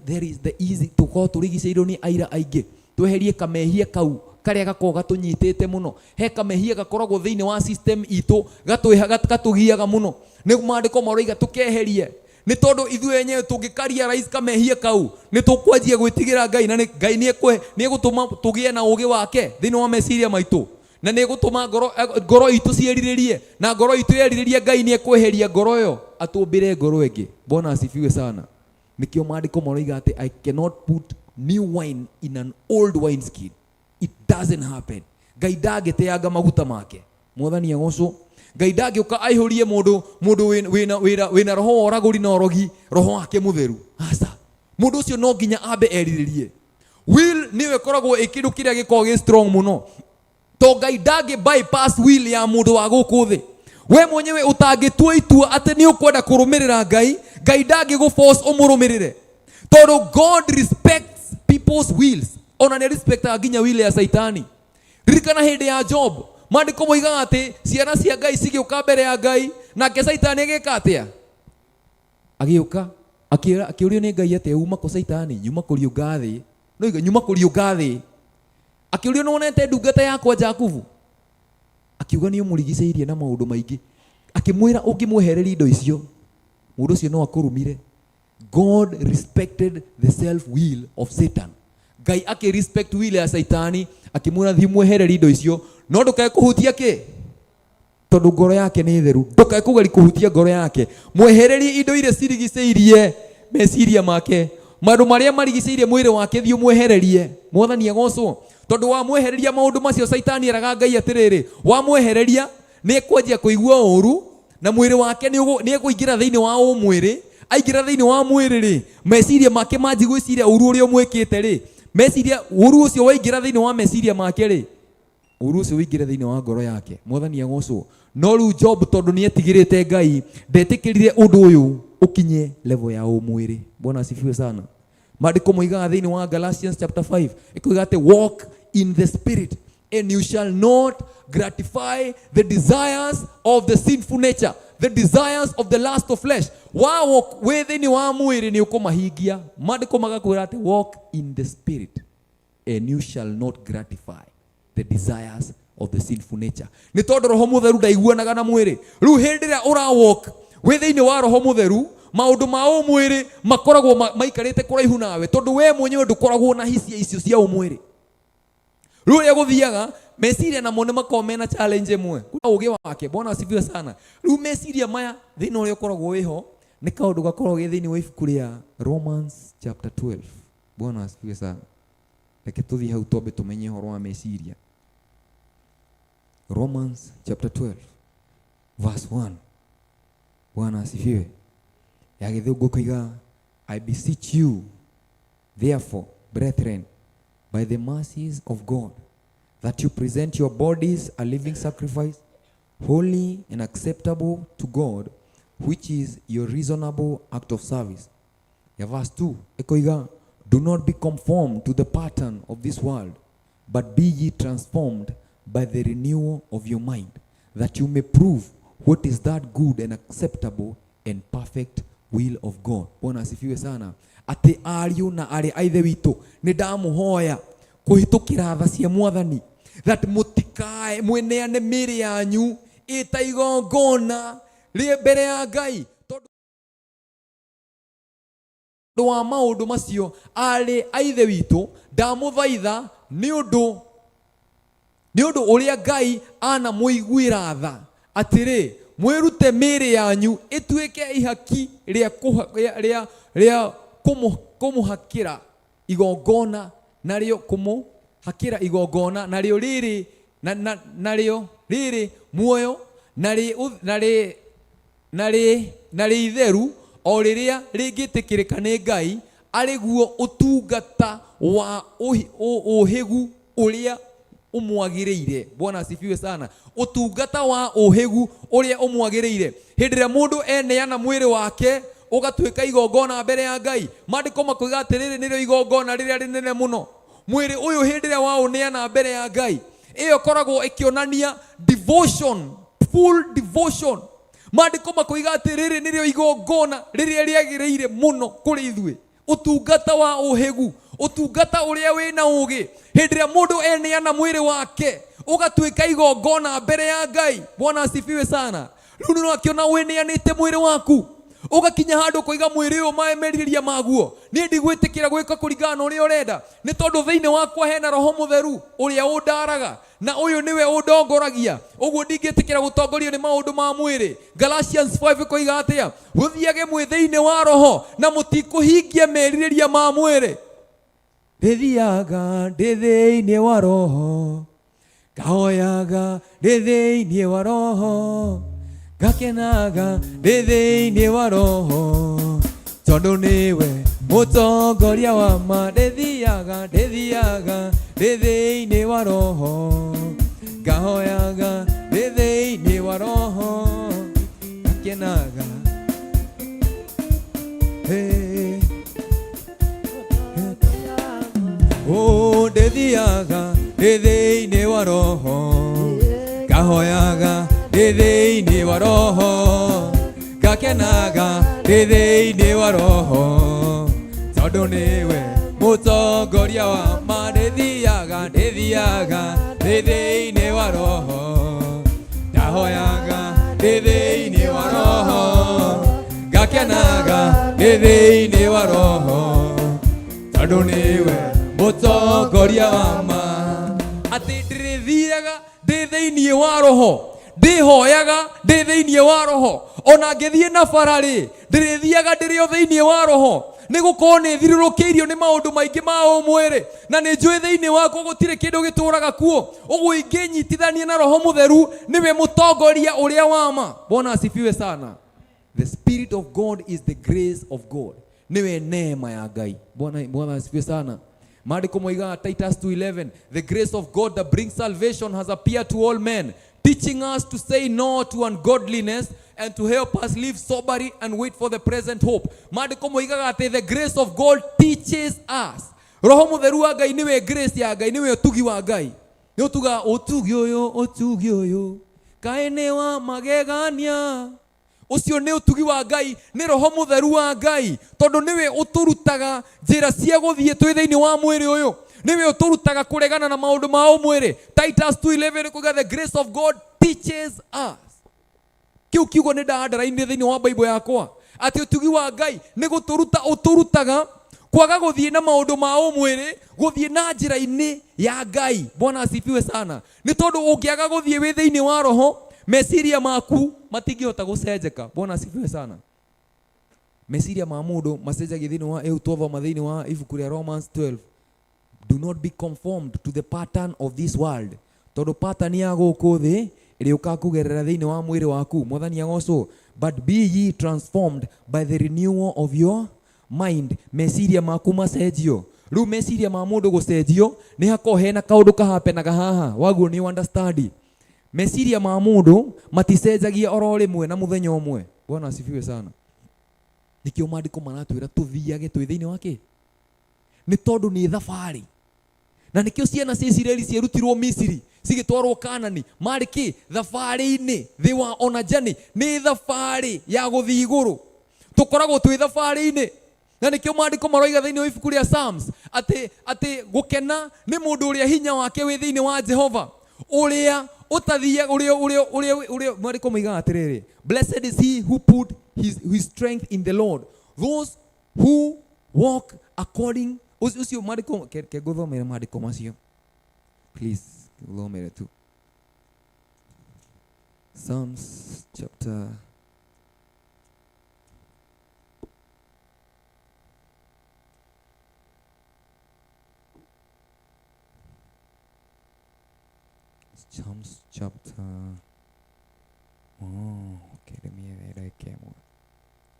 There is the easy to call to rigiceirwo ni aira aingi. Tweherie kamehia kau karia gako gatunyitite muno. He kamehia gakoragwo thiine wa system itu gatugiaga muno. Ni maandiko maroiga tukeherie. Ni tondu ithuĩ enyewe tungikaria rais kamehia kau ni tukwanjia gwitigira Ngai na Ngai ni egutuma tugie na ugi wake thiine wa meciria maitu. Na ni egutuma ngoro itu cierirerie na ngoro itu yeriririe Ngai ni ekweheria ngoro yo atumbire ngoro ingi. Bwana asifiwe sana. Nikio maandiko maroiga ati I cannot put new wine in an old wine skin. It doesn't happen. Ngai ndangiteanga maguta make. Mwathani agocwo. Ngai ndangĩũka aihũrie mũndũ wĩna roho wa ũragũri na ũrogi roho wake mũtheru. Aca. Mũndũ ũcio no nginya ambe erirĩrie. Will nĩwe ĩkoragwo ĩkĩndũ kĩrĩa gĩkoragwo gĩ strong mũno. To Ngai ndangĩ bypass will ya mũndũ wa gũkũ thĩ. We mwenyewe ũtangĩtua itua atĩ nĩ ũkwenda kũrũmĩrĩra Ngai, Ngai ndangĩgũforce ũmũrũmĩrĩre. Tondũ God respects people's wills. Ona nĩ respectaga nginya will ya Saitani. Ririkana hĩndĩ ya Job. Maandiko moigaga atĩ ciana cia Ngai cigĩũka mbere ya Ngai, nake Saitani agĩka atĩa? Agĩũka akĩũrio nĩ Ngai atĩ uma kũ Saitani? Nyuma kũriũnga thĩ. No iga nyuma kũriũnga thĩ. Akĩũrio nĩ wonete ndungata yakwa Jakubu? Akiuga nĩ ũmũrigicĩirie na maũndũ maingĩ. Akĩmwĩra ũngĩmwehereria indo icio mũndũ ũcio no akũrumire. God respected the self will of Satan. Ngai akĩrespect will ya Saitani, akĩmwĩra thiĩ mwehererie indo icio, no ndũkae kũhutia kĩ? Tondũ ngoro yake nĩ theru. Ndũkae kũgeria kũhutia ngoro yake. Mwehererie indo iria cirigicĩirie meciria make. Maũndũ marĩa marigicĩirie mwĩrĩ wake thiĩ mwehererie. Mwathani agocwo. Tondu wa mwehereria maundu macio Saitani araga Ngai atiriri, wa mwehereria ni ekwanjia kuigua uru na mwiri wake ni ekuingira thiini wa umwiri. Aingira thiini wa mwiri ri, meciria make manji gwiciria uru uria mwikite ri, meciria uru ucio waingira thiini wa meciria make ri, uru ucio waingira thiini wa ngoro yake. Mwathani agocwo. No riu Job tondu ni etigirite Ngai, ndetikirire undu uyu ukinye level ya umwiri. Bwana asifiwe sana. Maandiko moigaga thiini wa Galatians chapter 5 ikuiga ati walk in the spirit and you shall not gratify the desires of the sinful nature, the desires of the lust of flesh. Wa walk within wa mwiri ni ukumahingia. Maandiko magakwira ati walk in the spirit and you shall not gratify the desires of the sinful nature. Ni tondu roho mutheru ndaiguanaga na mwiri. Riu hindi ria ura walk within wa roho mutheru, maundu ma umwiri makoragwo maikarite kuraihu nawe tondu we mwenyewe ndukoragwo na hisia icio cia umwiri. Riu ria guthiaga meciria namo ni makomena challenge imwe ugi wake. Bwana asifiwe sana. Riu meciria maya thini uria ukoragwo wiho ni kaundu gakoragwo gi thini wa ibuku ria Romans chapter 12. Bwana asifiwe sana. Reke tuthie hau twambe tumenye horo wa meciria. Romans chapter 12 verse 1. Bwana asifiwe. Ya githungu kuiga, I beseech you therefore brethren by the mercies of God that you present your bodies a living sacrifice, holy and acceptable to God, which is your reasonable act of service. Ya verse 2 ikoiga, do not be conformed to the pattern of this world, but be ye transformed by the renewal of your mind, that you may prove what is that good and acceptable and perfect will of God. Bwana asifiwe sana. Ati ariu na ari aithe witu ni ndamuhoya kuhitukira tha cia Mwathani, that mutikae mweneane mĩĩrĩ yanyu ita igongona rĩ mbere ya Ngai. Tondu wa maundu macio ari aithe witu ndamuthaitha ni undu uria Ngai ana muiguira tha atiri mwirute mĩĩrĩ yanyu ĩtuĩke ihaki rĩa kũmũhakĩra igongona narĩo kũmũhakĩra igongona narĩo rĩrĩ muoyo narĩ itheru o rĩrĩa rĩngĩtĩkĩrĩka nĩ Ngai arĩ guo ũtungata wa ũhĩgu ũrĩa umwagĩrĩire. Bwana asifiwe sana. Ũtungata wa ũhĩgu ũrĩa umwagĩrĩire. Hĩndĩ ĩrĩa mũndũ eneana mwĩrĩ wake ũgatuĩka igongona mbere ya Ngai, maandĩko makoiga atĩrĩrĩ nĩrĩo igongona rĩrĩa rĩnene mũno. Mwĩrĩ ũyũ hĩndĩ ĩrĩa waũneana mbere ya Ngai, ĩyo koragwo ĩkĩonania devotion, full devotion. Maandĩko makoiga atĩrĩrĩ nĩrĩo igongona rĩrĩa rĩagĩrĩire mũno kũrĩ ithuĩ. Ũtungata wa ũhĩgu, ũtungata ũrĩa wĩna ũgĩ. Hĩndĩ ĩrĩa mũndũ eneana mwĩrĩ wake ũgatuĩka igongona mbere ya Ngai. Bwana asifiwe sana. Rĩu nĩ ũrakĩona wĩneanĩte mwĩrĩ waku, ũgakinya handũ koiga mwĩrĩ ũyũ merirĩria maguo niĩ ndigwĩtĩkĩra gwĩka kũringana na ũrĩa ũrenda, nĩ tondũ thĩinĩ wakwa hena Roho Mũtheru ũrĩa ũndaraga na ũyũ nĩwe ũndongoragia, ũguo ndingĩtĩkĩra gũtongorio nĩ maũndũ ma mwĩrĩ. Galatians 5 koiga atĩa? Gũthiage mwĩ thĩinĩ wa Roho na mũtikũhingia merirĩria ma mwĩrĩ. Ndĩthiaga ndĩ thĩinĩ wa Roho, ngahoyaga ndĩ thĩinĩ wa Roho, gakenaga ndĩ thĩinĩ wa Roho, tondũ nĩwe mũtongoria wa ma. Ndĩthiaga ndĩ thĩinĩ wa Roho, ngahoyaga ndĩ thĩinĩ wa Roho, gakenaga ndĩthiaga ndĩ thĩinĩ wa Roho, ngahoyaga ndĩ thĩinĩ wa Roho, gakenaga ndĩ thĩinĩ wa Roho, tondũ nĩwe mũtongoria wa ma. Ndĩthiaga ndĩ thĩinĩ wa Roho, ndahoyaga ndĩ thĩinĩ wa Roho, gakenaga ndĩ thĩinĩ wa Roho, tondũ nĩwe mũtongoria wa ma. Atĩ ndĩthiaga ndĩ thĩinĩ wa Roho, ndĩhoyaga ndĩ thĩinĩ wa Roho, ona ngĩthiĩ na bara rĩ ndĩrĩthiaga ndĩrĩ o thĩinĩ wa Roho, nĩ gũkorwo nĩ thirũrũkĩirio nĩ maũndũ maingĩ ma ũmwĩrĩ na nĩ njũĩ thĩinĩ wakwa gũtirĩ kĩndũ gĩtũraga kuo. Ũguo ingĩnyitithania na Roho Mũtheru, nĩwe mũtongoria ũrĩa wa ma. Bwana asifiwe sana. The Spirit of God is the grace of God. Niwe neema ya Ngai. Bwana asifiwe sana. Maandiko moiga Titus 2:11, the grace of God that brings salvation has appeared to all men, teaching us to say no to ungodliness and to help us live soberly and wait for the present hope. Maandiko moiga ati the grace of God teaches us. Roho Mũtheru wa Ngai niwe grace ya Ngai, niwe ũtugi wa Ngai. Nĩ ũtuga ũtugi ũyũ kaĩ nĩ wa magegania. Ucio nĩ ũtugi wa Ngai, nĩ Roho Mũtheru wa Ngai, tondũ niwe ũtũrutaga njĩra cia gũthiĩ twĩ thĩinĩ wa mwĩrĩ ũyũ, niwe ũtũrutaga kũregana na maũndũ ma ũmwĩrĩ. Titus 2:11 kuga the grace of God teaches us. Kiu kiugo nĩ ndandarainĩ thĩinĩ wa Bible yakwa atĩ ũtugi wa Ngai nĩ gũtũruta ũtũrutaga kwaga gũthiĩ na maũndũ ma ũmwĩrĩ, gũthiĩ na njĩra-inĩ ya Ngai. Bwana asifiwe sana. Nĩ tondũ ũngĩaga gũthiĩ wĩ thĩinĩ wa Roho, meciria maku matingĩhota gũcenjeka. Bwana asifiwe sana. Meciria ma mũndũ macenjagia thĩinĩ wa twavoma thĩinĩ wa ibuku rĩa Romans 12. Do not be conformed to the pattern of this world. Tondũ pattern ya gũkũ thĩ ĩrĩũka kũgerera thĩinĩ wa mwĩrĩ waku. Mwathani agocwo. But be ye transformed by the renewal of your mind. Meciria maku macenjio. Rĩu meciria ma mũndũ gũcenjio nĩ hakorwo hena kaũndũ kahapenaga haha. Waguo nĩ understand. Meciria ma mũndũ maticenjagia oro rĩmwe na mũthenya ũmwe. Bwana asifiwe sana. Nikĩo maandĩko maratwĩra tũthiage twĩ thĩinĩ wake. Nĩ tondũ nĩ thabarĩ. Na nikĩo ciana cia Isiraeli cierutirwo Misiri cigĩtwarwo Kanani, marĩ kĩ? Thabarĩ-inĩ. They were on a journey. Nĩ thabarĩ ya gũthiĩ igũrũ. Tũkoragwo twĩ thabarĩ-inĩ. Na nikĩo maandĩko maroiga thĩinĩ wa ibuku rĩa Psalms atĩ gũkena nĩ mũndũ ũrĩa hinya wake wĩ thĩinĩ wa Jehova, ũrĩa ũtathiaga ũrĩa maandĩko moiga atĩrĩrĩ, blessed is he who put his strength in the Lord, those who walk according. Ucio maandĩko ke gũthomera maandĩko macio please, gũthomera tu. Psalms chapter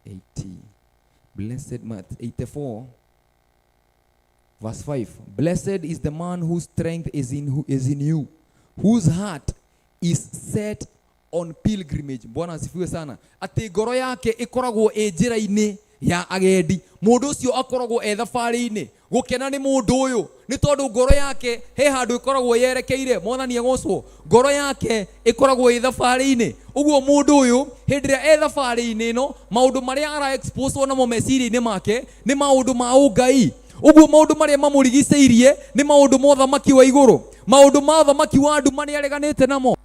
80. Blessed 84 verse 5. Blessed is the man whose strength is in you, whose heart is set on pilgrimage. Bwana asifiwe sana. Ati ngoro yake ikoragwo njira-ini ya agendi. Mundu ucio akoragwo thabari-ini gukena ni mundu uyu ni tondu ngoro yake he handu ikoragwo yerekeire. Mwathani agocwo. Ngoro yake ikoragwo thabari-ini. Uguo mundu uyu hindi ria thabari-ini no maundu maria ara expose namo meciria-ini make ni maundu ma ungai. Uguo maundu maria mamurigiceirie ni maundu ma uthamaki wa iguru. Maundu ma uthamaki wa nduma ni areganite namo.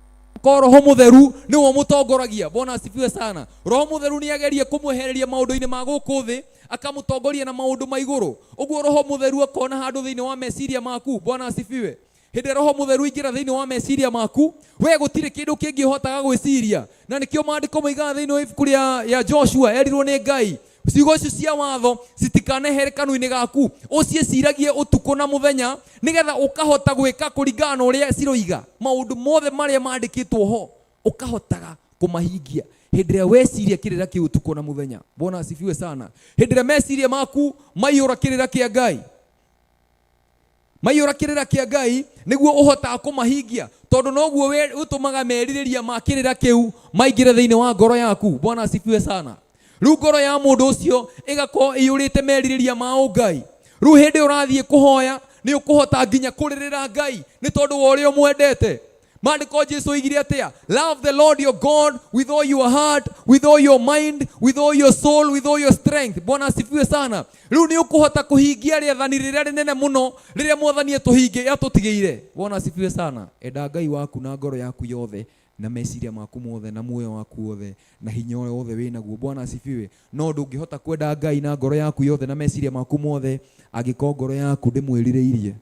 Roho Mutheru niwe mutongoragia. Bwana asifiwe sana. Roho Mutheru ni ageria kumwehereria maundu-ini ma guku thi akamutongoria na maundu ma iguru. Uguo Roho Mutheru akona handu thiini wa meciria maku. Bwana asifiwe. Hindi Roho Mutheru ingira thiini wa meciria maku, we gutire kindu kingi hotaga gwiciria. Na nikio maandiko moigaga thiini wa ibuku ya Joshua erirwo ni Ngai, ciugo icio cia watho citikanehere kanua-ini gaku, ucieciragie utuku na muthenya nigetha ukahota gwika kuringana na uria ciroiga. Maundu mothe maria mandikitwo ho ukahotaga kumahingia hindi ria weciria kirira ki utuku na muthenya. Bwana asifiwe sana. Hindi ria meciria maku maiyura kirira kia Ngai, maiyura kirira kia Ngai niguo uhotaga kumahingia, tondu noguo we utumaga meririria ma kirira kiu maingire thiini wa ngoro yaku. Bwana asifiwe sana. Riu ngoro ya mundu ucio igakorwo iyurite meririria ma Ngai. Riu hindi urathie kuhoya ni ukuhota nginya kuririra Ngai ni tondu wa uria mwendete. Maandiko Jesu oigire atia? Love the Lord your God with all your heart, with all your mind, with all your soul, with all your strength. Bwana asifiwe sana. Riu ni ukuhota kuhingia riathani riria rinene muno riria Mwathani atuhinge atutigeire. Bwana asifiwe sana. Enda Ngai waku na ngoro yaku yothe na meciria maku mothe na muoyo waku wothe na hinya wothe winaguo. Bwana asifiwe. No ndungihota kwenda Ngai na ngoro yaku yothe na meciria maku mothe angiko ngoro yaku ndimwirireirie.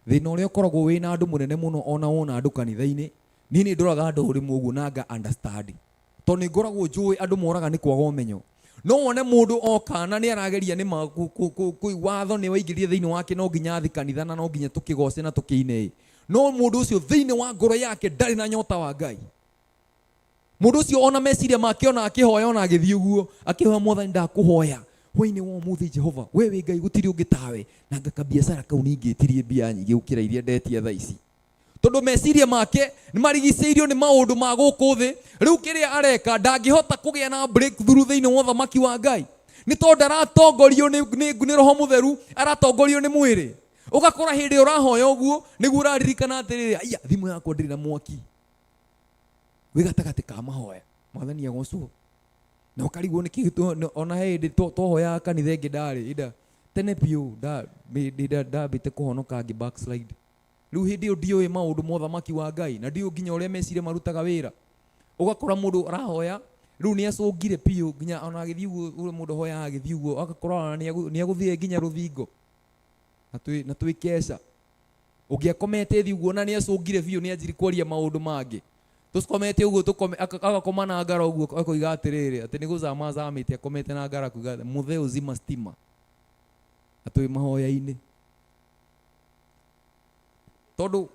Thina uria ukoragwo wina andu munene muno ona wona andu kanitha-ini, nini ndoraga andu uri mugu na nga understand. To ni ngoragwo njui andu moraga ni kwaga umenyo. No wone mundu okana ni arageria ni watho ni waingirie thiini wake no nginya athi kanitha na no nginya tukigoce na tukiine. No mundu ucio thiini wa ngoro yake ndari na nyota wa Ngai. Mundu ucio ona meciria make ona akihoya ona agithii uguo akihoya Mwathani ndakuhoya hwa-ini wa umuthi Jehova wewe Ngai gutiri ungi tawe na ngaka biacara kau ningitirie mbia nyingi gukira iria ndetia thaa ici. Tondu meciria make ni marigiceirio ni maundu ma guku thi. Riu kiria areka ndangihota kugia na breakthrough thiini wa uthamaki wa Ngai ni tondu aratongorio ni Roho Mutheru, aratongorio ni mwiri. Ugakora hindi urahoya uguo niguo uraririkana atiriri, aya thimu yakwa ndiri na mwaki wi gatagati ka mahoya. Mwathani agocwo na ukarigwo ni kitu ona hindi tohoya kanitha ingi ndari ida tene piu ndambite kuhonoka ngi backslide. Riu hindi ndioi maundu mothamaki wa Ngai na ndio nginya uria meciria marutaga wira. Ugakora mundu arahoya riu ni acungire piu nginya ona agithii uguo mundu hoya agithii uguo agakora ni aguthie nginya ruthingo na twikesha. Ugiakomete thi uguo na ni acungire biu ni anjiri kwaria maundu mangi. Tukomete uguo agakoma na ngara uguo akoiga atiriri ati ni guzama zamite akomete na ngara kuiga muthe uzima stima atwi mahoya-ini. Tondu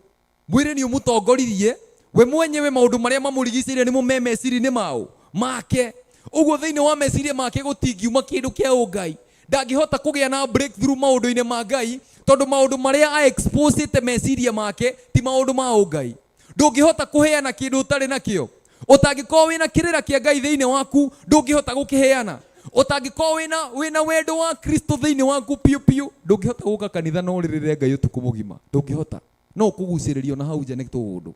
mwiri ni umutongoririe we mwenyewe maundu maria mamurigicire ni mumemeciria-ini mao make. Uguo thiini wa meciria make gutingiuma kindu kia ungai. Ndangihota kugia na breakthrough maundu-ini ma Ngai tondu maundu maria a expose te meciria make ti maundu ma ungai. Ndungihota kuheana kindu utari nakio. Utangikorwo wina kirira kia Ngai thiini waku ndungihota gukiheana. Utangikorwo wina wendo wa Kristo thiini waku piu piu ndungihota guka kanitha no ririre Ngai utuku mugima. Ndungihota. No kuguciririo na hau nja ni tundu.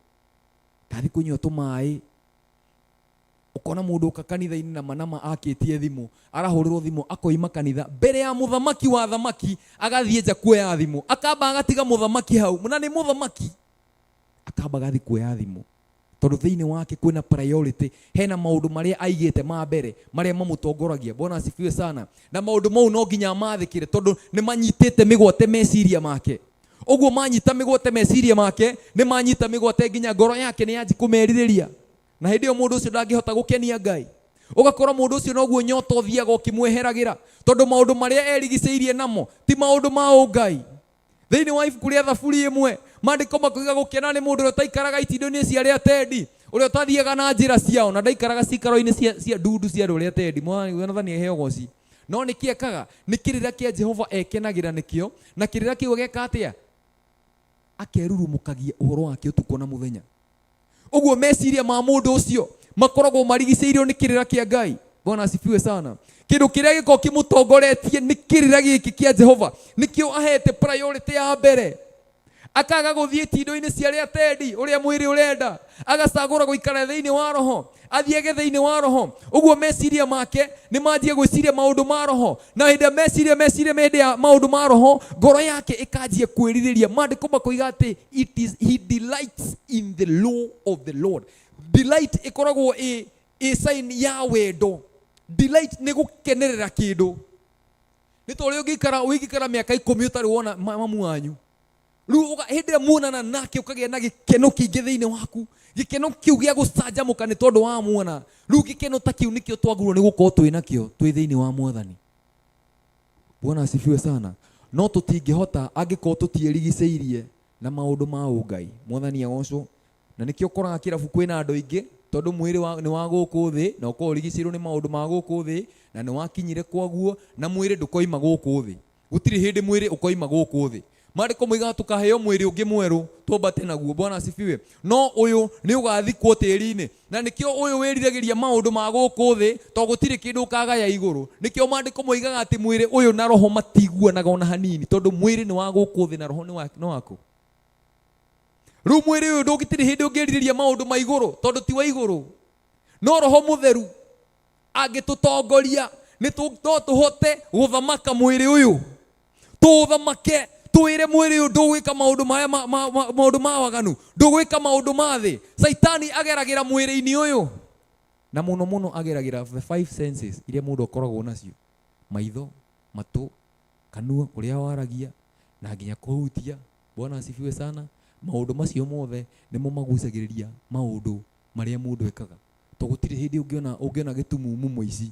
Ndathi kunywa tumai ukona mundu uka kanitha-ini na manama akitie thimu arahurirwo thimu akoima kanitha mbere ya muthamaki wa thamaki agathie nja kuoya thimu akamba agatiga muthamaki hau muna ni muthamaki akamba agathi kuoya thimu tondu thiini wake kwina priority hena maundu maria aigite ma mbere maria mamutongoragia. Bwana asifiwe sana. Na maundu mau no nginya mathikire tondu ni manyitite migwate meciria make. Uguo manyita migwate meciria make ni manyita migwate nginya ngoro yake ni yanji kumeririria. na hindi yo mundu ucio ndangihota gukenia Ngai. Ugakora mundu ucio noguo nyota uthiaga ukimweheragira tondu maundu maria erigiceirie namo ti maundu ma Ngai. Thiini wa ibuku ria Thaburi imwe mandiko makuiga gukena ni mundu uria utaikaraga itindu-ini cia ria tendi, uria utathiaga na njira ciao na ndaikaraga cikaro-ini cia ndundu cia ria tendi. Mwathani eheo goci. No nikiekaga ni kirira kia Jehova ekenagira nikio, na kirira kiu geka atia akerurumukagia uhoro wake utuko na muthenya. Uguo meciria ma mundu ucio makoragwo marigiceirio ni kirira kia Ngai. Bwana asifiwe sana. Kindu kiria giko kimutongoretie ni kirira giki kia Jehova, nikio ahete priority ya mbere. Akaga guthie itindu-ini cia ria tendi uria mwiri urenda, agacagura guikara thiini wa roho, athiege thiini wa roho. Uguo meciria make ni manjie gwiciria maundu ma roho, na hindi meciria mende ya maundu ma roho, ngoro yake ikanjie kwiririria. Mandiko makoiga ati he delights in the law of the Lord. Delight ikoragwo a sign ya wendo. Delight ni gukenerera kindu. Ni to uri ugikara miaka 10 utari wona mamu wanyu, riu hindi muonana nake ukagia na gikeno kingi thiini waku, gikeno kiu gia gucanjamuka ni tondu wa muona. Riu gikeno ta kiu nikio twagurwo ni gukorwo twi nakio twi thiini wa Mwathani. Bwana asifiwe sana. No tutingihota angikorwo tutiirigiceirie na maundu ma Ngai. Mwathani agocwo. Na nikio koraga kirabu kwina andu ingi tondu mwiri ni wa guku thi na uko urigicirwo ni maundu ma guku thi na ni wakinyire kwaguo na mwiri ndukoima guku thi. Gutiri hindi mwiri ukoima guku thi. Mandiko moiga tukaheo mwiri ungi mweru twambate naguo. Bwana asifiwe. No uyu ni ugathikwo tiri-ini, na nikio uyu wiriragiria maundu ma guku thi to gutiri kindu ukagaya iguru. Nikio mandiko moigaga ati mwiri uyu na roho matiguanaga ona hanini tondu mwiri ni wa guku thi na roho ni waku. Riu mwiri uyu ndugitiri hindi ungiririria maundu ma iguru tondu ti wa iguru. No roho mutheru agitutongoria ni no tuhote guthamaka mwiri uyu, tuthamake tuire mwiri uyu ndugwika maundu maya maundu ma waganu, ndugwika maundu ma thi. Saitani ageragira mwiri-ini uyu, na muno ageragira the 5 senses iria mundu akoragwo nacio: maitho, matu, kanua uria waragia na nginya kuhutia. Bwana asifiwe sana. Maundu macio mothe nimo magucagiriria maundu maria mundu ekaga. To gutiri hindi ungiona gitumumu muici,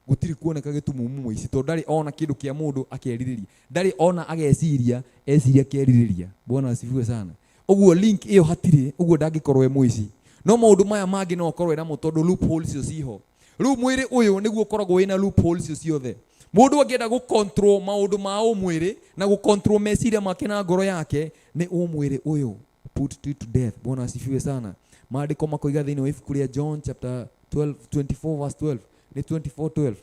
gutiri kuoneka gitumumu muici to ndari ona kindu kia mundu akeririria, ndari ona ageciria eciria keririria. Bwana asifiwe sana. Uguo link iyo hatiri, uguo ndangikorwo muici. No maundu maya mangi no okorwo na mutondo loopholes icio ciho. Riu mwiri uyu niguo ukoragwo wina loopholes icio ciothe. Mundu angienda gu control maundu ma mwiri na gu control meciria make na ngoro yake ni mwiri uyu put to death. Bwana asifiwe sana. Maandiko makoiga thiini wa ibuku ria John chapter 12 24 verse 12 ni 24:12.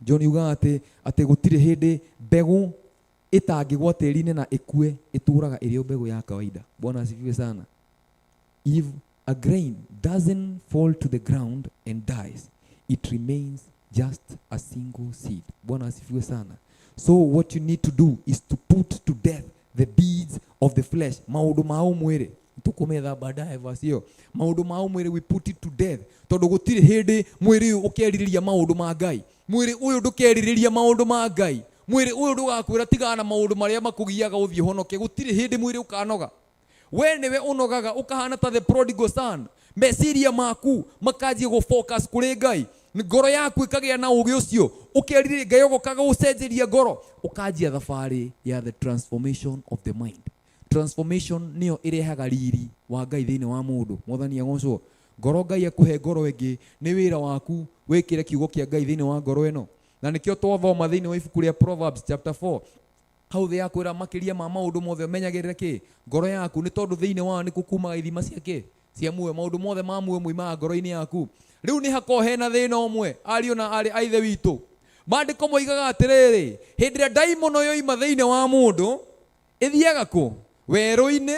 John yuga ati gutire hindi mbegu itangigwa tiri-ini na ikue, ituraga irio mbegu ya kawaida. Bwana asifiwe sana. If a grain doesn't fall to the ground and dies, it remains just a single seed. Bwana asifiwe sana. So what you need to do is to put to death the deeds of the flesh. Maundu ma mwiri tukumetha baadaye verse hiyo. Maundu ma mwiri we put it to death. Tondu gutiri hindi mwiri ukeriria maundu ma Ngai. Mwiri uyu ndukeriria maundu ma Ngai. Mwiri uyu ndugakwira tigana na maundu maria makugiaga uthie honoke. Gutiri hindi mwiri ukanoga. We niwe unogaga ukahana ta the prodigal son. Meciria maku makanjie go focus kuri Ngai. Ngoro yaku ikagia na ugi ucio ukeriria Ngai ugokaga ucenjeria ngoro, ukanjia thabari ya the transformation of the mind. Transformation niyo irehaga riri wa Ngai thiini wa mundu. Mwathani agocwo. Ngoro Ngai akuhe ngoro ingi ni wira waku wikire kiugo kia Ngai thiini wa ngoro eno. Na nikio twathoma thiini wa ibuku ria Proverbs chapter 4. Hau thi yakwira makiria ma maundu mothe menyagirire ki ngoro yaku, ni tondu thiini wa ni kukumaga ithima ciake cia muoyo. Maundu mothe ma muoyo muimaga ngoro-ini yaku. Riu ni hako hena thina umwe ariyo na ari aithe witu. Mandiko moigaga atiriri, hindi ria daimono yo ima thiini wa mundu ithiaga ku weru-ini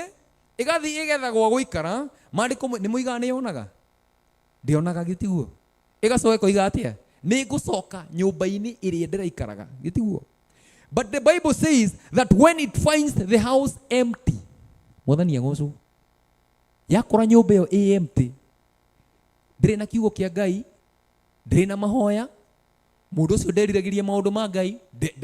igathi igethagwo guikara. Mandiko ni moigaga ni yonaga ndionaga gitiguo igacoka koiga atia ni gucoka nyumba-ini iria ndiraikaraga gitiguo. But the Bible says that when it finds the house empty, Mwathani agocwo, yakora nyumba iyo empty, ndire na kiugo kia Ngai, ndire na mahoya, mundu ucio nderiragiria maundu ma Ngai,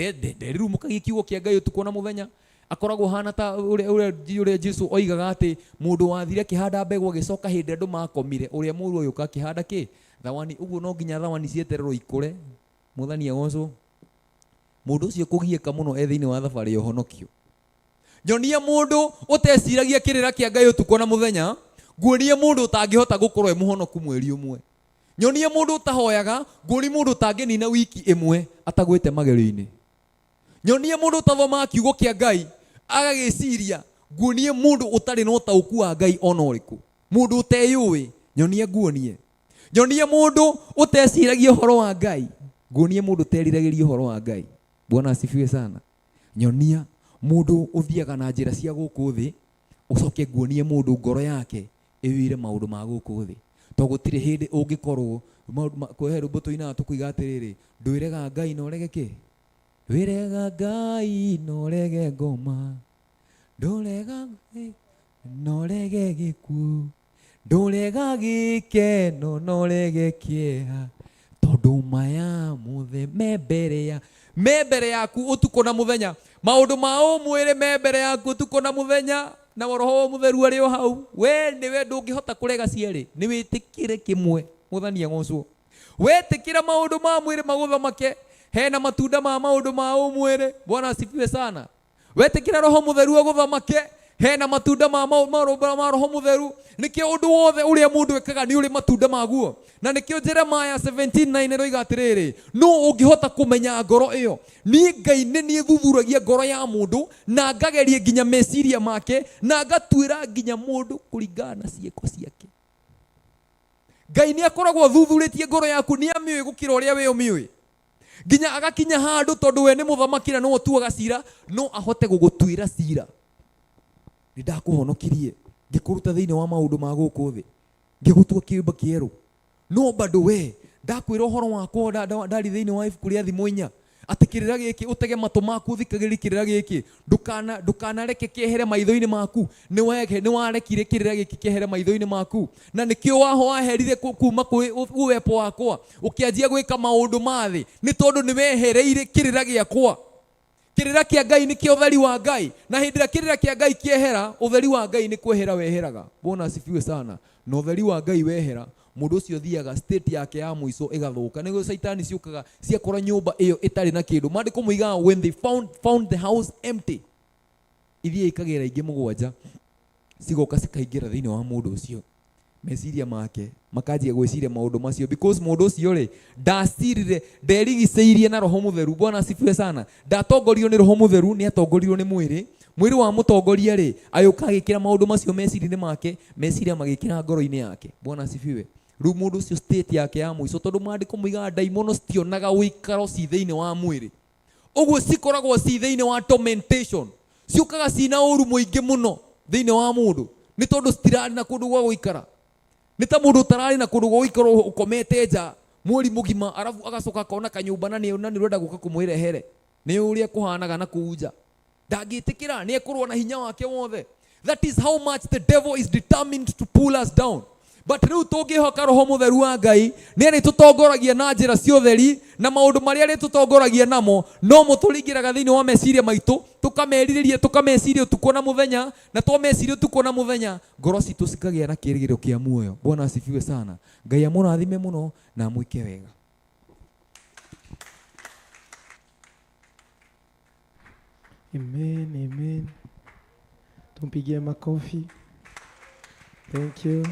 nderirumukagia kiugo kia Ngai utuko na muthenya, akoragwo hana ta ure Jesu oigaga ati mundu wathire kihanda mbegu agicoka hindi andu makomire uria muru uyu ka kihanda ki thawani uguo no nginya thawani cietererwo ikure muthani agocwo mundu ucio kugieka muno ethiini wa thabari uhonokio nyonia mundu uteciragia kirira kia Ngai utuko na muthenya nguonie mundu utangihota gukorwo e muhonoku mweri umwe nyonia mundu utahoyaga nguonie mundu utanginina wiki imwe atagwite magerio-ini nyonia mundu utathoma kiugo kia Ngai agagiciria nguonie mundu utari no tauku wa Ngai ona uriku mundu uteyui nyonia mundu uteciragia uhoro wa Ngai nguonie mundu uteriragiria uhoro wa Ngai Bwana asifiwe sana nyonia mundu uthiaga na njira cia guku thi ucoke nguonie mundu ngoro yake iwire maundu ma guku thi to gutire hindi ungikorwo kweheru mbuto-ina tukuiga atiriri ndwirega Ngai no rege ki wirega Ngai no rege ngoma ndurega no rege gikuo ndurega gikeno no rege kieha tondu maya muthe membere yaku utuko na muthenya maundu ma umwire membere yaku utuko na muthenya na roho mutheru ari o hau we niwe ndungihota kurega cieri ni witikire kimwe muthania ngocwo wetikira maundu ma mwire maguthamake hena matunda ma maundu ma umwire Bwana asifiwe sana wetikira roho mutheru aguthamake hena matunda ma roho mutheru nikio undu wothe uria mundu ekaga ni uri matunda maguo na nikio Jeremiah 17:9 roiga atiriri no ungihota kumenya ngoro iyo ni Ngai ni thuthuragia ngoro ya mundu na ngagerie nginya meciria make na ngatuira nginya mundu kuringana na cieko ciake Ngai ni akoragwo thuthuritie ngoro yaku ni amiui gukira uria we umiui nginya agakinya handu tondu we ni muthamaki na no tuaga cira no ahote gugutuira cira ni ndakuhonokirie ngikuruta thiini wa maundu ma guku thi ngigutua kiumba kieru no bado we ndakwira uhoro wakwa ndari thiini wa ibuku ria thimu inya ati kirira giki utege matu maku thikagiri kirira giki ndukanareke kiehere maitho-ini maku ni warekire kirira giki kiehere maitho-ini maku na nikio waherire kuma kwi uwepo wakwa ukianjia gwika maundu mathi ni tondu ni wehereire kirira giakwa kirira kia Ngai ni kio utheri wa Ngai na hindira kirira kia Ngai kiehera utheri wa Ngai ni kwehera weheraga Bwana asifiwe sana na utheri wa Ngai wehera mundu ucio thiaga state yake ya muico igathuka niguo saitani ciukaga ciakora nyumba iyo itari na kindu mandiko muigaga when they found the house empty ithia ikagira ingi mugwanja cigoka cikaingira thiini wa mundu ucio meciria make makanjia gwiciria maundu macio because mundu ucio ri ndacirire nderigiceirie na roho mutheru Bwana asifiwe sana ndatongorio ni roho mutheru ni atongorio ni mwiri wa mutongoria ri ayuka agikira maundu macio meciria-ini make meciria magikira ngoro-ini yake Bwana asifiwe riu mundu ucio state yake ya muico tondu mandiko muigaga daimono cionaga uikaro ci thiini wa mwiri uguo cikoragwo ci thiini wa tormentation ciukaga cina uru muingi muno thiini wa mundu ni tondu citirari na kundu gwa guikara ni ta mundu tarari na kundu gwa guikara ukomete nja mweri mugima arafu agacoka akona kanyumba na ni urenda guka kumwirehere ni uria kuhanaga na kuunja ndagitikira ni ekorwo na hinya wake wothe that is how much the devil is determined to pull us down but riu tungihoka roho mutheru wa Ngai ni ari tutongoragia na njira cia utheri na maundu maria ari tutongoragia namo no muturingiraga thiini wa meciria maitu tukameciria utuko na muthenya na twameciria utuko na muthenya ngoro citu cikagia na kirigiro kia muoyo Bwana asifiwe sana Ngai amurathime muno na mwike wega Amen. Tumpigie makofi. Thank you.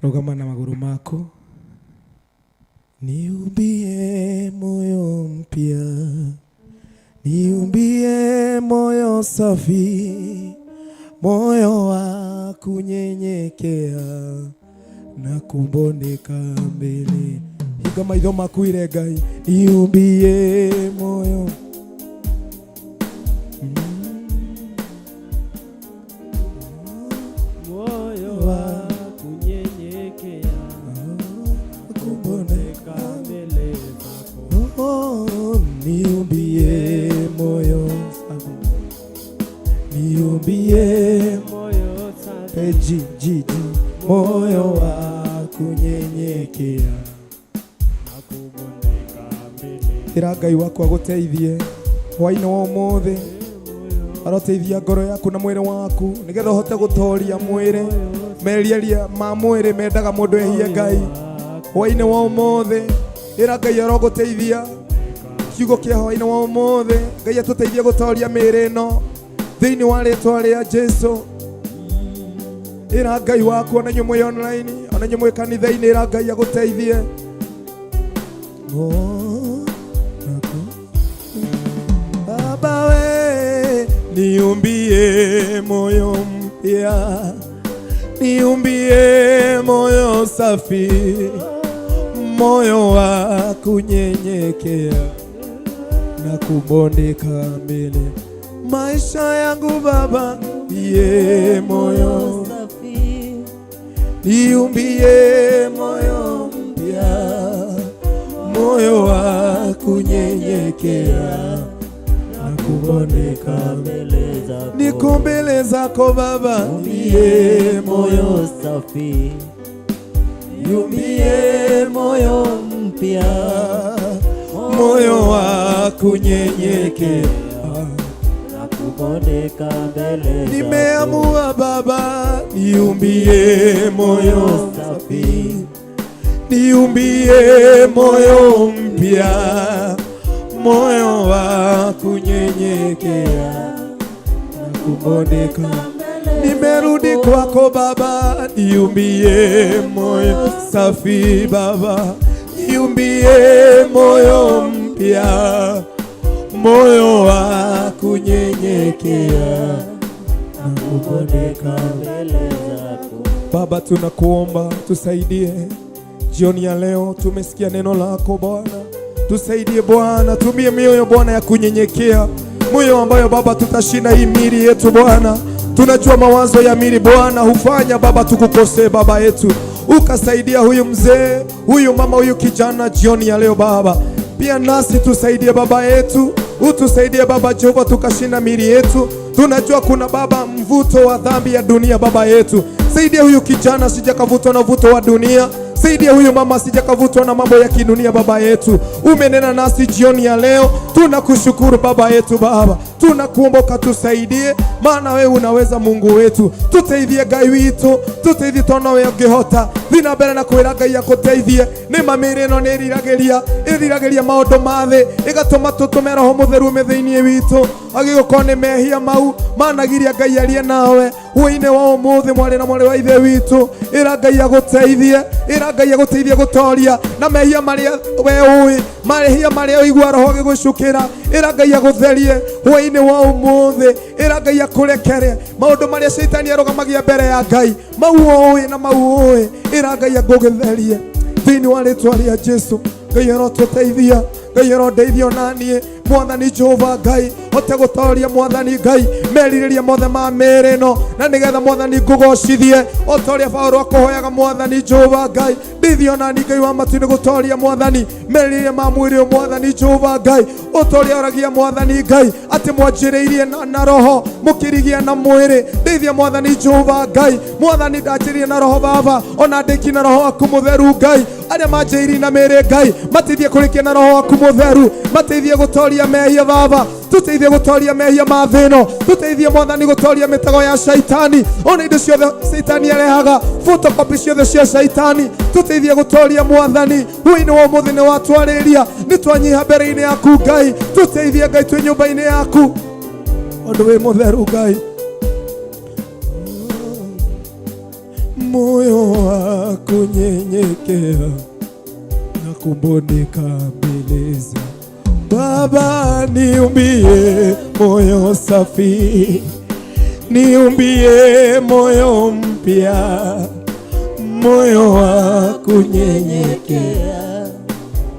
Rugama na maguru mako. Niumbie moyo mpya, niumbie moyo safi, moyo wa kunyenyekea na kubondeka mbele. Higa maitho maku ire Ngai, niumbie moyo moyo wa kunyenyekea na kubondeka mbele zako. Niumbie moyo safi, niumbie moyo safi, moyo wa kunyenyekea. ira Ngai wakwa guteithie hwa-ini wa umuthi aroteithia ngoro yaku na mwiri waku nigetha uhote gutoria mwiri merieria ma mwiri mendaga mundu ehie Ngai hwa-ini wa umuthi ira Ngai aroguteithia kiugo kia hwa-ini wa umuthi Ngai atuteithie gutoria mĩĩrĩ ĩno thiini wa rĩtwa rĩa Jesu ira Ngai waku ona nyumu online ona nyumu kanitha-ini ira Ngai aguteithie Baba we niumbie moyo mpya niumbie moyo safi moyo wa kunyenyekea na kubondeka mbele maisha yangu Baba niumbie moyo safi niumbie moyo mpya moyo wa kunyenyekea na kubondeka mbele zako niko mbele zako Baba niumbie moyo safi niumbie moyo mpya moyo wa kunyenyekea na kubondeka mbele zako nimeamua Baba niumbie moyo safi niumbie moyo mpya moyo wa kunyenyekea na kubondeka nimerudi kwako Baba niumbie moyo safi Baba niumbie moyo mpya moyo wa kunyenyekea na kubondeka mbele zako Baba tunakuomba tusaidie jioni ya leo tumesikia neno lako Bwana tusaidie Bwana tumie mioyo Bwana ya kunyenyekea moyo ambayo Baba tutashinda hii mili yetu Bwana tunajua mawazo ya mili Bwana hufanya Baba tukukosee Baba yetu ukasaidia huyu mzee huyu mama huyu kijana jioni ya leo Baba pia nasi tusaidie Baba yetu utusaidie Baba Jehova tukashinda mili yetu tunajua kuna Baba mvuto wa dhambi ya dunia Baba yetu saidia huyu kijana sijakavutwa na mvuto wa dunia saidia huyu mama sijakavutwa na mambo ya kidunia Baba yetu umenena nasi jioni ya leo tunakushukuru Baba yetu Baba tunakuomba tusaidie maana wewe unaweza Mungu wetu tuteithie Ngai wito tuteithie tona wewe ungehota thina mbere na kwira Ngai aguteithie ni mamĩĩrĩ ĩno nĩ ĩriragĩria maũndũ mathe ĩgatũma tũtũme Roho Mũtheru thĩinĩ witũ agĩgũkorwo nĩ mehia mau managiria Ngai arie nawe hwa-ini wa ũmũthĩ mwarĩ na mwarĩ wa ithe witũ ĩra Ngai agũteithie gũtoria na mehia marĩa we ũĩ mehia marĩa ũigua Roho agĩgũcukĩra ĩra Ngai agũtherie hwa-ini wa ũmũthĩ ĩra Ngai akũrekere maũndũ marĩa Shaitani arũgamagia mbere ya Ngai mau ũĩ na mau ũĩ ĩra Ngai agũgĩtherie thĩinĩ wa rĩtwa rĩa Jesu Ngai arotũteithia Ngai arondeithia naniĩ Mwathani Jehova Ngai hote gũtoria Mwathani Ngai merirĩria mothe ma mĩĩrĩ ĩno na nĩgetha Mwathani ngũgocithie otoria Paulo akũhoyaga Mwathani Jehova Ngai ndithio nani Ngai wa matu nĩ gũtoria Mwathani merirĩria ma mwĩrĩ ũyũ Mwathani Jehova Ngai otoria oragia Mwathani Ngai atĩ mwanjĩrĩirie na roho mũkĩrigia na mwĩrĩ ndithia Mwathani Jehova Ngai Mwathani ndanjĩrĩirie na roho Baba ona ndĩki na roho waku mũtheru Ngai arĩa manjĩrĩirie na mĩĩrĩ Ngai mateithie kũrĩkia na roho waku mũtheru mateithie gũtoria mehia Baba tuteithie gũtoria mehia ma thĩ ĩno tuteithie Mwathani gũtoria mĩtego ya Shaitani ona indo ciothe Shaitani arehaga photocopy ciothe cia Shaitani tuteithie gũtoria Mwathani hwa-ini wa ũmũthĩ nĩ watwarĩria nĩ twanyiha mbere-inĩ yaku Ngai tuteithie Ngai twĩ nyũmba-inĩ yaku ũndũ wĩ mũtheru Ngai moyo wa kunyenyekea na kubondeka mbele zako Baba niumbie moyo safi niumbie moyo mpya moyo wa kunyenyekea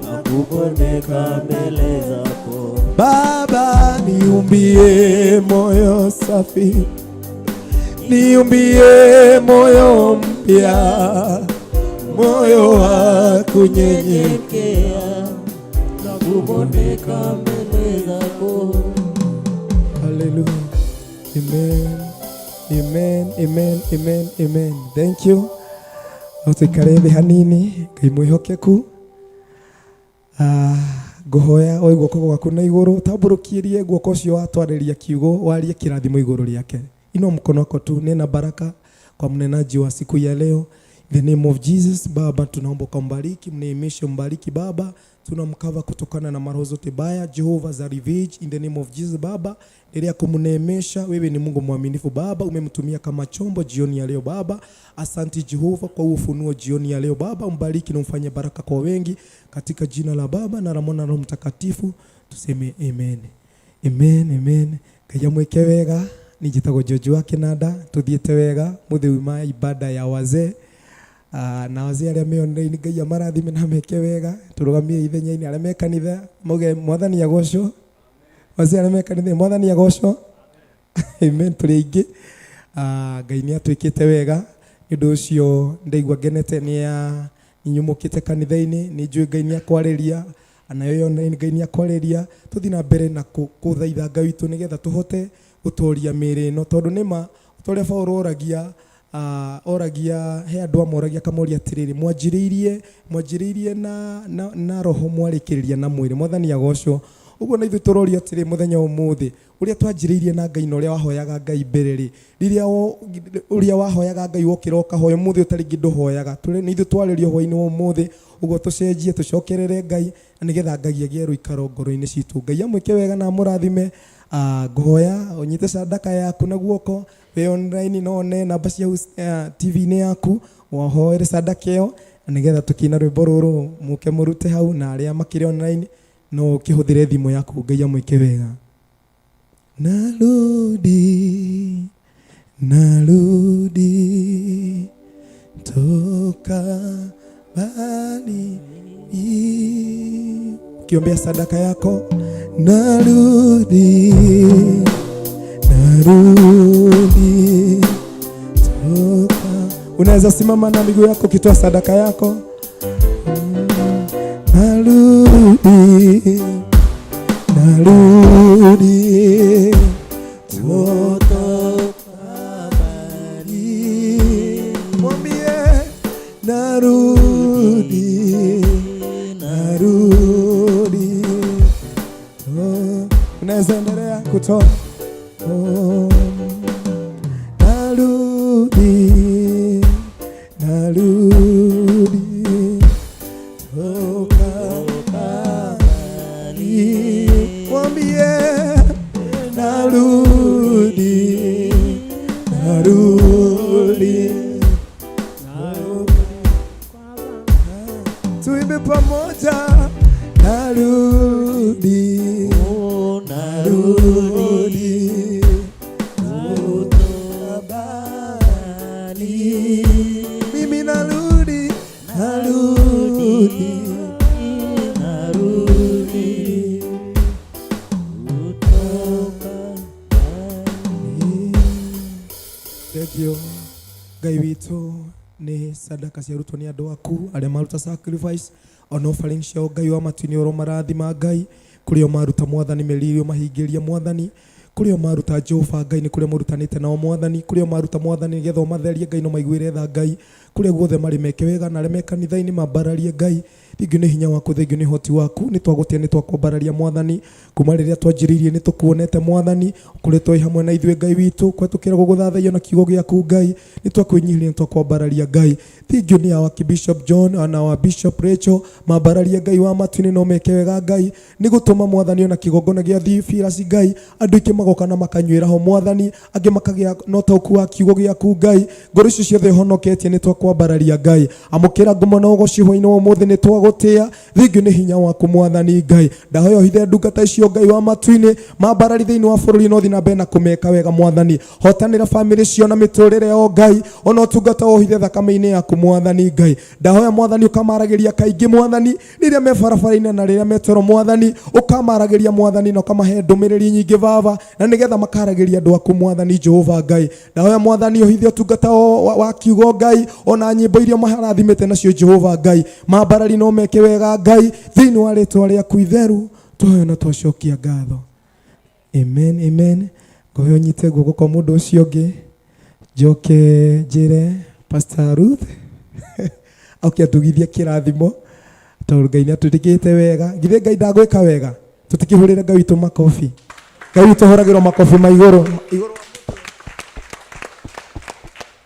na kubondeka mbele zako Baba niumbie moyo safi niumbie moyo mpya moyo wa kunyenyekea na kubondeka mbele zako Hallelujah Amen Thank you Tuikare thĩ hanini Ngai mwĩhokeku Ngohoya o guoko gwaku na iguru tamburukirie guoko ucio watwareria kiugo warie kirathimo iguru riake. Ino mkono wako tu, nena baraka kwa mnenaji wa siku ya leo. In the name of Jesus, Baba tunaomba kumbariki, mneemeshe, mbariki Baba. Tunamkava kutokana na maroho zote baya, Jehova za revenge. In the name of Jesus Baba, endelea kumneemesha. Wewe ni Mungu mwaminifu Baba, umemtumia kama chombo jioni ya leo Baba. Asante Jehova kwa ufunuo jioni ya leo Baba, umbariki na umfanye baraka kwa wengi katika jina la Baba na la Mwana na Roho Mtakatifu. Tuseme amen. Amen, amen. Kaya mweke wega, nijitago Jojo wake nada, tuthiete wega, muthima ibada ya wazee. Na wazee aria meonere Ngai amarathime na meke wega, turugamie ithenya-ini aria me kanitha, muge Mwathani agocwo. Wazee aria me kanitha, Mwathani agocwo. Amen. Turi aingi Ngai ni atwikite wega, ndu ucio ndaigua ngenete ni inyumukite kanitha-ini, ni njui Ngai ni akwariria, anayo Ngai ni akwariria. Tuthi na mbere na kuthaitha Ngai witu nigetha tuhote gutoria miri no, tondu nima utoria Paulo oragia he andu amoragia kamoria atiriri, mwanjiririe na roho mwarikiriria na mwiri. Mwathani agocwo. Uguo na ithu turoria atiri muthenya umuthi uria twanjiririe na Ngai no uria wahoyaga Ngai mbere riria uria wahoyaga Ngai wokira ukahoya umuthi utari ngindu hoyaga tuli ni ithu twaririo hwa-ini wa umuthi. Uguo tucenjie tucokerere Ngai nigetha Ngai agie ruikaro ngoro-ini citu. Ngai amwike wega na murathime. Ngohoya unyite sadaka yaku na guoko, we online no ne namba cia TV-ini yaku wahoere sadaka iyo nigetha tukina rwimbo ruru muke murute hau, na aria makire online no kihuthire thimu yaku. Ngai amwike wega. Narudi toka bali kiombea sadaka yako. Narudi toka. Unaweza simama na miguu yako kitoa sadaka yako. Narudi toka bali. Mwambie narudi. Unaweza endelea kutoa. Narudi toka bali. Mwambie narudi. Tuimbe pamoja. Narudi toka bali. Mimi narudi Regio. Ngai witu ni sadaka ciarutwo ni andu aku aria maruta sacrifice on offering cio Ngai wa matuni oro marathima Ngai kurio maruta Mwathani meririo mahingiria Mwathani kurio maruta Jehova Ngai ni kurio marutanite nao Mwathani kurio maruta Mwathani nigetha matherie Ngai no maiguire tha Ngai kurio guothe mari meke wega na arĩa me kanitha-ini mambararie Ngai. Thingi ni hinya waku, thingi ni hoti waku, ni twagutia ni twakwambararia Mwathani kuma riria twanjiririe ni tukuonete Mwathani ukuretwo hamwe na ithuĩ Ngai witu kwetukira guguthathaiya na kiugo giaku Ngai ni twakwinyihiria ni twakwambararia Ngai. Thingi ni wa Bishop John na wa Bishop Rachel mambararia Ngai wa matuni no meke wega Ngai ni gutuma Mwathani ona kigongona gia Theophilus Ngai andu ingĩ magoka na makanyuĩra ho Mwathani angĩ makagia no tauku wa kiugo giaku Ngai. Ngoro icio ciothe honoketie ni twakwambararia Ngai amukira ngumo na ugoci hwa-ini wa umuthi ni twagutia. Thingi ni hinya waku Mwathani Ngai ndahoya hithe ndungata icio Ngai wa matuni mambarari thiini wa bururi no thina mbere na kumeka wega Mwathani hotanira family cio na miturire yo Ngai ona utungata o hithe thakame-ini yaku Mwathani Ngai ndahoya Mwathani ukamaragiria kaingi Mwathani riria me barabara-ini na riria metoro Mwathani ukamaragiria Mwathani na ukamahe ndumiriri nyingi Baba na nigetha makaragiria andu aku Mwathani Jehova Ngai ndahoya Mwathani uhithie utungata wa kiugo Ngai ona nyimbo iria maharathimite nacio Jehova Ngai mambarari no meke wega Ngai thiini wa ritwa riaku itheru twahoya na twacokia ngatho. Amen, amen. Ngoyo nyite guoko kwa mundu ucio ungi njoke njire Pastor Ruth aukia tugithia kirathimo tondũ Ngai nĩ atwĩtĩkĩte wega. Githĩ Ngai ndagwĩka wega? Tũtikĩhũrĩre Ngai witũ makobi. Ngai witũ hũragĩrwo makobi ma igũrũ.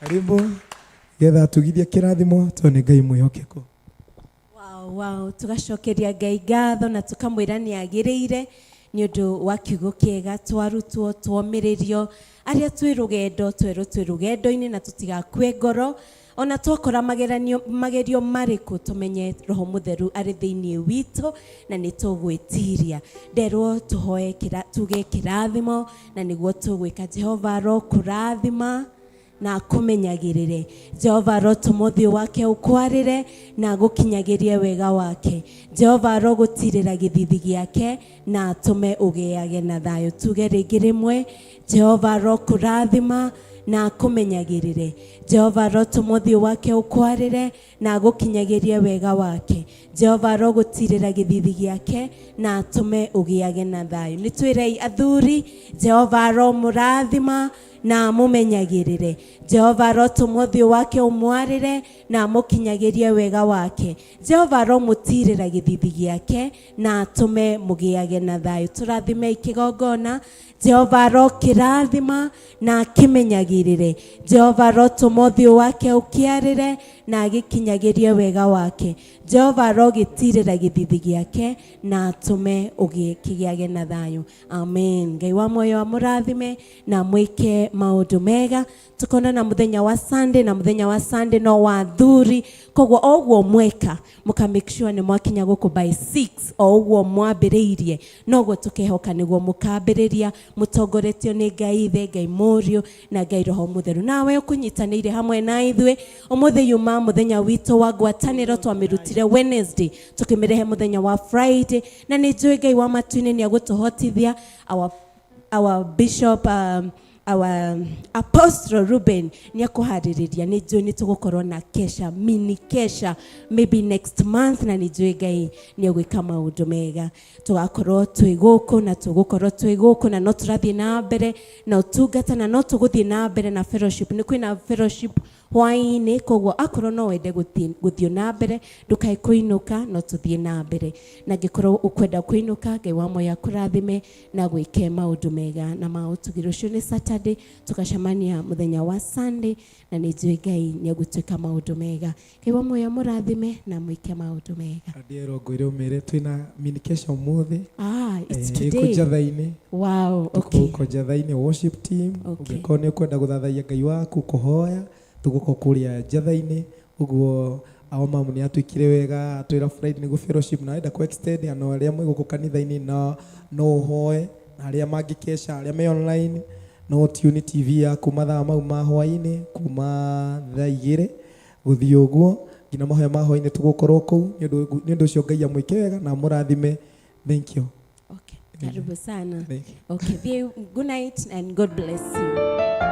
Karibu getha tugithie kĩrathimo tondũ nĩ Ngai mwĩhokeku. Wow, tugacokeria Ngai ngatho na tukamwĩra nĩ agĩrĩire nĩ ũndũ wa kiugo kĩega twarutwo twomĩrĩrio arĩa twĩ rũgendo twerwo twĩ rũgendo-inĩ na tũtigakue ngoro ona twakora magerio marĩkũ tumenye Roho Mũtheru arĩ thĩinĩ witũ na nĩ tũgwĩtiria. Nderwo tũhoe tuge kĩrathimo na nĩguo tũgwĩka. Jehova arokũrathima na kũmenyagĩrĩre. Jehova arotũma ũthiũ wake ũkwarĩre na gũkinyagĩrie wega wake. Jehova arogũtirĩra gĩthithi gĩake na atũme ũgĩage na thayũ. Tuge rĩngĩ rĩmwe, Jehova arokũrathima na kũmenyagĩrĩre. Jehova arotũma ũthiũ wake ũkwarĩre na gũkinyagĩrie wega wake. Jehova arogũtirĩra gĩthithi gĩake na atũme ũgĩage na thayũ. Nĩ twĩrei athuri, Jehova aromũrathima na mũmenyagĩrĩre. Jehova arotũma ũthiũ wake ũmwarĩre na mũkinyagĩrie wega wake. Jehova aromũtirĩra gĩthithi gĩake na atũme mũgĩage na thayũ. Tũrathime ikĩgongona. Jehova arokĩrathima na akĩmenyagĩrĩre. Jehova arotũma ũthiũ wake ũkĩarĩre na agĩkinyagĩrie wega wake. Jehova arogĩtirĩra gĩthithi gĩake na atũme ũgĩkĩgĩage na thayũ. Amen. Ngai wa muoyo amũrathime na mwĩke maũndũ mega. Tukona na mũthenya wa Sunday, na mũthenya wa Sunday no wa athuri. Koguo o ũguo mweka mũka make sure nĩ mwakinya gũkũ by 6 o ũguo mwambĩrĩirie. Noguo tũkehoka nĩguo mũkambĩrĩria mũtongoretio nĩ Ngai Ithe, Ngai Mũriũ na Ngai Roho Mũtheru. Nawe ũkũnyitanĩire hamwe na ithuĩ ũmũthĩ yuma mũthenya witũ wa Gwataniro twamĩrutire Wednesday tũkĩmĩrehe mũthenya wa Friday, na nĩ njũĩ Ngai wa matu-inĩ nĩ agũtũhotithia. Our bishop our Apostle Ruben ni akuhaririria. Ni njui ni tugukorwo na kesha, mini kesha maybe next month, na ni njui Ngai ni agwika maundu mega. Tugakorwo twi guku na tugukorwo twi guku na no turathie na mbere na utungata na no tuguthie na mbere na fellowship. Ni kwina fellowship hwa-ini, koguo akorwo no wende guthio na mbere ndukae kuinuka, no tuthie na mbere. Na ngikorwo ukwenda kuinuka, Ngai wa moyo akurathime na gwike maundu mega na mautugiro. Ucio ni Saturday, tukacemania muthenya wa Sunday, na ni njui Ngai ni agutwika maundu mega. Ngai wa moyo amurathime na mwike maundu mega. Adiero ngoire umere twina communication muthi. It's today. Githurai. Wow, okay. Githurai worship team. Ungĩkorwo nĩ ũkwenda gũthathaiya Ngai waku kũhoya, tuguko kuria Githurai. Uguo ao mamu ni atwikire wega, atwira Friday ni go fellowship na enda ku extend ano aria mwe guko kanitha-ini no hoe, na aria mangikesha aria me online no tune TV yaku mathaa mau ma hwa-ini kuma thaa 2 guthii uguo ngina mahoya ma hwa-ini tugukorwo kuu. Ni undu ucio Ngai amwike wega na murathime. Thank you. Okay, karibu sana. Okay, good night and God bless you.